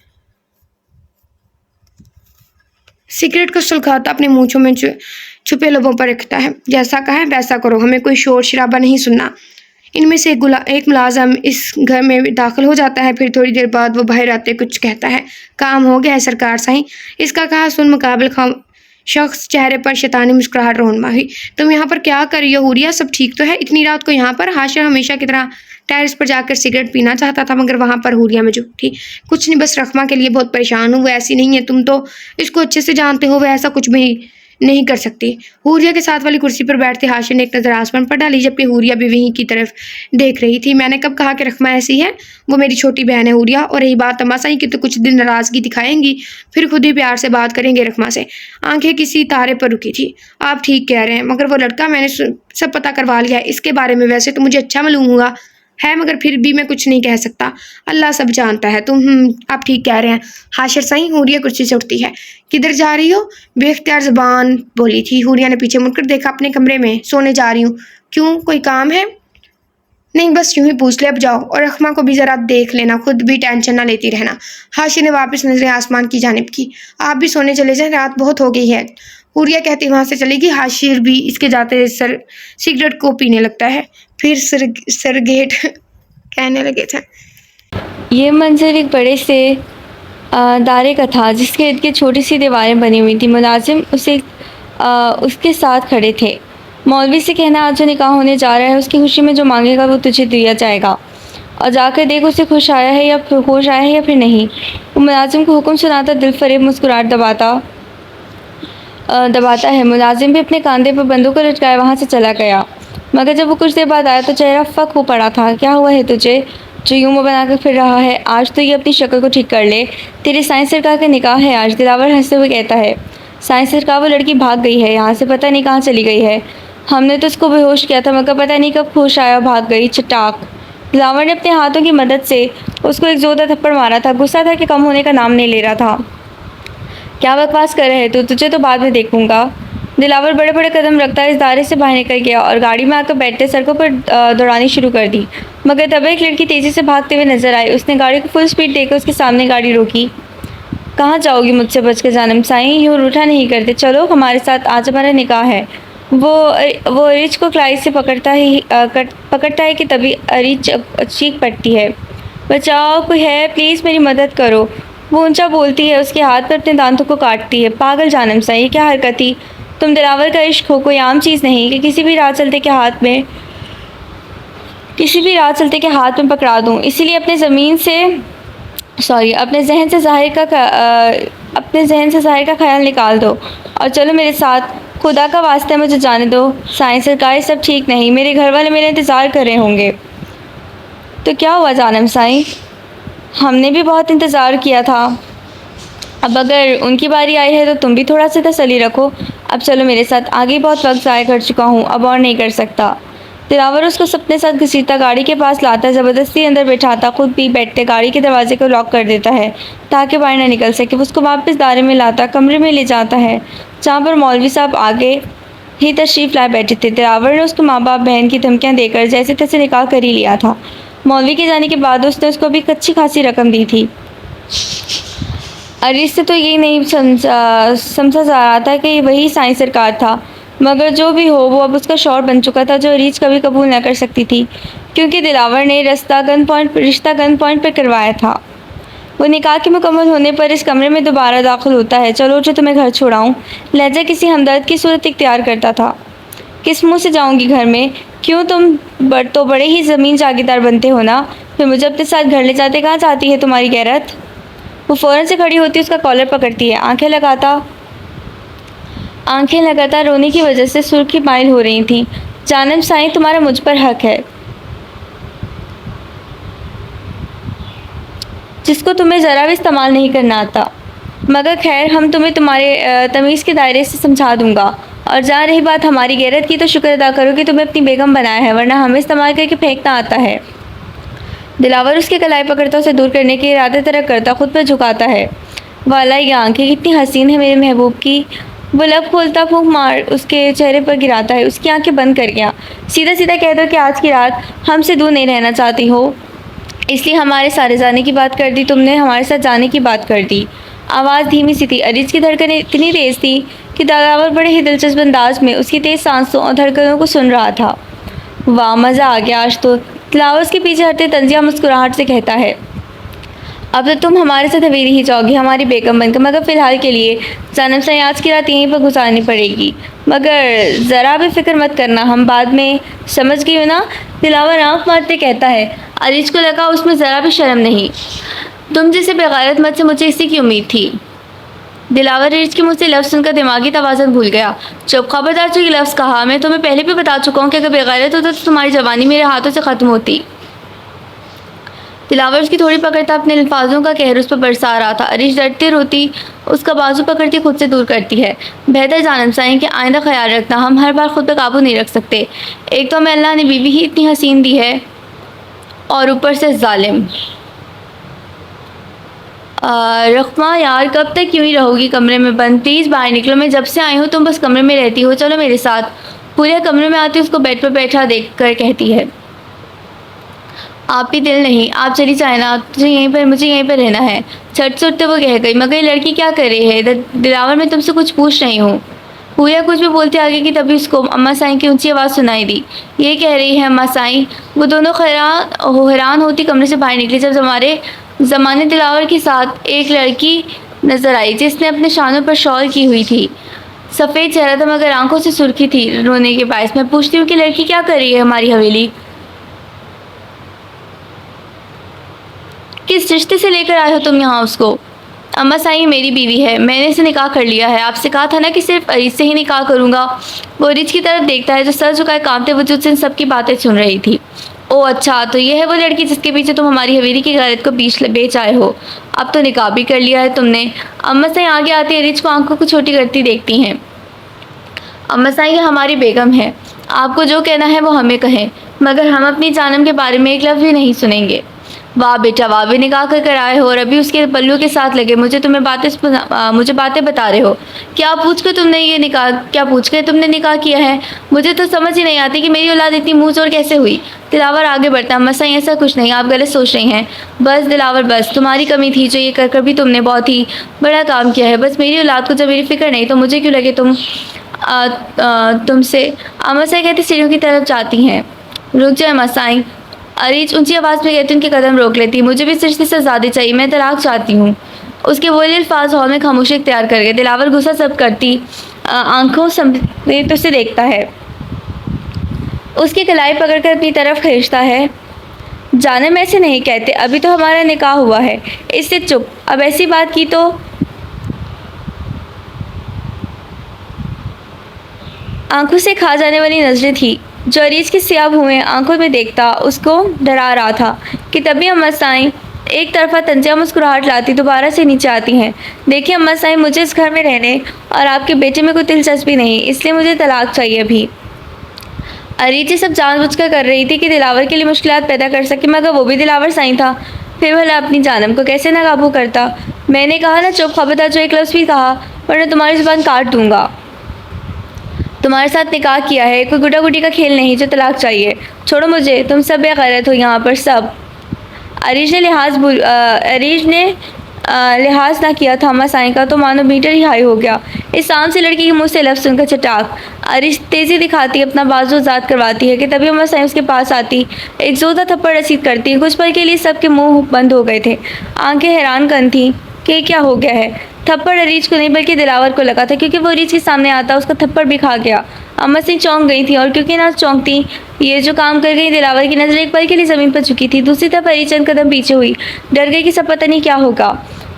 सिगरेट को सुलगाता अपने मूंछों में छुपे लबों पर रखता है। जैसा कहा है वैसा करो, हमें कोई शोर शराबा नहीं सुनना। इनमें से एक मुलाज़िम इस घर में दाखिल हो जाता है। फिर थोड़ी देर बाद वो बाहर आते कुछ कहता है, काम हो गया है सरकार साईं। इसका कहा सुन मुकाबिल शख्स चेहरे पर शैतानी मुस्कुराहट रोनमा हुई। तुम यहाँ पर क्या कर रही हो हुरिया, सब ठीक तो है? इतनी रात को यहाँ पर? हाशिर हमेशा की तरह टेरेस पर जाकर सिगरेट पीना चाहता था, मगर वहाँ पर हुरिया मौजूद थी। कुछ नहीं, बस रखमा के लिए बहुत परेशान हूँ। वो ऐसी नहीं है, तुम तो इसको अच्छे से जानते हो, वह ऐसा कुछ भी नहीं कर सकती। हुरिया के साथ वाली कुर्सी पर बैठते हाशिर ने एक नज़र आसमान पर डाली, जबकि हुरिया भी वहीं की तरफ देख रही थी। मैंने कब कहा कि रखमा ऐसी है? वो मेरी छोटी बहन है हुरिया, और रही बात तमाशाई की तो कुछ दिन नाराज़गी दिखाएंगी, फिर खुद ही प्यार से बात करेंगे रखमा से। आंखें किसी तारे पर रुकी थी। आप ठीक कह रहे हैं, मगर वो लड़का मैंने सब पता करवा लिया है। इसके बारे में वैसे तो मुझे अच्छा मालूम हुआ है, मगर फिर भी मैं कुछ नहीं कह सकता। अल्लाह सब जानता है। आप ठीक कह रहे हैं हाशिर साईं। हुरिया कुर्सी से उठती है। किधर जा रही हो? बेख्तियार ज़बान बोली थी। हुरिया ने पीछे मुड़कर देखा। अपने कमरे में सोने जा रही हूँ। क्यों, कोई काम है? नहीं, बस यूं ही पूछ ले। अब जाओ, और रखमा को भी ज़रा देख लेना, खुद भी टेंशन ना लेती रहना। हाशिर ने वापस नजरें आसमान की जानिब की। आप भी सोने चले जाएं, रात बहुत हो गई है। हुरिया कहती वहाँ से चलेगी। हाशिर भी इसके जाते सिगरेट को पीने लगता है। फिर सरगेट कहने लगे थे। ये मंजर एक बड़े से दायरे का था, जिसके इर्द गिर्द छोटी सी दीवारें बनी हुई थी। मुलाजिम उसके साथ खड़े थे। मौलवी से कहना, आज जो निकाह होने जा रहा है उसकी खुशी में जो मांगेगा वो तुझे दिया जाएगा, और जाकर देख उसे होश आया है या फिर नहीं। वो मुलाजिम को हुक्म सुनाता दिल फरेब मुस्कुराहट दबाता है। मुलाजिम भी अपने कंधे पर बंदूक को लटकाए वहाँ से चला गया, मगर जब वो कुछ देर बाद आया तो चेहरा फक हो पड़ा था। क्या हुआ है तुझे जो यूं मुँह बनाकर फिर रहा है? आज तो ये अपनी शक्ल को ठीक कर ले। तेरे साइंस सरकार का निकाह है आज। दिलावर हंसते हुए कहता है, साइंस सरकार, वो लड़की भाग गई है यहाँ से, पता नहीं कहाँ चली गई है। हमने तो उसको बेहोश किया था, मगर पता नहीं कब होश आया, भाग गई चटाक। दिलावर ने अपने हाथों की मदद से उसको एक जोरदार थप्पड़ मारा था। गुस्सा था कि कम होने का नाम नहीं ले रहा था। क्या बकवास कर रहे तू? तुझे तो बाद में देखूंगा। दिलावर बड़े बड़े कदम रखता इस दायरे से बाहर निकल गया और गाड़ी में आकर बैठते सड़कों पर दौड़ानी शुरू कर दी। मगर तब एक लड़की तेज़ी से भागते हुए नजर आई। उसने गाड़ी को फुल स्पीड देकर उसके सामने गाड़ी रोकी। कहाँ जाओगी मुझसे बचकर जानम साईं? यूँ रूठा नहीं करते, चलो हमारे साथ, आज हमारा निकाह है। वो रिच को क्लाई से पकड़ता है कि तभी रिच चीख पड़ती है, बचाओ, कोई है, प्लीज़ मेरी मदद करो। वो ऊंचा बोलती है, उसके हाथ पर अपने दांतों को काटती है। पागल जानम साईं, ये क्या हरकत थी? तुम दिलावर का इश्क हो, कोई आम चीज़ नहीं कि किसी भी राह चलते के हाथ में पकड़ा दूँ। इसीलिए अपने जहन से ज़ाहिर का ख्याल निकाल दो और चलो मेरे साथ। खुदा का वास्ता है, मुझे जाने दो। साइंस सरकार, सब ठीक नहीं, मेरे घर वाले मेरा इंतज़ार कर रहे होंगे। तो क्या हुआ जानम साईं? हमने भी बहुत इंतज़ार किया था। अब अगर उनकी बारी आई है तो तुम भी थोड़ा सा तसल्ली रखो। अब चलो मेरे साथ, आगे बहुत वक्त ज़ाया कर चुका हूँ, अब और नहीं कर सकता। दिलावर उसको अपने साथ घसीटता गाड़ी के पास लाता, ज़बरदस्ती अंदर बैठाता, खुद भी बैठते गाड़ी के दरवाजे को लॉक कर देता है ताकि बाहर ना निकल सके। उसको वापस दायरे में लाता, कमरे में ले जाता है जहाँ पर मौलवी साहब आगे ही तशरीफ़ लाए बैठे थे। दिलावर ने उसको माँ बाप बहन की धमकियाँ देकर जैसे तैसे निकाह कर ही लिया था। मौलवी के जाने के बाद उसने उसको भी अच्छी खासी रकम दी थी। अरीस से तो ये नहीं समझा जा रहा था कि वही साइंस सरकार था, मगर जो भी हो वो अब उसका शौहर बन चुका था, जो रीच कभी कबूल न कर सकती थी, क्योंकि दिलावर ने रिश्ता गन पॉइंट पर करवाया था। वो निकाह के मुकम्मल होने पर इस कमरे में दोबारा दाखिल होता है। चलो जो तुम्हें घर छोड़ाऊँ, लहजा किसी हमदर्द की सूरत इख्तियार करता था। किस मुँह से जाऊँगी घर में? क्यों, तुम तो बड़े ही ज़मीन जागीरदार बनते हो ना, फिर मुझे अपने साथ घर ले जाते। कहाँ जाती है तुम्हारी गैरत? वो फ़ौरन से खड़ी होती, उसका कॉलर पकड़ती है। आंखें लगातार रोने की वजह से सुर्खी माइल हो रही थीं। जानम साईं, तुम्हारा मुझ पर हक है, जिसको तुम्हें ज़रा भी इस्तेमाल नहीं करना आता। मगर खैर, हम तुम्हें तुम्हारे तमीज़ के दायरे से समझा दूंगा। और जहाँ रही बात हमारी गैरत की, तो शुक्र अदा करो कि तुम्हें अपनी बेगम बनाया है, वरना हमें इस्तेमाल करके फेंकना आता है। दिलावर उसकी कलाई पकड़ता, उसे दूर करने के इरादे तरक करता, खुद पर झुकाता है। वाला ये आंखें कितनी हसीन है मेरे महबूब की। वो लब खोलता, फूंक मार उसके चेहरे पर गिराता है। उसकी आंखें बंद कर गया। सीधा सीधा कह दो कि आज की रात हमसे दूर नहीं रहना चाहती हो, इसलिए हमारे सारे जाने की बात कर दी तुमने, हमारे साथ जाने की बात कर दी। आवाज़ धीमी सी थी। अरीज की धड़कनें इतनी तेज़ थी कि दिलावर बड़े ही दिलचस्प अंदाज में उसकी तेज़ सांसों और धड़कनों को सुन रहा था। वाह मज़ा आ गया आज तो। दिलावर उसके पीछे हटते तंजिया मुस्कुराहट से कहता है, अब तो तुम हमारे साथ हवेली ही जाओगी हमारी बेगम बनकर, मगर फ़िलहाल के लिए जानम साईं आज की रात यहीं पर गुजारनी पड़ेगी। मगर ज़रा भी फिक्र मत करना, हम बाद में, समझ गई हो ना? दिलावर आँख मारते कहता है। अरीज को लगा उसमें ज़रा भी शर्म नहीं। तुम जैसे बेगैरत मत से मुझे इसी की उम्मीद थी। दिलावर अरीज के मुँह से लफ्ज़ सुनकर दिमागी तवाज़ुन भूल गया। चुप, खबरदार जो ये लफ्ज़ कहा, मैं तुम्हें पहले भी बता चुका हूँ कि अगर बेगैरत होता तो तुम्हारी जवानी मेरे हाथों से ख़त्म होती। दिलावर उसकी थोड़ी पकड़ता अपने अल्फाजों का कहर उस पर बरसा रहा था। अरीश डरती रोती उसका बाजू पकड़ती खुद से दूर करती है। बेहतर जानम साईं कि आइंदा ख्याल रखना, हम हर बार खुद पर काबू नहीं रख सकते। एक तो हमें अल्लाह ने बीवी ही इतनी हसीन दी है और ऊपर से जालिम। रख्मा यार कब तक यूं ही रहोगी कमरे में बंद? प्लीज़ बाहर निकलो, मैं जब से आई हूँ तुम बस कमरे में रहती हो, चलो मेरे साथ। पूरे कमरे में आती उसको बेड पर बैठा देख कर कहती है, आप ही दिल नहीं, आप चली जाए ना, मुझे यहीं पर रहना है। झट से उठते वो कह गई, मगर ये लड़की क्या कर रही है? दिलावर मैं तुमसे कुछ पूछ रही हूँ। पूरा कुछ भी बोलते आगे की तभी उसको अम्मा साईं की ऊंची आवाज़ सुनाई दी। ये कह रही है अम्मा साईं। वो दोनों हैरान होती कमरे से बाहर निकली जब ज़माने दिलावर के साथ एक लड़की नज़र आई जिसने अपने शानों पर शॉल की हुई थी। सफ़ेद चेहरा था मगर आंखों से सुर्खी थी रोने के बायस। मैं पूछती हूँ कि लड़की क्या कर रही है हमारी हवेली? किस रिश्ते से लेकर आए हो तुम यहाँ उसको? अम्मा साईं मेरी बीवी है, मैंने इसे निकाह कर लिया है। आपसे कहा था ना कि सिर्फ अरीज से ही निकाह करूँगा। वो अरीज की तरफ देखता है जो सर झुकाए कांपते वजूद से इन सब की बातें सुन रही थी। ओह अच्छा, तो ये है वो लड़की जिसके पीछे तुम हमारी हवेली की गैरत को बेच आए हो। अब तो निकाह भी कर लिया है तुमने। अम्मा साईं आगे आती अरीज को आंखों को छोटी करती देखती हैं। अम्मा साईं ये हमारी बेगम है, आपको जो कहना है वो हमें कहें, मगर हम अपनी जानम के बारे में एक लफ्ज़ भी नहीं सुनेंगे। वाह बेटा वाह, भी निकाह कर आए हो और अभी उसके पल्लू के साथ लगे मुझे बातें बता रहे हो। क्या पूछ कर तुमने निकाह किया है? मुझे तो समझ ही नहीं आती कि मेरी औलाद इतनी मुँह जोर कैसे हुई। दिलावर आगे बढ़ता, अम्मा साईं ऐसा कुछ नहीं, आप गलत सोच रही हैं। बस दिलावर बस, तुम्हारी कमी थी जो ये कर भी तुमने बहुत ही बड़ा काम किया है। बस मेरी औलाद को जब मेरी फ़िक्र नहीं तो मुझे क्यों लगे तुमसे। अम्मा साईं कहती सीढ़ियों की तरफ जाती हैं। रुक जाए अम्मा साईं, अरीज ऊंची आवाज़ में कहती उनके कदम रोक लेती। मुझे भी सिर्फ से आज़ादी चाहिए, मैं तलाक चाहती हूँ। उसके बोले अल्फाज हॉल में खामोशी इख्तियार कर गए। दिलावर गुस्सा सब करती आंखों समेत उसे देखता है, उसकी कलाई पकड़कर अपनी तरफ खींचता है। जानम ऐसे नहीं कहते, अभी तो हमारा निकाह हुआ है। इससे चुप, अब ऐसी बात की तो। आंखों से खा जाने वाली नजरें थी जो अरीज की सियाह हुए आंखों में देखता उसको डरा रहा था कि तभी अम्मा साईं एक तरफा तंजिया मुस्कुराहट लाती दोबारा से नीचे आती हैं। देखिए अम्मा साईं, मुझे इस घर में रहने और आपके बेटे में कोई दिलचस्पी नहीं, इसलिए मुझे तलाक चाहिए अभी। अरीज ये सब जानबूझकर कर रही थी कि दिलावर के लिए मुश्किलात पैदा कर सके, मगर वो भी दिलावर साईं था, फिर भला अपनी जानम को कैसे ना काबू करता। मैंने कहा ना चुप, खबरदार जो एक लफ्ज़ भी कहा वरना तुम्हारी ज़ुबान काट दूंगा। तुम्हारे साथ निकाह किया है, कोई गुड्डा गुड्डी का खेल नहीं जो तलाक चाहिए। छोड़ो मुझे, तुम सब बेगैरत हो यहाँ पर सब। अरीज ने लिहाज ना किया था अम्मा साईं का तो मानो मीटर ही हाई हो गया। इस शाम से लड़की के मुंह से लफ्ज़ सुनकर चटाक अरीज तेज़ी दिखाती अपना बाजू आज़ाद करवाती है कि तभी अम्मा साईं उसके पास आती, एक जोरदार थप्पड़ रसीद करती है। कुछ पल के लिए सबके मुंह बंद हो गए थे, आंखें हैरान कन थी कि क्या हो गया है। थप्पड़ अरीज को नहीं बल्कि दिलावर को लगा था, क्योंकि वो अरीज के सामने आता उसका थप्पड़ भी खा गया। अम्मा सिंह चौंक गई थी और क्योंकि ना चौंकती ये जो काम कर गई, दिलावर की नज़र एक पल के लिए ज़मीन पर झुकी थी। दूसरी तरफ अरीज चंद कदम पीछे हुई, डर गई कि सब पता नहीं क्या होगा।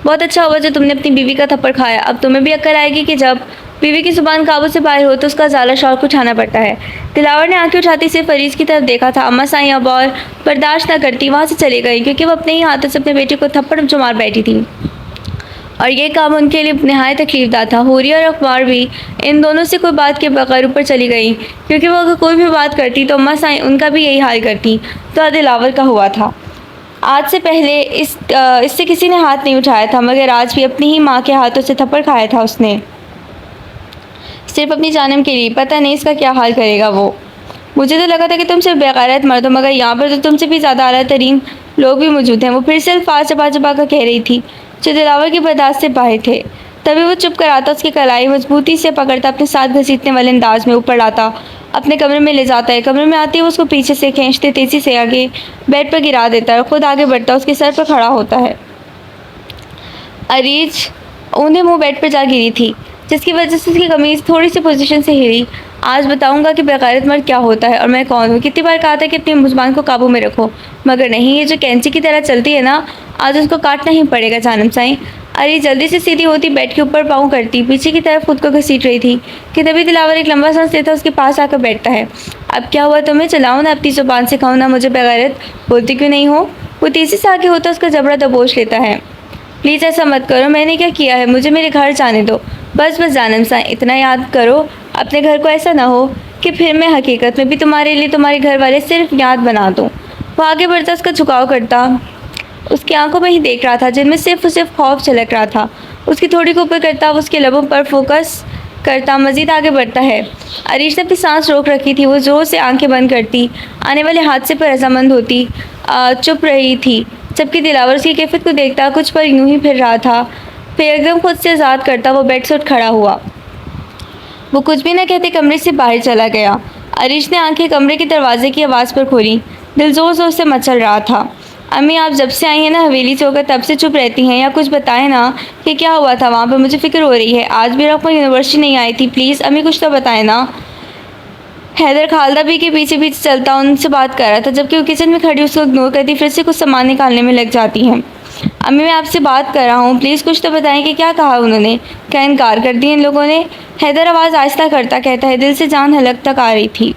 बहुत अच्छा हुआ जो तुमने अपनी बीवी का थप्पड़ खाया, अब तुम्हें भी अक्ल आएगी कि जब बीवी की ज़ुबान काबू से बाहर हो तो उसका ज़ाला शौर को उठाना पड़ता है। दिलावर ने आंखें उठाती सिर्फ अरीज की तरफ देखा था। अम्मा साईं अब और बर्दाश्त न करती वहाँ से चली गई, क्योंकि वो अपने ही हाथों से अपने बेटे को थप्पड़ जो मार बैठी थी और ये काम उनके लिए नहायत तकलीफदार था। हुरिया और अखबार भी इन दोनों से कोई बात के बगैर ऊपर चली गई, क्योंकि वो अगर कोई भी बात करती तो अम्मा साईं उनका भी यही हाल करती। तो दिलावर का हुआ था। आज से पहले इससे किसी ने हाथ नहीं उठाया था, मगर आज भी अपनी ही माँ के हाथों से थप्पड़ खाया था उसने, सिर्फ अपनी जानम के लिए। पता नहीं इसका क्या हाल करेगा वो। मुझे तो लगा था कि तुम सिर्फ बेगैरत मर्द हो, मगर यहाँ पर तो तुमसे भी ज़्यादा आला तरीन लोग भी मौजूद हैं। वो फिर से अल्फाज चबा चबा कर कह रही थी जो दिलावर की बर्दाश्त से बाहर थे। तभी वो चुप कर आता, उसकी कलाई मजबूती से पकड़ता, अपने साथ घसीटने वाले अंदाज में ऊपर लाता, अपने कमरे में ले जाता है। कमरे में आते ही वो उसको पीछे से खींचते तेजी से आगे बेड पर गिरा देता है और खुद आगे बढ़ता उसके सर पर खड़ा होता है। अरीज उन्हें मुंह बेड पर जा गिरी थी, जिसकी वजह से उसकी कमीज थोड़ी सी पोजीशन से हिली। आज बताऊंगा कि बेगैरत मर्द क्या होता है और मैं कौन हूँ। कितनी बार कहा था कि अपनी जुबान को काबू में रखो, मगर नहीं, ये जो कैंची की तरह चलती है ना, आज उसको काटना ही पड़ेगा जानम साईं। अरे जल्दी से सीधी होती, बेड के ऊपर पाँव करती, पीछे की तरफ खुद को घसीट रही थी कि तभी दिलावर एक लंबा सांस लेता उसके पास आकर बैठता है। अब क्या हुआ तुम्हें? चलाओ ना अपनी जुबान से, खाओ ना मुझे बेगैरत, बोलती क्यों नहीं हो? वो तेज़ी से आगे होता उसका जबड़ा दबोच लेता है। प्लीज़ ऐसा मत करो, मैंने क्या किया है? मुझे मेरे घर जाने दो। बस बस जानम साईं, इतना याद करो अपने घर को, ऐसा ना हो कि फिर मैं हकीकत में भी तुम्हारे लिए तुम्हारे घर वाले सिर्फ याद बना दूँ। वो आगे बढ़ता, उसका झुकाव करता, उसकी आंखों में ही देख रहा था जिनमें सिर्फ खौफ झलक रहा था। उसकी थोड़ी को ऊपर करता, वो उसके लबों पर फोकस करता, मज़ीद आगे बढ़ता है। अरीश ने अपनी सांस रोक रखी थी, वो ज़ोर से आंखें बंद करती, आने वाले हादसे पर रजामंद होती, चुप रही थी, जबकि दिलावर उसकी कैफियत को देखता कुछ पर यूं ही फिर रहा था। फिर एकदम खुद से आज़ाद करता वो बेड से उठ खड़ा हुआ। वो कुछ भी न कहते कमरे से बाहर चला गया। अरीश ने आंखें कमरे के दरवाजे की आवाज़ पर खोली। दिल ज़ोर ज़ोर से मचल रहा था। अम्मी, आप जब से आई हैं ना हवेली से होकर, तब से चुप रहती हैं, या कुछ बताएं ना कि क्या हुआ था वहाँ पर, मुझे फ़िक्र हो रही है। आज भी रकमा यूनिवर्सिटी नहीं आई थी, प्लीज़ अम्मी कुछ तो बताएं ना। हैदर खालदा भी के पीछे पीछे चलता उनसे बात कर रहा था, जबकि वो किचन में खड़ी उसको इग्नोर करती फिर से कुछ सामान निकालने में लग जाती हैं। अम्मी, मैं आपसे बात कर रहा हूँ, प्लीज़ कुछ तो बताएं कि क्या कहा उन्होंने? क्या इनकार कर दिया इन लोगों ने? हैदर आवाज़ आहिस्ता करता कहता है, दिल से जान हलक तक आ रही थी।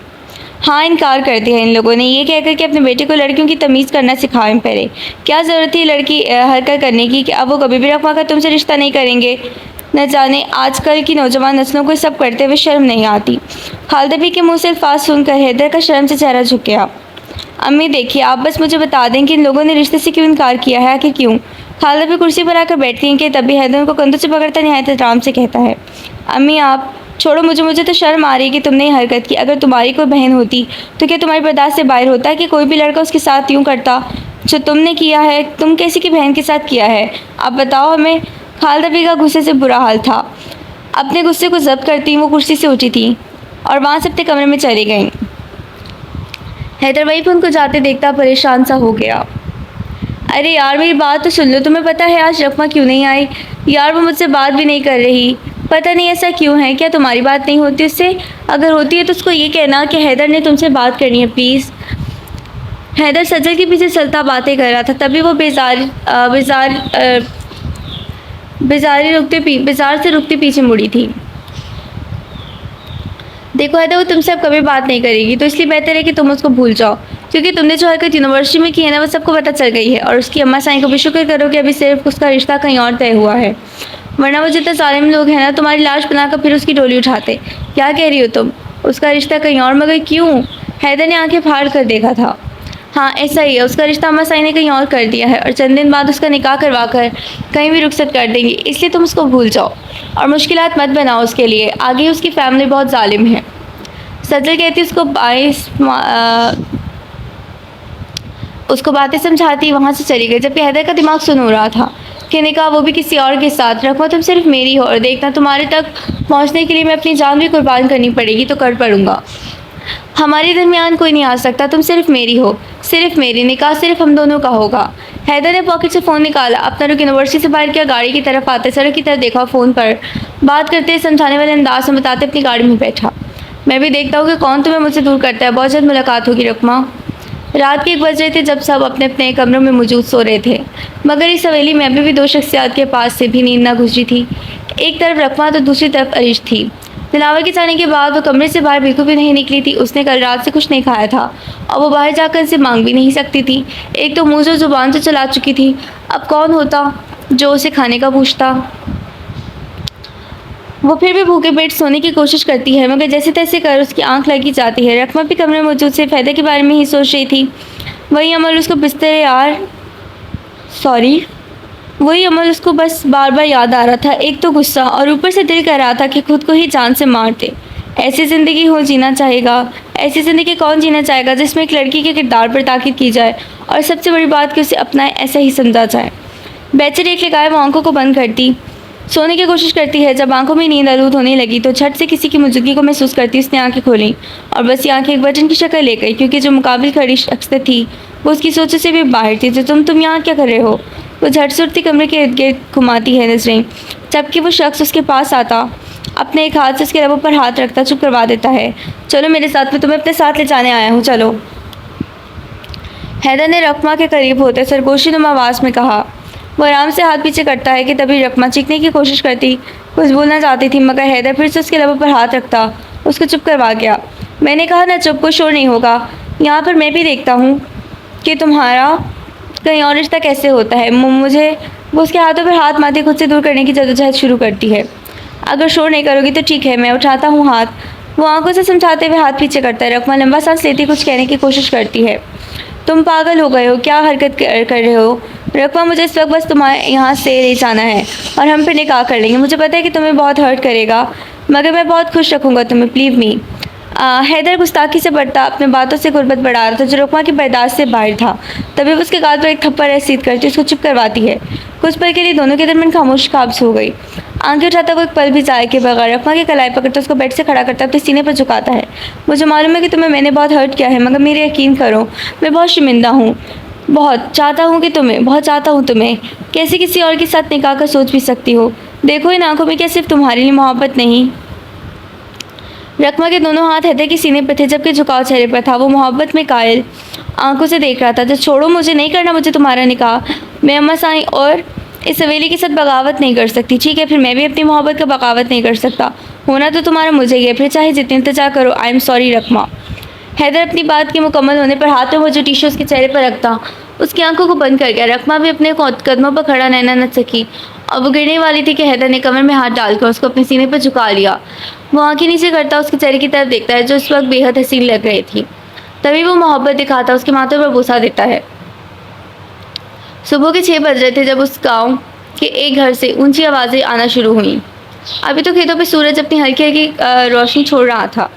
हाँ, इनकार कर दिया इन लोगों ने, ये कहकर कि अपने बेटे को लड़कियों की तमीज़ करना सिखाएं। पहले क्या ज़रूरत थी लड़की हरकत करने की कि अब वो कभी भी रकमा का तुमसे रिश्ता नहीं करेंगे? न जाने आजकल की नौजवान नस्लों को सब करते हुए शर्म नहीं आती। खालदा भी के मुँह से अल्फाज सुनकर हैदर का शर्म से चेहरा झुक गया। अम्मी देखिए, आप बस मुझे बता दें कि इन लोगों ने रिश्ते से क्यों इनकार किया है, कि क्यों? खालदा भी कुर्सी पर आकर बैठती हैं कि तभी हैदर उनको कंधों से पकड़ता निहायत एहतराम से कहता है, अम्मी आप छोड़ो मुझे तो शर्म आ रही है कि तुमने ये हरकत की। अगर तुम्हारी कोई बहन होती तो क्या तुम्हारी बर्दाश्त से बाहर होता है कि कोई भी लड़का उसके साथ यूँ करता जो तुमने किया है? तुम कैसी की बहन के साथ किया है, आप बताओ हमें। खालदा भी का गुस्से से बुरा हाल था। अपने गुस्से को जब्त करती वो कुर्सी से उठी थी और वहाँ से अपने कमरे में चली गई। हैदर वहीं पर उनको जाते देखता परेशान सा हो गया। अरे यार मेरी बात तो सुन लो, तुम्हें पता है आज रकमा क्यों नहीं आई? यार वो मुझसे बात भी नहीं कर रही, पता नहीं ऐसा क्यों है। क्या तुम्हारी बात नहीं होती उससे? अगर होती है तो उसको ये कहना कि हैदर ने तुमसे बात करनी है प्लीज़। हैदर सजल के पीछे चलता बातें कर रहा था, तभी वो बेजार से रुकते पीछे मुड़ी थी। देखो हैदर, वो तुमसे अब कभी बात नहीं करेगी, तो इसलिए बेहतर है कि तुम उसको भूल जाओ, क्योंकि तुमने जो हरकत यूनिवर्सिटी में की है ना, वो सबको पता चल गई है। और उसकी अम्मा साईं को भी शुक्र करो कि अभी सिर्फ उसका रिश्ता कहीं और तय हुआ है, वरना वो जितने जालिम लोग हैं ना, तुम्हारी लाश बनाकर फिर उसकी डोली उठाते। क्या कह रही हो तुम? उसका रिश्ता कहीं और? मगर क्यों? हैदर ने आंखें फाड़ कर देखा था। हाँ ऐसा ही है, उसका रिश्ता अम्मा साईं ने कहीं और कर दिया है और चंद दिन बाद उसका निकाह करवा कर कहीं भी रुखसत कर देंगी, इसलिए तुम उसको भूल जाओ और मुश्किलात मत बनाओ उसके लिए। आगे उसकी फैमिली बहुत जालिम है। सजल कहती उसको बातें समझाती वहाँ से चली गई, जबकि हैदर का दिमाग सुन हो रहा था कि निकाह वो भी किसी और के साथ। रकमा तुम सिर्फ मेरी हो और देखना तुम्हारे तक पहुँचने के लिए मैं अपनी जान भी कुर्बान करनी पड़ेगी तो कर पड़ूंगा। हमारे दरमियान कोई नहीं आ सकता, तुम सिर्फ मेरी हो, सिर्फ मेरी। निकाह सिर्फ हम दोनों का होगा। हैदर ने पॉकेट से फ़ोन निकाला, अपना रुख यूनिवर्सिटी से बाहर किया, गाड़ी की तरफ आते सड़क की तरफ देखा, फ़ोन पर बात करते समझाने वाले अंदाज में बताते अपनी गाड़ी में बैठा। मैं भी देखता हूँ कि कौन तुम्हें मुझसे दूर करता है, बहुत जल्द मुलाकात होगी रकमा। रात के 1 बज रहे थे जब सब अपने अपने कमरों में मौजूद सो रहे थे, मगर इस हवेली में अभी भी 2 शख्सियात के पास से भी नींद ना गुजरी थी। एक तरफ रकमा तो दूसरी तरफ अरीश थी। दिलावर के जाने के बाद वो कमरे से बाहर बिल्कुल भी नहीं निकली थी। उसने कल रात से कुछ नहीं खाया था और वो बाहर जाकर से मांग भी नहीं सकती थी। एक तो मुँह जो ज़ुबान से चला चुकी थी, अब कौन होता जो उसे खाने का पूछता। वो फिर भी भूखे पेट सोने की कोशिश करती है, मगर जैसे तैसे कर उसकी आंख लगी जाती है। रकमा भी कमरे में मौजूद से फ़ायदे के बारे में ही सोच रही थी। वही अमल उसको बस बार बार याद आ रहा था। एक तो गुस्सा और ऊपर से दिल कर रहा था कि खुद को ही जान से मार दे। ऐसी ज़िंदगी हो जीना चाहेगा? ऐसी ज़िंदगी कौन जीना चाहेगा जिसमें एक लड़की के किरदार पर ताकीद की जाए और सबसे बड़ी बात कि उसे अपना ऐसा ही समझा जाए। बेचारी एक लगाए वो आंखों को बंद करती, सोने की कोशिश करती है। जब आंखों में नींद आलूद होने लगी तो झट से किसी की मौजूदगी को महसूस करती उसने आंखें खोलीं और बस ये आंखें एक बटन की शक्ल ले गई, क्योंकि जो मुकाबिल खड़ी शख्स थी वो उसकी सोचों से भी बाहर थी। तो तुम यहाँ क्या कर रहे हो? वो झट से उठती कमरे के इर्द गिर्द घुमाती है नजरें, जबकि वो शख्स उसके पास आता अपने एक हाथ से उसके लबों पर हाथ रखता चुप करवा देता है। चलो मेरे साथ, मैं तुम्हें अपने साथ ले जाने आया हूँ, चलो। हैदर ने रकमा के करीब होते सरगोशी नुमा आवाज़ में कहा। वो आराम से हाथ पीछे करता है कि तभी रकमा चीखने की कोशिश करती, कुछ बोलना चाहती थी, मगर हैदर फिर से उसके लबों पर हाथ रखता उसको चुप करवा गया। मैंने कहा ना चुप, को शोर नहीं होगा। यहाँ पर मैं भी देखता हूँ कि तुम्हारा कहीं और रिश्ता कैसे होता है। मुझे वो उसके हाथों पर हाथ मारते खुद से दूर करने की जद्दोजहद शुरू करती है। अगर शोर नहीं करोगी तो ठीक है, मैं उठाता हूँ हाथ। वो आंखों से समझाते हुए हाथ पीछे करता है। रकमा लंबा सांस लेती कुछ कहने की कोशिश करती है। तुम पागल हो गए हो, क्या हरकत कर रहे हो? रकमा, मुझे इस वक्त बस तुम्हारे यहाँ से ले जाना है और हम फिर निकाह कर लेंगे। मुझे पता है कि तुम्हें बहुत हर्ट करेगा, मगर मैं बहुत खुश रखूँगा तुम्हें, बिलीव मी। हैदर गुस्ताखी से बढ़ता अपने बातों से गुर्बत बढ़ा रहा था जो रकमा की बर्दाश्त से बाहर था। तभी वो उसके गाल पर एक थप्पड़ रसीद करती उसको चुप करवाती है। कुछ पल के लिए दोनों के दरमियान खामोश काब्ज हो गई। आंखें उठाता वो एक पल भी जाए के बगैर रकमा की कलाई पकड़ता उसको बेड से खड़ा करता अपने सीने पर झुकाता है। मुझे मालूम है कि तुम्हें मैंने बहुत हर्ट किया है, मगर मेरे यकीन करो, मैं बहुत शर्मिंदा हूँ। बहुत चाहता हूँ तुम्हें। कैसे किसी और के साथ निकाह का सोच भी सकती हो? देखो इन आंखों में क्या सिर्फ तुम्हारे लिए मोहब्बत नहीं। रकमा के दोनों हाथ हैदर के सीने पर थे, जबकि झुकाव चेहरे पर था। वो मोहब्बत में कायल आंखों से देख रहा था। जो छोड़ो, मुझे नहीं करना मुझे तुम्हारा निकाह। मैं अम्मा साईं और इस हवेली के साथ बगावत नहीं कर सकती। ठीक है, फिर मैं भी अपनी मोहब्बत का बगावत नहीं कर सकता। होना तो तुम्हारा मुझे ही है, फिर चाहे जितने इंतजार करो। आई एम सॉरी रकमा। हैदर अपनी बात के मुकम्मल होने पर हाथ में वो जो टिश्यू उसके चेहरे पर रखता उसकी आंखों को बंद कर गया। रकमा भी अपने कदमों पर खड़ा रहना न सकी और वो गिरने वाली थी कि हैदर ने कमर में हाथ डालकर उसको अपने सीने पर झुका लिया। वो आंखें नीचे करता उसके चेहरे की तरफ देखता है जो इस वक्त बेहद हसीन लग रही थी। तभी वो मोहब्बत दिखाता उसके माथे पर बोसा देता है। सुबह के 6 बज रहे थे जब उस गांव के एक घर से ऊंची आवाज़ें आना शुरू हुई। अभी तो खेतों पे सूरज अपनी हल्की हल्की रोशनी छोड़ रहा था।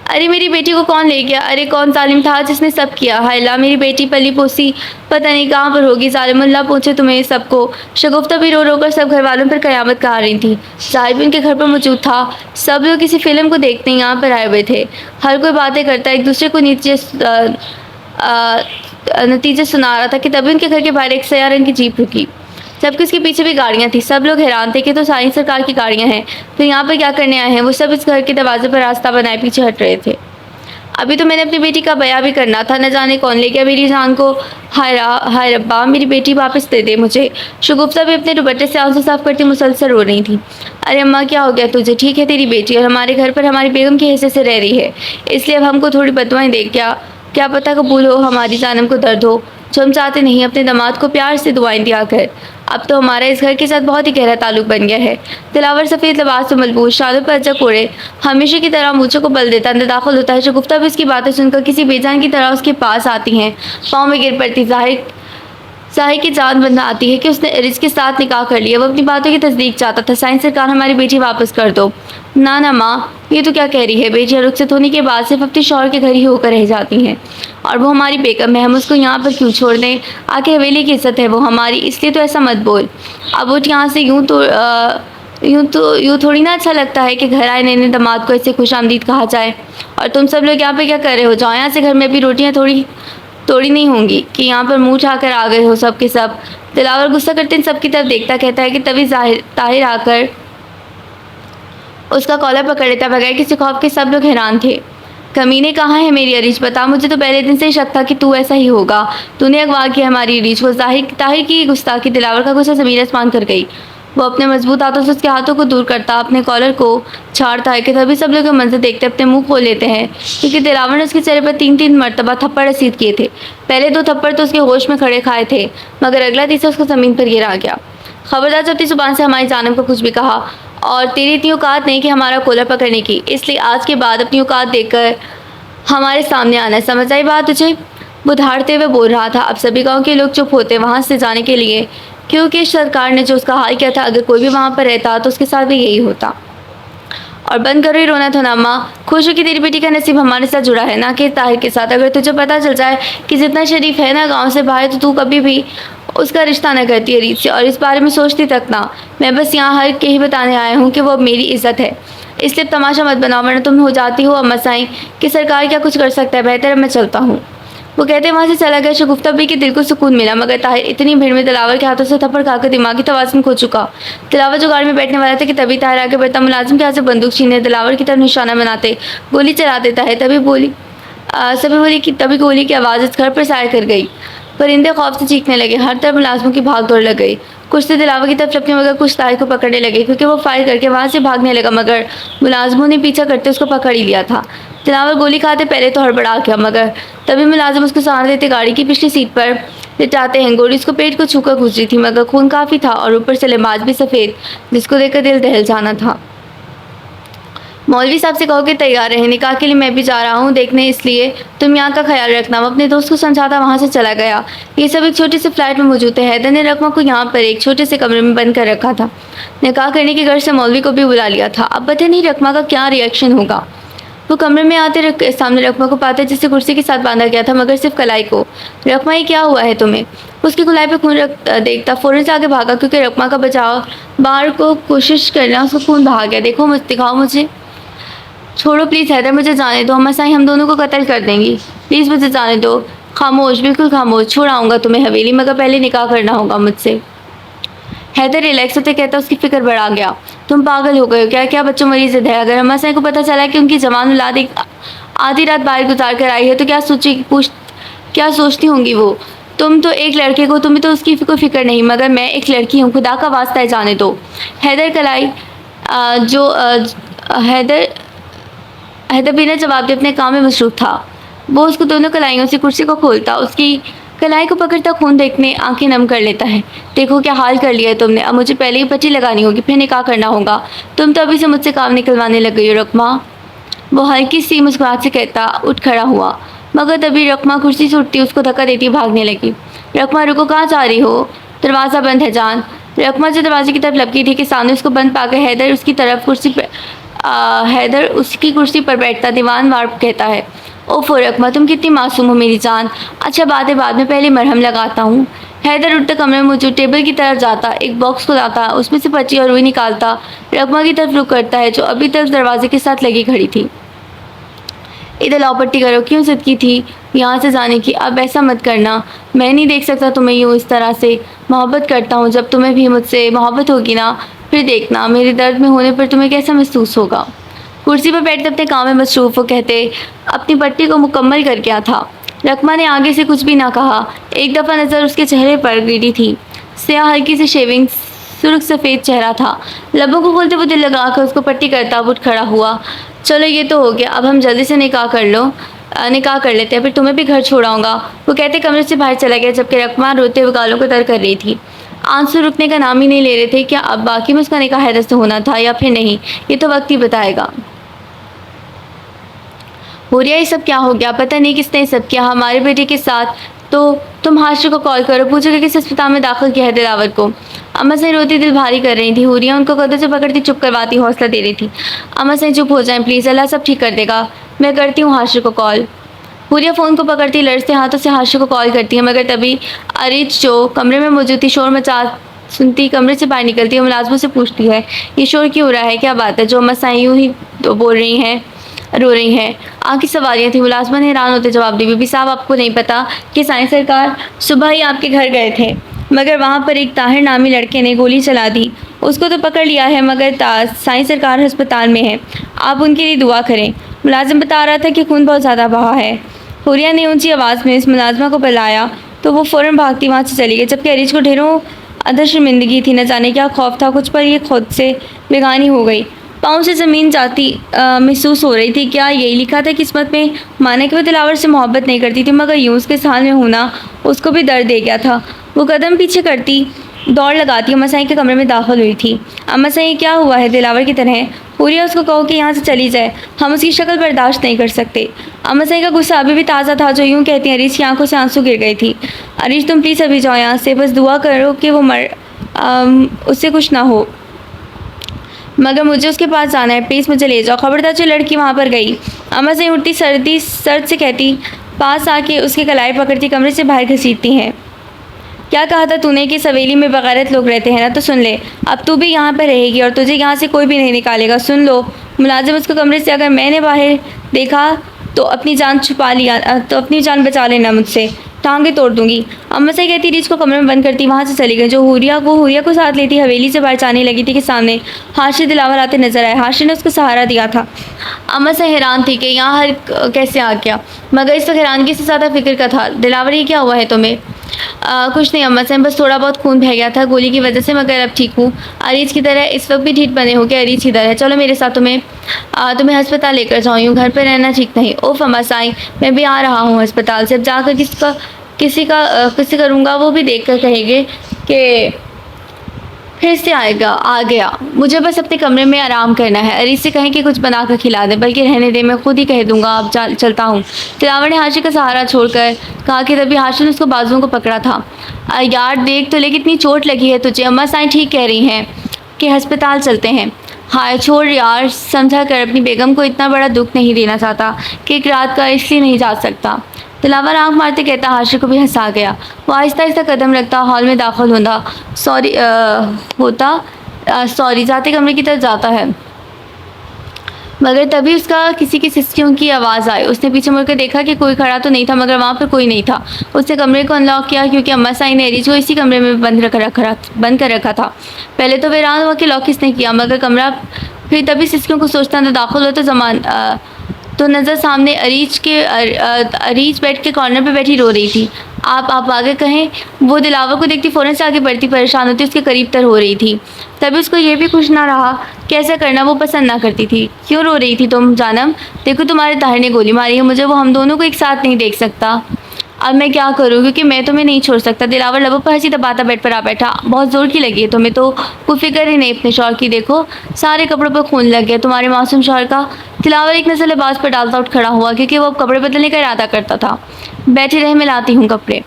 अरे मेरी बेटी को कौन ले गया? अरे कौन जालिम था जिसने सब किया? हाय अल्लाह, मेरी बेटी पली पोसी पता नहीं कहाँ पर होगी। जालिमुल्लाह पहुँचे तुम्हें सबको। शगुफ्ता भी रो रो कर सब घर वालों पर क़यामत कहा रही थी। साहिब उनके घर पर मौजूद था। सब लोग किसी फिल्म को देखते यहाँ पर आए हुए थे। हर कोई बातें करता एक दूसरे को नतीजे सुना रहा था कि तभी उनके घर के बाहर एक सया रंग की जीप रुकी, जबकि उसके पीछे भी गाड़ियाँ थी। सब लोग हैरान थे कि तो सारी सरकार की गाड़ियाँ हैं, फिर यहाँ पर क्या करने आए हैं? वो सब इस घर के दरवाजे पर रास्ता बनाए पीछे हट रहे थे। अभी तो मैंने अपनी बेटी का बयां भी करना था, न जाने कौन ले गया मेरी जान को। हाय रब्बा, मेरी बेटी वापस दे दे मुझे। शगुफ्ता भी अपने दुपट्टे से आंसू साफ करती मुसलसल रो रही थी। अरे अम्मा, क्या हो गया तुझे? ठीक है तेरी बेटी और हमारे घर पर हमारी बेगम के हिस्से से रह रही है, इसलिए अब हमको थोड़ी बददुआएं दे। क्या पता कबूल हो, हमारी जानम को दर्द हो जो हम चाहते नहीं। अपने दामाद को प्यार से दुआएं दिया कर। अब तो हमारा इस घर के साथ बहुत ही गहरा ताल्लुक बन गया है। दिलावर सफ़ेद लिबास में मलबूस, शालों पर अजक ओढ़े हमेशा की तरह मूँछों को बल देता अंदर दाखिल होता है। शगुफ्ता भी उसकी बातें सुनकर किसी बेजान की तरह उसके पास आती हैं, पाँव में गिर पड़ती। जाहिर की जान बंदा आती है कि उसने रिज के साथ निकाह कर लिया। वो अपनी बातों की तस्दीक चाहता था। साईं सरकार, हमारी बेटी वापस कर दो। ना माँ, ये तो क्या कह रही है? बेटियाँ रुखसत होने के बाद सिर्फ अपने शौहर के घर ही होकर रह जाती हैं, और वो हमारी बेगम है। हम उसको यहाँ पर क्यों छोड़ दें? आखिर हवेली की इज्जत है वो हमारी, इसलिए तो ऐसा मत बोल। अब उठ यहाँ से। यूँ थोड़ी ना अच्छा लगता है कि घर आए नए दामाद को ऐसे खुशामदीद कहा जाए। और तुम सब लोग यहाँ पे क्या कर रहे हो? जाओ यहाँ से। घर में अभी रोटियाँ तोड़ी नहीं होंगी कि यहाँ पर मुंह उठाकर आ गए हो सब के सब। दिलावर गुस्सा करते सबकी तरफ देखता कहता है कि तभी ताहिर आकर उसका कॉलर पकड़ लेता। बगैर किसी खौफ के सब लोग हैरान थे। कमीने, कहाँ है मेरी अरीज? बता, मुझे तो पहले दिन से ही शक था कि तू ऐसा ही होगा। तूने अगवा किया हमारी अरीज को। ताहिर की गुस्ताखी दिलावर का गुस्सा ज़मीन आसमान कर गई। वो अपने मजबूत हाथों से उसके हाथों को दूर करता अपने कॉलर को छाड़ता है कि तभी सब लोग मंजर देखते अपने मुंह खोल लेते हैं, क्योंकि दिलावर ने उसके चेहरे पर 3 मरतबा थप्पड़ रसीद किए थे। पहले 2 थप्पड़ तो उसके होश में खड़े खाए थे, मगर अगला तीसरा उसको ज़मीन पर गिरा गया। खबरदार जब अपनी जुबान से हमारी जानब को कुछ भी कहा, और तेरी इतनी औकात नहीं कि हमारा कॉलर पकड़ने की, इसलिए आज के बाद अपनी औकात देखकर हमारे सामने आना है। समझ आई बात तुझे? वो धाड़ते हुए बोल रहा था। अब सभी गांव के लोग चुप होते वहाँ से जाने के लिए, क्योंकि सरकार ने जो उसका हाल किया था, अगर कोई भी वहाँ पर रहता तो उसके साथ भी यही होता। और बंद करो ही रोना थोनामा। खुश हो कि तेरी बेटी का नसीब हमारे साथ जुड़ा है, ना कि ताहिर के साथ। अगर तुझे पता चल जाए कि जितना शरीफ है ना गांव से बाहर, तो तू कभी भी उसका रिश्ता न करती अरीज से और इस बारे में सोचती तक ना। मैं बस यहाँ हर के ही बताने आया हूँ कि वो अब मेरी इज्जत है, इसलिए अब तमाशा मत बनाओ वरना तुम हो जाती हो अम्मा साईं कि सरकार क्या कुछ कर सकता है, बेहतर है मैं चलता हूँ। वो कहते वहाँ से चला गया। शगुफ्ता भी के दिल को सुकून मिला, मगर ताहिर इतनी भीड़ में दिलावर के हाथों से थप्पड़ खाकर दिमागी तवाज़ुन खो चुका। दिलावर जो गाड़ी में बैठने वाला था कि तभी ताहिर आगे बढ़ता, मुलाजिम के हाथ से बंदूक छीने दिलावर की तरफ निशाना बनाते गोली चला देता है। तभी गोली की आवाज़ इस घर पर साया कर गई। परिंदे खौफ से चीखने लगे, हर तरफ मुलाजिमों की भाग दौड़ लग गई। कुछ तो दिलावर की तरफ लपके मगर कुछ ताहिर को पकड़ने लगे, क्योंकि वो फायर करके वहाँ से भागने लगा, मगर मुलाजिमों ने पीछा करते उसको पकड़ ही लिया था। दिलावर गोली खाते पहले तो हड़बड़ा गया, मगर तभी मुलाजिम उसको सहारा देते गाड़ी की पिछली सीट पर लिटाते हैं। गोली उसको पेट को छूकर घुस रही थी, मगर खून काफ़ी था और ऊपर से लिबास भी सफ़ेद, जिसको देखकर दिल दहल जाना था। मौलवी साहब से कहो कि तैयार रहे, निकाह के लिए मैं भी जा रहा हूँ देखने, इसलिए तुम यहाँ का ख्याल रखना। वो अपने दोस्त को समझाता वहाँ से चला गया। ये सब एक छोटे से फ्लैट में मौजूद थे। हैदर ने रकमा को यहाँ पर एक छोटे से कमरे में बंद कर रखा था। निकाह करने की गर्ज से मौलवी को भी बुला लिया था। अब पता नहीं रकमा का क्या रिएक्शन होगा। वो कमरे में आते सामने रकमा को पाते जिसे कुर्सी के साथ बांधा गया था, मगर सिर्फ कलाई को। रकमा ये क्या हुआ है तुम्हें? उसकी कलाई पे खून देखता फ़ौरन से आगे भागा, क्योंकि रकमा का बचाव बाहर को कोशिश करना उसको खून बहा गया। दिखाओ मुझे। छोड़ो प्लीज़ हैदर, मुझे जाने दो। अम्मा साईं हम दोनों को कत्ल कर देंगी, प्लीज़ मुझे जाने दो। खामोश, बिल्कुल खामोश। छोड़ाऊँगा तुम्हें हवेली, मगर पहले निकाह करना होगा मुझसे। हैदर रिलैक्स होते कहता उसकी फिक्र बढ़ा गया। तुम पागल हो गए हो क्या? क्या बच्चों मरी जिद है? अगर अम्मा साईं को पता चला कि उनकी जवान औलाद एक आधी रात बाहर गुजार कर आई है तो क्या सोचती होंगी वो? तुम तो एक लड़के को, तुम्हें तो उसकी कोई फिक्र नहीं, मगर मैं एक लड़की हूँ, खुदा का वास्ता है जाने दो। हैदर बिना जवाब दे अपने काम में मसरूफ़ था। वो उसको दोनों कलाइयों से कुर्सी को खोलता, उसकी कलाई को पकड़ता, खून देखने आंखें नम कर लेता है। देखो क्या हाल कर लिया है तुमने, अब मुझे पहले ही पट्टी लगानी होगी, फिर निकाह करना होगा। तुम तो अभी से मुझसे काम निकलवाने लग गई हो रकमा। वो हल्की सी मुस्कुराहट से कहता उठ खड़ा हुआ, मगर तभी रकमा कुर्सी से उठती उसको धक्का देती भागने लगी। रकमा रुको, कहाँ जा रही हो? दरवाज़ा बंद है जान। रकमा जो दरवाजे की तरफ लपकी थी कि सामने उसको बंद पाकर हैदर उसकी कुर्सी पर बैठता दीवान वार कहता है, ओफो रकमा तुम कितनी मासूम हो मेरी जान। अच्छा बात है बाद में, पहले मरहम लगाता हूँ। हैदर उठते कमरे में मौजूद टेबल की तरफ जाता, एक बॉक्स खुलाता, उसमें से पर्ची और रुई निकालता, रकमा की तरफ रुख करता है जो अभी तक दरवाजे के साथ लगी खड़ी थी। इधर लाओ पट्टी करो, क्यों जिद की थी यहाँ से जाने की? अब ऐसा मत करना, मैं नहीं देख सकता तुम्हें यूँ इस तरह से। मोहब्बत करता हूँ, जब तुम्हें भी मुझसे मोहब्बत होगी ना फिर देखना मेरे दर्द में होने पर तुम्हें कैसा महसूस होगा। कुर्सी पर बैठते अपने काम में मसरूफ़ वो कहते अपनी पट्टी को मुकम्मल कर गया था। रकमा ने आगे से कुछ भी ना कहा। एक दफ़ा नज़र उसके चेहरे पर गिरी थी। स्याह हल्की सी शेविंग, सुर्ख सफ़ेद चेहरा था। लबों को खोलते वो दिल लगा कर उसको पट्टी करता उठ खड़ा हुआ। चलो ये तो हो गया, अब हम जल्दी से निकाह कर लेते हैं, फिर तुम्हें भी घर छोड़ाऊँगा। वो कहते कमरे से बाहर चला गया, जबकि रकमा रोते हुए गालों को तर कर रही थी। आंसू रुकने का नाम ही नहीं ले रहे थे। क्या अब बाकी में उसका निकाह हैदर से होना था या फिर नहीं, ये तो वक्त ही बताएगा। हुरिया ये सब क्या हो गया? पता नहीं किसने सब किया हमारे बेटे के साथ। तो तुम हाशिर को कॉल करो, पूछो कि किस अस्पताल में दाखिल किया है दिलावर को। अम्मा साईं रोती दिल भारी कर रही थी। हुरिया उनको कदों से पकड़ती चुप करवाती हौसला दे रही थी। अम्मा साईं चुप हो जाएं प्लीज़, अल्लाह सब ठीक कर देगा, मैं करती हूँ हाशिर को कॉल। हुरिया फ़ोन को पकड़ती लड़ते हाथों से हाशिर को कॉल करती है, मगर तभी अरीज जो कमरे में मौजूद थी शोर मचा सुनती कमरे से बाहर निकलती है। मुलाजमों से पूछती है ये शोर क्यों हो रहा है, क्या बात है? जो अम्मा साईं यूँ ही तो बोल रही हैं, रो रही हैं। आँखी सवारियाँ थी। मुलाजमा ने हैरान होते जवाब दी, बीबी साहब आपको नहीं पता कि साईं सरकार सुबह ही आपके घर गए थे, मगर वहाँ पर एक ताहिर नामी लड़के ने गोली चला दी। उसको तो पकड़ लिया है, मगर साईं सरकार अस्पताल में है, आप उनके लिए दुआ करें। मुलाजिम बता रहा था कि खून बहुत ज़्यादा बहा है। हुरिया ने ऊंची आवाज़ में इस मुलाजमा को बुलाया तो वो फ़ौरन भागती वहाँ से चली गई, जबकि अरीज को ढेरों अंदर शर्मिंदगी थी। न जाने क्या खौफ था, कुछ पर ये खुद से बेगानी हो गई। पाँव से ज़मीन जाती महसूस हो रही थी। क्या यही लिखा था किस्मत में? माना कि वो दिलावर से मोहब्बत नहीं करती थी, मगर यूँ उसके हाल में होना उसको भी दर्द दे गया था। वो कदम पीछे करती दौड़ लगाती अम्मा साईं के कमरे में दाखिल हुई थी। अम्मा साईं क्या हुआ है? दिलावर की तरह। हुरिया उसको कहो कि यहाँ से चली जाए, हम उसकी शक्ल बर्दाश्त नहीं कर सकते। अम्मा साईं का गुस्सा अभी भी ताज़ा था, जो यूँ कहती अरीज की आंखों से आंसू गिर गई थी। अरीज तुम प्लीज़ अभी जाओ यहाँ से, बस दुआ करो कि वो उससे कुछ ना हो, मगर मुझे उसके पास जाना है, प्लीज़ मुझे ले जाओ। खबरदार जो लड़की वहाँ पर गई। अम्मा साईं उठती सर्द से कहती, पास आके उसके कलाई पकड़ती कमरे से बाहर घसीटती हैं। क्या कहा था तूने कि इस हवेली में बगैरत लोग रहते हैं ना, तो सुन ले, अब तू भी यहाँ पर रहेगी और तुझे यहाँ से कोई भी नहीं निकालेगा। सुन लो। मुलाजिम उसको कमरे से, अगर मैंने बाहर देखा तो अपनी जान छुपा लिया तो अपनी जान बचा लेना मुझसे, टांगे तोड़ दूंगी। अम्मा से कहती रीच को कमरे में बंद करती वहाँ से चली गई। जो हुरिया को साथ लेती हवेली से बाहर जाने लगी थी कि सामने हाशिर दिलावर आते नजर आए। हाशिर ने उसको सहारा दिया था। अम्मा से हैरान थी कि यहाँ हर कैसे आ गया, मगर इस वक्त हैरानगी से ज़्यादा फिक्र का था। दिलावर ये क्या हुआ है तुम्हें? कुछ नहीं अम्मा से, बस थोड़ा बहुत खून बह गया था गोली की वजह से, मगर अब ठीक हूँ। अरीज की तरह इस वक्त भी ठीक बने हो कि अरीज किधर है? चलो मेरे साथ, तुम्हें अस्पताल लेकर जाऊँ, यूँ घर पर रहना ठीक नहीं। ओफ अम्मा साई, मैं भी आ रहा हूँ अस्पताल से। अब जाकर किसी करूँगा वो भी देख कर कहेंगे कि फिर से आ गया। मुझे बस अपने कमरे में आराम करना है। अरीज से कहें कि कुछ बना कर खिला दे, बल्कि रहने दे, मैं खुद ही कह दूंगा। अब चलता हूँ। दिलावर ने हाशिर का सहारा छोड़कर कहा कि तभी हाशिर ने उसको बाजुओं को पकड़ा था। यार देख तो ले, कितनी चोट लगी है तुझे। अम्मा साईं ठीक कह रही हैं कि अस्पताल चलते हैं। हाय छोड़ यार, समझा कर, अपनी बेगम को इतना बड़ा दुख नहीं देना चाहता कि एक रात का इसलिए नहीं जा सकता। दिलावर आंख मारते कहता हाशिर को भी हंसा गया। वो आहिस्ता आहिस्ता कदम रखता हॉल में दाखिल सॉरी जाते कमरे की तरफ जाता है, मगर तभी उसका किसी की सिसकियों की आवाज़ आई। उसने पीछे मुड़कर देखा कि कोई खड़ा तो नहीं था, मगर वहाँ पर कोई नहीं था। उसने कमरे को अनलॉक किया क्योंकि अम्मा साई ने अरीज को इसी कमरे में बंद कर रखा था। पहले तो हैरान हुआ कि लॉक किसने किया, मगर कमरा, फिर तभी सिसकियों को सोचता अंदर दाखिल हुआ तो नज़र सामने अरीज बेड के कॉर्नर पे बैठी रो रही थी। आप आगे कहें। वो दिलावर को देखती फ़ौरन से आगे बढ़ती, परेशान होती, उसके करीब तर हो रही थी। तभी उसको ये भी खुश ना रहा कि ऐसा करना वो पसंद ना करती थी। क्यों रो रही थी तुम जानम? देखो तुम्हारे ताहिर ने गोली मारी है मुझे, वो हम दोनों को एक साथ नहीं देख सकता। अब मैं क्या करूँ, क्योंकि मैं तुम्हें नहीं छोड़ सकता। दिलावर लबों पर हंसी दबाता बेड पर आ बैठा। बहुत ज़ोर की लगी है तुम्हें तो कोई फिक्र ही नहीं अपने शौहर की। देखो सारे कपड़ों पर खून लग गया तुम्हारे मासूम शौहर का। दिलावर एक नज़र लिबास पर डालता उठ खड़ा हुआ, क्योंकि वो अब कपड़े बदलने का इरादा करता था। बैठे रहे, मैं लाती हूँ कपड़े।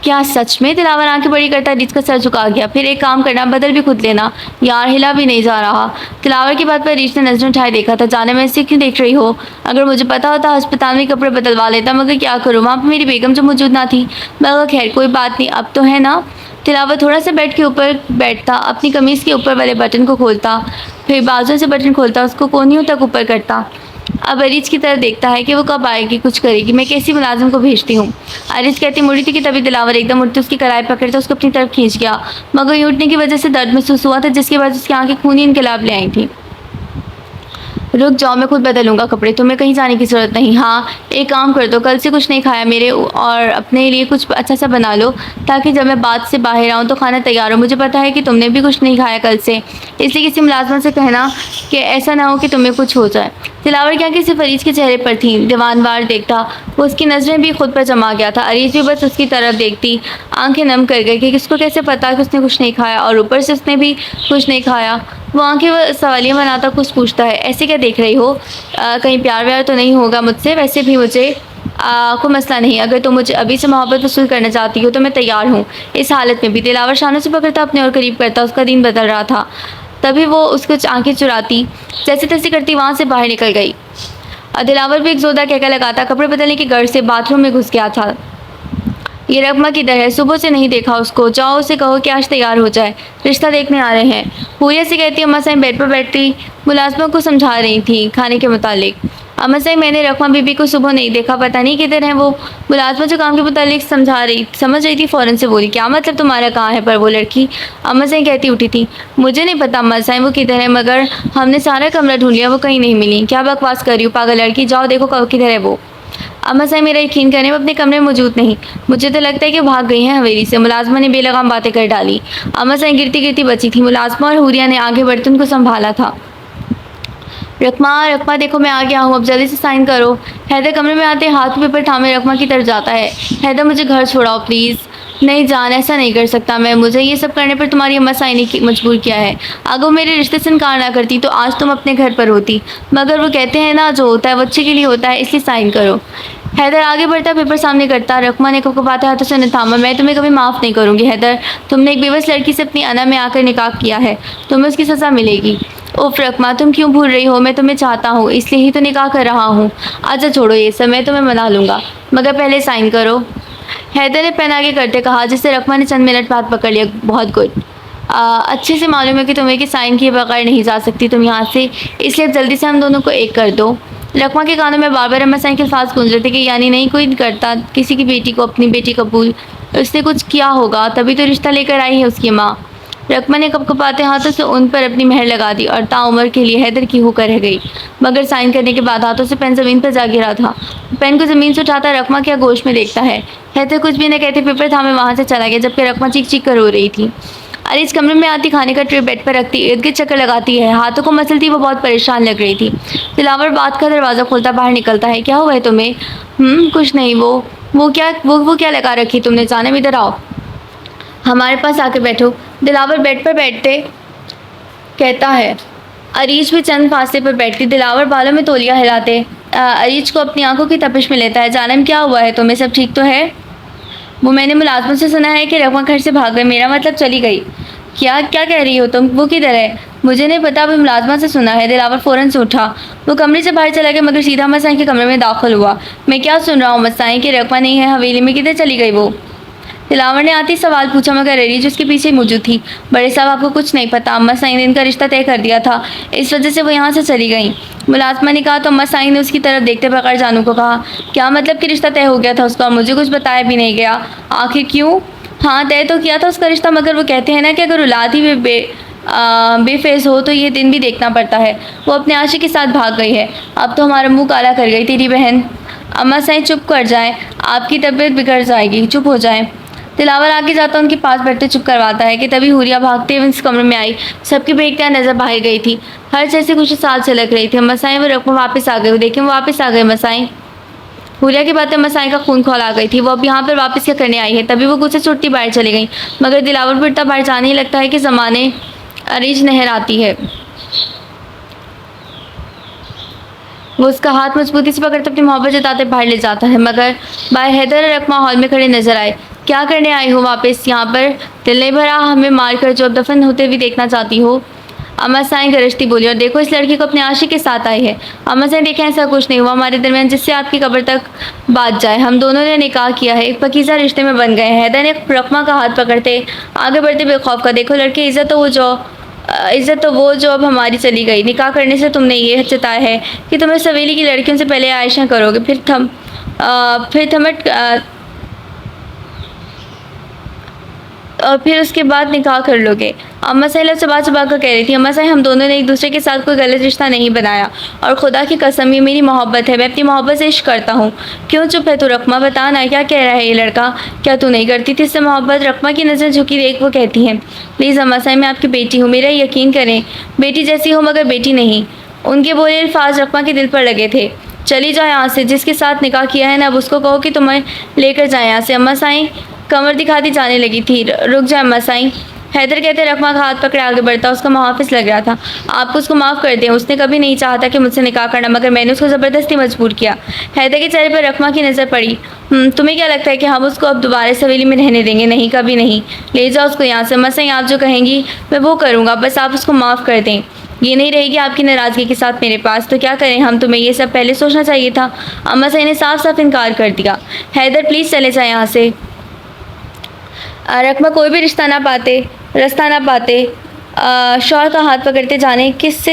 क्या सच में? दिलावर आंखें बड़ी करता रीत का सर झुका गया। फिर एक काम करना, बदल भी खुद लेना। यार हिला भी नहीं जा रहा। दिलावर की बात पर रीत ने नजरें उठाए देखा था। जाने में ऐसे क्यों देख रही हो? अगर मुझे पता होता अस्पताल में कपड़े बदलवा लेता, मगर क्या करूँ, वहाँ पर मेरी बेगम जो मौजूद ना थी। मगर खैर कोई बात नहीं, अब तो है ना। दिलावर थोड़ा सा बेड के ऊपर बैठता, अपनी कमीज़ के ऊपर वाले बटन को खोलता, फिर बाजू से बटन खोलता, उसको कोनियों तक ऊपर करता। अब अरीज की तरफ देखता है कि वो कब आएगी, कुछ करेगी। मैं कैसी मुलाजिम को भेजती हूँ। अरीज कहती मुड़ी थी कि तभी दिलावर एकदम उठते उसकी कलाई पकड़ता, उसको अपनी तरफ खींच गया, मगर उठने की वजह से दर्द महसूस हुआ था, जिसके बाद उसकी आंखें खूनी इनकलाब ले आई थी। रुक जाओ, मैं खुद बदलूंगा कपड़े, तुम्हें कहीं जाने की ज़रूरत नहीं। हाँ एक काम कर दो, कल से कुछ नहीं खाया मेरे और अपने लिए कुछ अच्छा सा बना लो, ताकि जब मैं बात से बाहर आऊँ तो खाना तैयार हो। मुझे पता है कि तुमने भी कुछ नहीं खाया कल से, इसलिए किसी मुलाजमत से कहना कि ऐसा ना हो कि तुम्हें कुछ हो जाए। दिलावर क्या कि सिर्फ अरीज के चेहरे पर थी। दीवानवार देखता, वो उसकी नज़रें भी खुद पर जमा गया था। अरीज भी बस उसकी तरफ देखती, आंखें नम कर गई कि किसको कैसे पता कि उसने कुछ नहीं खाया, और ऊपर से उसने भी कुछ नहीं खाया। वो आंखें सवालियाँ बनाता कुछ पूछता है, ऐसे क्या देख रही हो? कहीं प्यार व्यार तो नहीं होगा मुझसे? वैसे भी मुझे कोई मसला नहीं, अगर तुम मुझे अभी से मोहब्बत वसूल करना चाहती हो तो मैं तैयार हूँ। इस हालत में भी दिलावर शानों से पकड़ता, अपने और करीब करता। उसका दिन बदल रहा था। तभी वो उसको आंखें चुराती, जैसे तैसे करती वहाँ से बाहर निकल गई। दिलावर भी एक जोरदार कहका लगाता कपड़े बदलने के घर से बाथरूम में घुस गया था। ये रकमा किधर है? सुबह से नहीं देखा उसको। जाओ उसे कहो कि आज तैयार हो जाए, रिश्ता देखने आ रहे हैं। हुरिया से कहती अम्मा साईं बेड पर बैठती मुलाजमा को समझा रही थी खाने के मुतालिक। अम्मा साईं मैंने रकमा बीबी को सुबह नहीं देखा, पता नहीं किधर है वो। मुलाजमा जो काम के मुतालिक समझ रही थी, फ़ौरन से बोली क्या मतलब तुम्हारा कहाँ है पर वो लड़की? अम्मा साईं कहती उठी थी मुझे नहीं पता अम्मा साईं वो किधर है, मगर हमने सारा कमरा ढूंढ लिया, वो कहीं नहीं मिली। क्या बकवास कर रही हूँ पागल लड़की, जाओ देखो किधर है वो। अम्मा साईं मेरा यकीन करें वो अपने कमरे में मौजूद नहीं, मुझे तो लगता है कि भाग गई हैं हवेली से। मुलाजमा ने बेलगाम बातें कर डाली। अम्मा साईं गिरती गिरती बची थी। मुलाजमा और हुरिया ने आगे बढ़ते उनको संभाला था। रकमा देखो मैं आ गया हूँ, अब जल्दी से साइन करो। हैदर कमरे में आते हाथ पेपर थामे रकमा की तरफ जाता है। हैदर मुझे घर छोड़ाओ प्लीज़। नहीं जान, ऐसा नहीं कर सकता मैं, मुझे ये सब करने पर तुम्हारी अम्मा साईं ने मजबूर किया है। अगर वो मेरे रिश्ते से इनकार ना करती तो आज तुम अपने घर पर होती, मगर वो कहते हैं ना जो होता है वो अच्छे के लिए होता है, इसलिए साइन करो। हैदर आगे बढ़ता, पेपर सामने करता। रकमा ने कपकपाते हाथों से उन्हें थामा। मैं तुम्हें कभी माफ़ नहीं करूँगी हैदर, तुमने एक बेबस लड़की से अपनी अना में आकर निकाह किया है, तुम्हें उसकी सज़ा मिलेगी। उफ रकमा तुम क्यों भूल रही हो, मैं तुम्हें चाहता हूँ, इसलिए ही तो निकाह कर रहा हूँ। अच्छा छोड़ो ये सब, मैं तुम्हें मना लूँगा, मगर पहले साइन करो। हैदर ने पेन आगे करते कहा, जिससे रकमा ने चंद मिनट बाद पकड़ लिया। बहुत गुड, अच्छे से मालूम है कि तुम्हें कि साइन किए बगैर नहीं जा सकती तुम यहाँ से, इसलिए जल्दी से हम दोनों को एक कर दो। रकमा के कानों में बार बार अम्मा साइन के अल्फाज गूंज रहे थे कि यानी नहीं कोई करता किसी की बेटी को अपनी बेटी कबूल, उसने कुछ किया होगा तभी तो रिश्ता लेकर आई है उसकी माँ। रकमा ने कपकपाते हाथों से उन पर अपनी मेहर लगा दी और ताउम्र के लिए हैदर की होकर रह गई, मगर साइन करने के बाद हाथों से पेन ज़मीन पर जा गिरा था। पेन को ज़मीन से उठाता रकमा क्या गोश में देखता है। हैदर कुछ भी न कहते पेपर थामे वहाँ से चला गया, जबकि रकमा चीख चीख कर रो रही थी। अरीज कमरे में आती, खाने का ट्रे बेड पर रखती, इर्द गिर्द चक्कर लगाती है, हाथों को मसलती, वो बहुत परेशान लग रही थी। दिलावर बात का दरवाज़ा खोलता बाहर निकलता है। क्या हुआ है तुम्हें? कुछ नहीं। वो क्या लगा रखी तुमने? जाने इधर आओ, हमारे पास आके बैठो। दिलावर बेड पर बैठते कहता है। अरीज भी चंद फासले पर बैठती, दिलावर बालों में तौलिया हिलाते अरीज को अपनी आंखों की तपिश में लेता है। जानम क्या हुआ है तुम्हें? सब ठीक तो है? वो मैंने मुलाजमत से सुना है कि रकमा घर से भाग गई, मेरा मतलब चली गई। क्या क्या कह रही हो तुम? वो किधर है? मुझे नहीं पता, अभी मुलाजमा से सुना है। दिलावर फ़ौरन से उठा, वो कमरे से बाहर चला गया, मगर सीधा मसाई के कमरे में दाखिल हुआ। मैं क्या सुन रहा हूँ मसाई कि रकमा नहीं है हवेली में, किधर चली गई वो? दिलावर ने आती सवाल पूछा, मगर अरीज उसके पीछे मौजूद थी। बड़े साहब आपको कुछ नहीं पता, अम्मा साईं ने इनका रिश्ता तय कर दिया था, इस वजह से वो यहाँ से चली गई। मुलाजमा ने कहा तो अम्मा साईं ने उसकी तरफ देखते बगैर जानू को कहा, क्या मतलब कि रिश्ता तय हो गया था उसका? मुझे कुछ बताया भी नहीं गया। आखिर क्यों? हाँ तय तो किया था उसका रिश्ता, मगर वो कहते हैं ना कि अगर औलाद ही बेफेज हो तो ये दिन भी देखना पड़ता है। वो अपने आशिक के साथ भाग गई है। अब तो हमारा मुंह काला कर गई तेरी बहन। अम्मा साईं चुप कर जाएं, आपकी तबीयत बिगड़ जाएगी, चुप हो जाएं। दिलावर आगे जाता उनके पास बैठते चुप करवाता है कि तभी हुरिया भागते हुए इस कमरे में आई। सबकी बेटियाँ नजर बाहर गई थी, हर जैसे कुछ साल से लग रही थी। मसाई वो रकम वापस आ गए, देखें वो वापस आ गए मसाई। हुरिया की बातें मसाई का खून खौला गई थी। वो अब यहाँ पर वापस क्या करने आई है? तभी वो गुस्से से उठती बाहर चली गई, मगर दिलावर फिरता बाहर जाने ही लगता है कि ज़माने अरीज नहर आती है। वो उसका हाथ मजबूती से पकड़ते अपनी मोहब्बत जताते बाहर ले जाता है, मगर बाय हैदर और रकमा हॉल में खड़े नजर आए। क्या करने आई हो वापस यहाँ पर? दिल नहीं भरा हमें मार कर जो अब दफन होते हुए देखना चाहती हो? अम्मा साईं गरजती बोली, और देखो इस लड़की को अपने आशिक के साथ आई है। अम्मा साईं देखें ऐसा कुछ नहीं हुआ हमारे दरमियान जिससे आपकी कब्र तक बात जाए। हम दोनों ने निकाह किया है, एक पकीज़ा रिश्ते में बन गए हैं। हैदर ने रकमा का हाथ पकड़ते आगे बढ़ते बेखौफ का, देखो लड़की इज़्ज़त तो वो जो अब हमारी चली गई। निकाह करने से तुमने ये जताया है कि तुम इस हवेली की लड़कियों से पहले आयशा करोगे, फिर उसके बाद निकाह कर लोगे। अम्मा साहिब चबा चबा कर कह रही थी, अम्मा साहिब हम दोनों ने एक दूसरे के साथ कोई गलत रिश्ता नहीं बनाया, और खुदा की कसम ये मेरी मोहब्बत है, मैं अपनी मोहब्बत से इश्क करता हूँ। क्यों चुप है तू रकमा? बता ना क्या कह रहा है ये लड़का? क्या तू नहीं करती थी इससे मोहब्बत? रकमा की नज़र झुकी देख वो कहती हैं, प्लीज़ अम्मा साहिब मैं आपकी बेटी हूँ, मेरा यकीन करें। बेटी जैसी हो मगर बेटी नहीं। उनके बोले अल्फाज रकमा के दिल पर लगे थे। चली जाओ यहाँ से, जिसके साथ निकाह किया है ना अब उसको कहो कि तुम्हें लेकर जाए यहाँ से। अम्मा साईं कमर दिखाती जाने लगी थी। रुक जाए अम्मा साईं। हैदर कहते रकमा का हाथ पकड़े आगे बढ़ता, उसका मुहाफिज लग रहा था। आप उसको माफ़ कर दें, उसने कभी नहीं चाहा था कि मुझसे निकाह करना, मगर मैंने उसको ज़बरदस्ती मजबूर किया। हैदर के चेहरे पर रकमा की नज़र पड़ी। तुम्हें क्या लगता है कि हम उसको अब दोबारा इस हवेली में रहने देंगे? नहीं, कभी नहीं। ले जाओ उसको यहाँ से। अम्मा साईं आप जो कहेंगी मैं वो करूँगा, बस आप उसको माफ़ कर दें। ये नहीं रहेगी आपकी नाराज़गी के साथ मेरे पास तो क्या करें हम? तुम्हें ये सब पहले सोचना चाहिए था। अम्मा साईं ने साफ साफ इनकार कर दिया। हैदर प्लीज़ चले जाए यहाँ से। रकमा कोई भी रास्ता ना पाते शौहर का हाथ पकड़ते जाने किस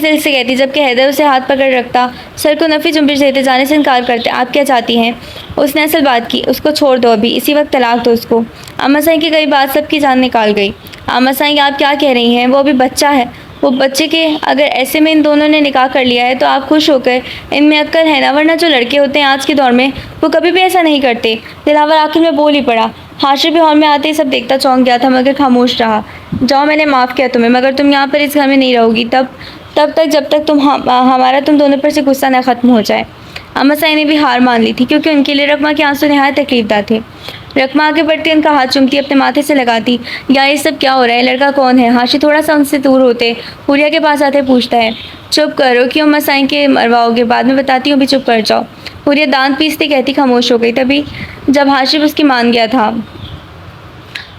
दिल से कहती, जबकि हैदर उसे हाथ पकड़ रखता, सर को नफ़ी जुम्बिश देते जाने से इनकार करते। आप क्या चाहती हैं? उसने असल बात की, उसको छोड़ दो अभी, इसी वक्त तलाक दो उसको। अम्मा साईं की कई बात सबकी जान निकाल गई। अम्मा साईं आप क्या कह रही हैं? वो अभी बच्चा है, वो बच्चे के अगर ऐसे में इन दोनों ने निकाह कर लिया है तो आप खुश होकर, इनमें अक्ल है ना? वरना जो लड़के होते हैं आज के दौर में वो कभी भी ऐसा नहीं करते। दिलावर आखिर में बोल ही पड़ा। हाशिर भी हॉल में आते ही सब देखता चौंक गया था, मगर खामोश रहा। जाओ मैंने माफ़ किया तुम्हें, मगर तुम यहाँ पर इस घर में नहीं रहोगी तब तक जब तक हमारा तुम दोनों पर से गुस्सा ना ख़त्म हो जाए। अम्मा साईं ने भी हार मान ली थी, क्योंकि उनके लिए रकमा के आंसू नहायत तकलीफदार थे। रकमा आगे बढ़ती उनका हाथ चूमती, अपने माथे से लगाती। या ये सब क्या हो रहा है? लड़का कौन है? हाशिर थोड़ा सा उनसे दूर होते हुरिया के पास आते पूछता है, चुप करो क्यों अम्मा साईं के मरवाओगे? बाद में बताती हूँ, भी चुप कर जाओ। हुरिया दांत पीसते कहती खामोश हो गई। तभी जब हाशिर उसकी मान गया था,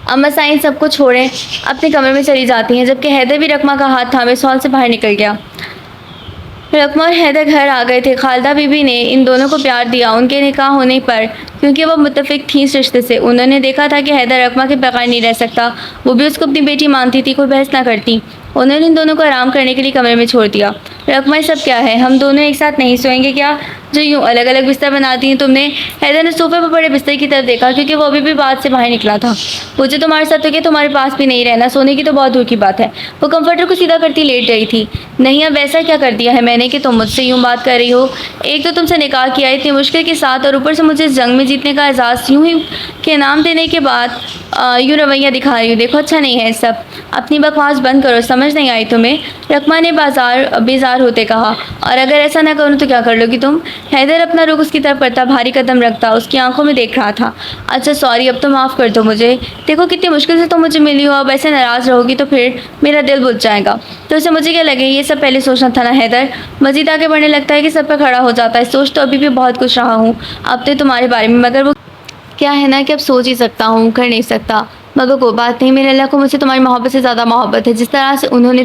अम्मा साईं सबको छोड़े अपने कमरे में चली जाती हैं, जबकि हैदर भी रकमा का हाथ थामे हॉल से बाहर निकल गया। रकमा और हैदर घर आ गए थे। खालदा बीबी ने इन दोनों को प्यार दिया उनके निकाह होने पर, क्योंकि वो मुत्तफिक थी इस रिश्ते से। उन्होंने देखा था कि हैदर रकमा के बगैर नहीं रह सकता, वो भी उसको अपनी बेटी मानती थी, कोई बहस ना करती। उन्होंने इन दोनों को आराम करने के लिए कमरे में छोड़ दिया। रकमा ये सब क्या है, हम दोनों एक साथ नहीं सोएंगे क्या, जो यूँ अलग अलग बिस्तर बनाती हैं तुमने। हैदर ने सोफे पर पड़े बिस्तर की तरफ देखा, क्योंकि वो अभी भी बात से बाहर निकला था। मुझे तुम्हारे साथ तो क्या, तुम्हारे पास भी नहीं रहना, सोने की तो बहुत दूर की बात है। वो कंफर्टर को सीधा करती लेट गई थी। नहीं, अब ऐसा क्या कर दिया है मैंने कि तुम मुझसे यूँ बात कर रही हो। एक तो तुमसे निकाह किया इतनी मुश्किल के साथ, और ऊपर से मुझे इस जंग में जीतने का एहसास यूँ ही के नाम देने के बाद यूँ रवैया दिखा रही हो। देखो अच्छा नहीं है सब, अपनी बकवास बंद करो, समझ नहीं आई तुम्हें, रकमा ने बेजार होते कहा। और अगर ऐसा ना करूँ तो क्या कर लोगी तुम। हैदर अपना रुख उसकी तरफ करता, भारी कदम रखता, उसकी आंखों में देख रहा था। अच्छा सॉरी, अब तो माफ़ कर दो मुझे। देखो कितनी मुश्किल से तुम मुझे मिली हो, अब ऐसे नाराज़ रहोगी तो फिर मेरा दिल बुझ जाएगा। तो इससे मुझे क्या लगे, ये सब पहले सोचना था ना हैदर। मजीद आगे बढ़ने लगता है कि सब पे खड़ा हो जाता है। सोच तो अभी भी बहुत कुछ रहा हूँ अब तो तुम्हारे बारे में, मगर वो क्या है ना कि अब सोच ही सकता हूँ, कर नहीं सकता। मगर कोई बात नहीं, मेरे अल्लाह को मुझसे तुम्हारी मोहब्बत से ज़्यादा मोहब्बत है। जिस तरह से उन्होंने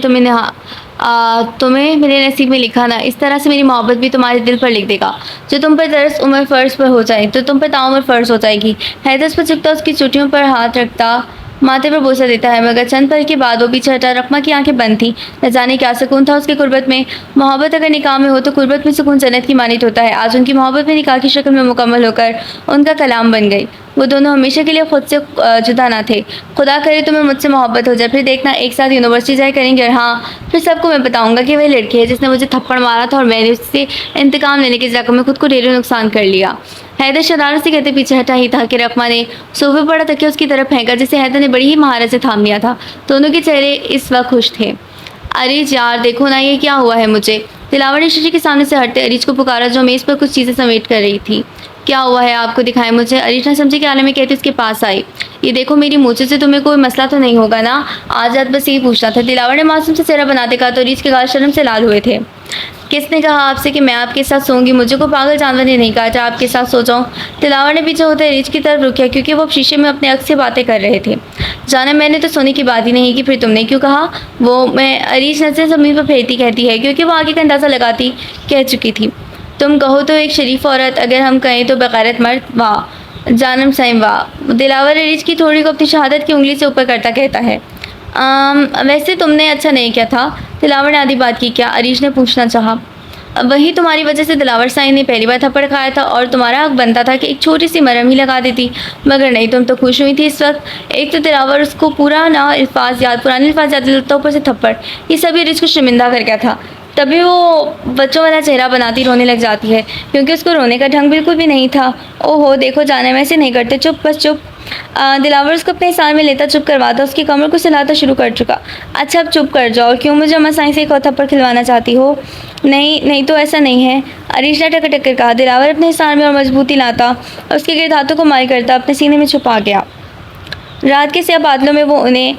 तुम्हें मेरे नसीब में लिखा ना, इस तरह से मेरी मोहब्बत भी तुम्हारे दिल पर लिख देगा। जो तुम पर दरस उम्र फ़र्ज पर हो जाए तो तुम पर ताउम्र फ़र्ज हो जाएगी। हैदर उस पर झुकता, उसकी चुटियों पर हाथ रखता, माथे पर बोसा देता है, मगर चंद पल के बाद वो पीछे हटा। रकमा की आंखें बंद थीं। न जाने क्या सुकून था उसकी कुर्बत में। मोहब्बत अगर निकाह में हो तो कुर्बत में सुकून जन्नत की मानित होता है। आज उनकी मोहब्बत में निकाह की शक्ल में मुकम्मल होकर उनका कलाम बन गई। वो दोनों हमेशा के लिए खुद से जुदा ना थे। खुदा करे तुम्हें मुझसे मोहब्बत हो जाए, फिर देखना एक साथ यूनिवर्सिटी जाए करेंगे। और हाँ, फिर सबको मैं बताऊंगा कि वही लड़की है जिसने मुझे थप्पड़ मारा था और मैंने उससे इंतकाम लेने के चक्कर में खुद को ढेरों नुकसान कर लिया। हैदर शरारत से कहते पीछे हटा ही था कि रकमा ने सोफे पड़ा तकिया उसकी तरफ फेंका, जिसे हैदर ने बड़ी ही महारत से थाम लिया था। दोनों के चेहरे इस वक्त खुश थे। अरीज यार देखो ना, ये क्या हुआ है मुझे। दिलावर ने शीशे के सामने से हटते अरीज को पुकारा, जो मेज़ पर कुछ चीज़ें समेट कर रही थी। क्या हुआ है आपको, दिखाएं मुझे। अरीज ने समझे कि आलम में कहती उसके पास आई। ये देखो मेरी मूछे से तुम्हें कोई मसला तो नहीं होगा ना, आज रात बस यही पूछना था। दिलावर ने मासूम से चेहरा बनाते कहा तो अरीज के गाल शर्म से लाल हुए थे। किसने कहा आपसे कि मैं आपके साथ सोऊंगी, मुझे को पागल जानवर ने नहीं कहा था आपके साथ सो जाऊँ। दिलावर ने पीछे होते अरीज की तरफ रुकिया, क्योंकि वो शीशे में अपने अक्स से बातें कर रहे थे। जाना मैंने तो सोने की बात ही नहीं की, फिर तुमने क्यों कहा। वो मैं अरीज नजरें ज़मीन पर फेरती कहती है, क्योंकि वो आगे का अंदाज़ा लगाती कह चुकी थी। तुम कहो तो एक शरीफ औरत, अगर हम कहें तो बेगैरत मर्द। वाह जानम सैम वाह। दिलावर अरीज की थोड़ी को अपनी शहादत की उंगली से ऊपर करता कहता है, वैसे तुमने अच्छा नहीं किया था। दिलावर ने आधी बात की क्या, अरीज ने पूछना चाहा। वही तुम्हारी वजह से दिलावर साईं ने पहली बार थप्पड़ खाया था, और तुम्हारा हक बनता था कि एक छोटी सी मरहम ही लगा देती, मगर नहीं, तुम तो खुश हुई थी इस वक्त। एक तो दिलावर उसको पुराने अल्फाज याद दिलाता, ऊपर से थप्पड़, ये सभी अरीज को शर्मिंदा कर गया था। तभी वो बच्चों वाला चेहरा बनाती रोने लग जाती है, क्योंकि उसको रोने का ढंग बिल्कुल भी नहीं था। ओहो देखो जाने, वैसे नहीं करते, चुप बस चुप। दिलावर उसको अपने साथ में लेता चुप करवाता, उसकी कमर को सहलाता शुरू कर चुका। अच्छा अब चुप कर जाओ, क्यों मुझे अम्मा साईं से एक और थप्पड़ खिलवाना चाहती हो। नहीं नहीं तो ऐसा नहीं है, अरीश ने टक कर कहा। दिलावर अपने हिसार में और मजबूती लाता और उसके गिर्द हाथों को माई करता अपने सीने में छुपा गया। रात के स्याह बादलों में वो उन्हें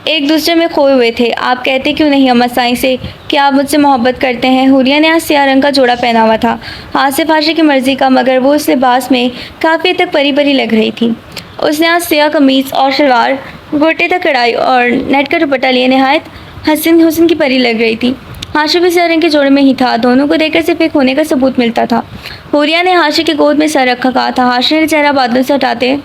एक दूसरे में खोए हुए थे। आप कहते क्यों नहीं अम्मा साईं से कि आप मुझसे मोहब्बत करते हैं। हुरिया ने आज सियाह रंग का जोड़ा पहना हुआ था, आसिफ आशिक की मर्जी का, मगर वो उस लिबास में काफ़ी हद तक परी परी लग रही थी। उसने आज सियाह कमीज़ और शलवार, गोटे तक कढ़ाई और नेट का दुपट्टा लिए नहायत हसीन हुस्न की परी लग रही थी। हाशिर भी सियाह रंग के जोड़े में ही था। दोनों को देखकर सिर्फ एक होने का सबूत मिलता था। हुरिया ने हाशिर के गोद में सर रखा कहा था। हाशिर ने चेहरा बादलों से हटाते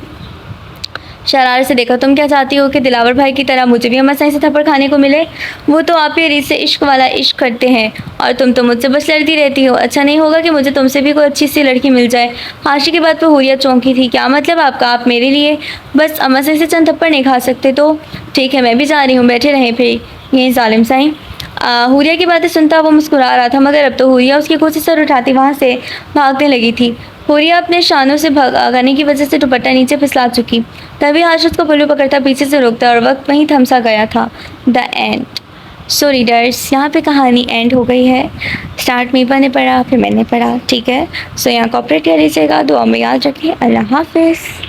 शरारत से देखा। तुम क्या चाहती हो कि दिलावर भाई की तरह मुझे भी अम्मा साईं से थप्पड़ खाने को मिले। वो तो आप ही अरीज से इश्क वाला इश्क करते हैं और तुम तो मुझसे बस लड़ती रहती हो। अच्छा नहीं होगा कि मुझे तुमसे भी कोई अच्छी सी लड़की मिल जाए। हाशिर की बात पर हुरिया चौंकी थी। क्या मतलब आपका, आप मेरे लिए बस अम्मा साईं से चंद थप्पड़ नहीं खा सकते तो ठीक है, मैं भी जा रही हूँ, बैठे रहें फिर यहीं जालिम साईं। हुरिया की बातें सुनता वो मुस्कुरा रहा था, मगर अब तो हुरिया उसकी गोद से सर उठाती वहाँ से भागने लगी थी। हुरिया अपने शानों से भागने की वजह से दुपट्टा नीचे फिसला चुकी। तभी हाशिर को पल्लू पकड़ता पीछे से रोकता और वक्त वहीं थमसा गया था। The end. सो रीडर्स, यहाँ पे कहानी एंड हो गई है। स्टार्ट मीपा ने पढ़ा, फिर मैंने पढ़ा, ठीक है। सो यहाँ कॉपरेट कर लीजिएगा, दुआ में याद रखिए। अल्लाह हाफिज़।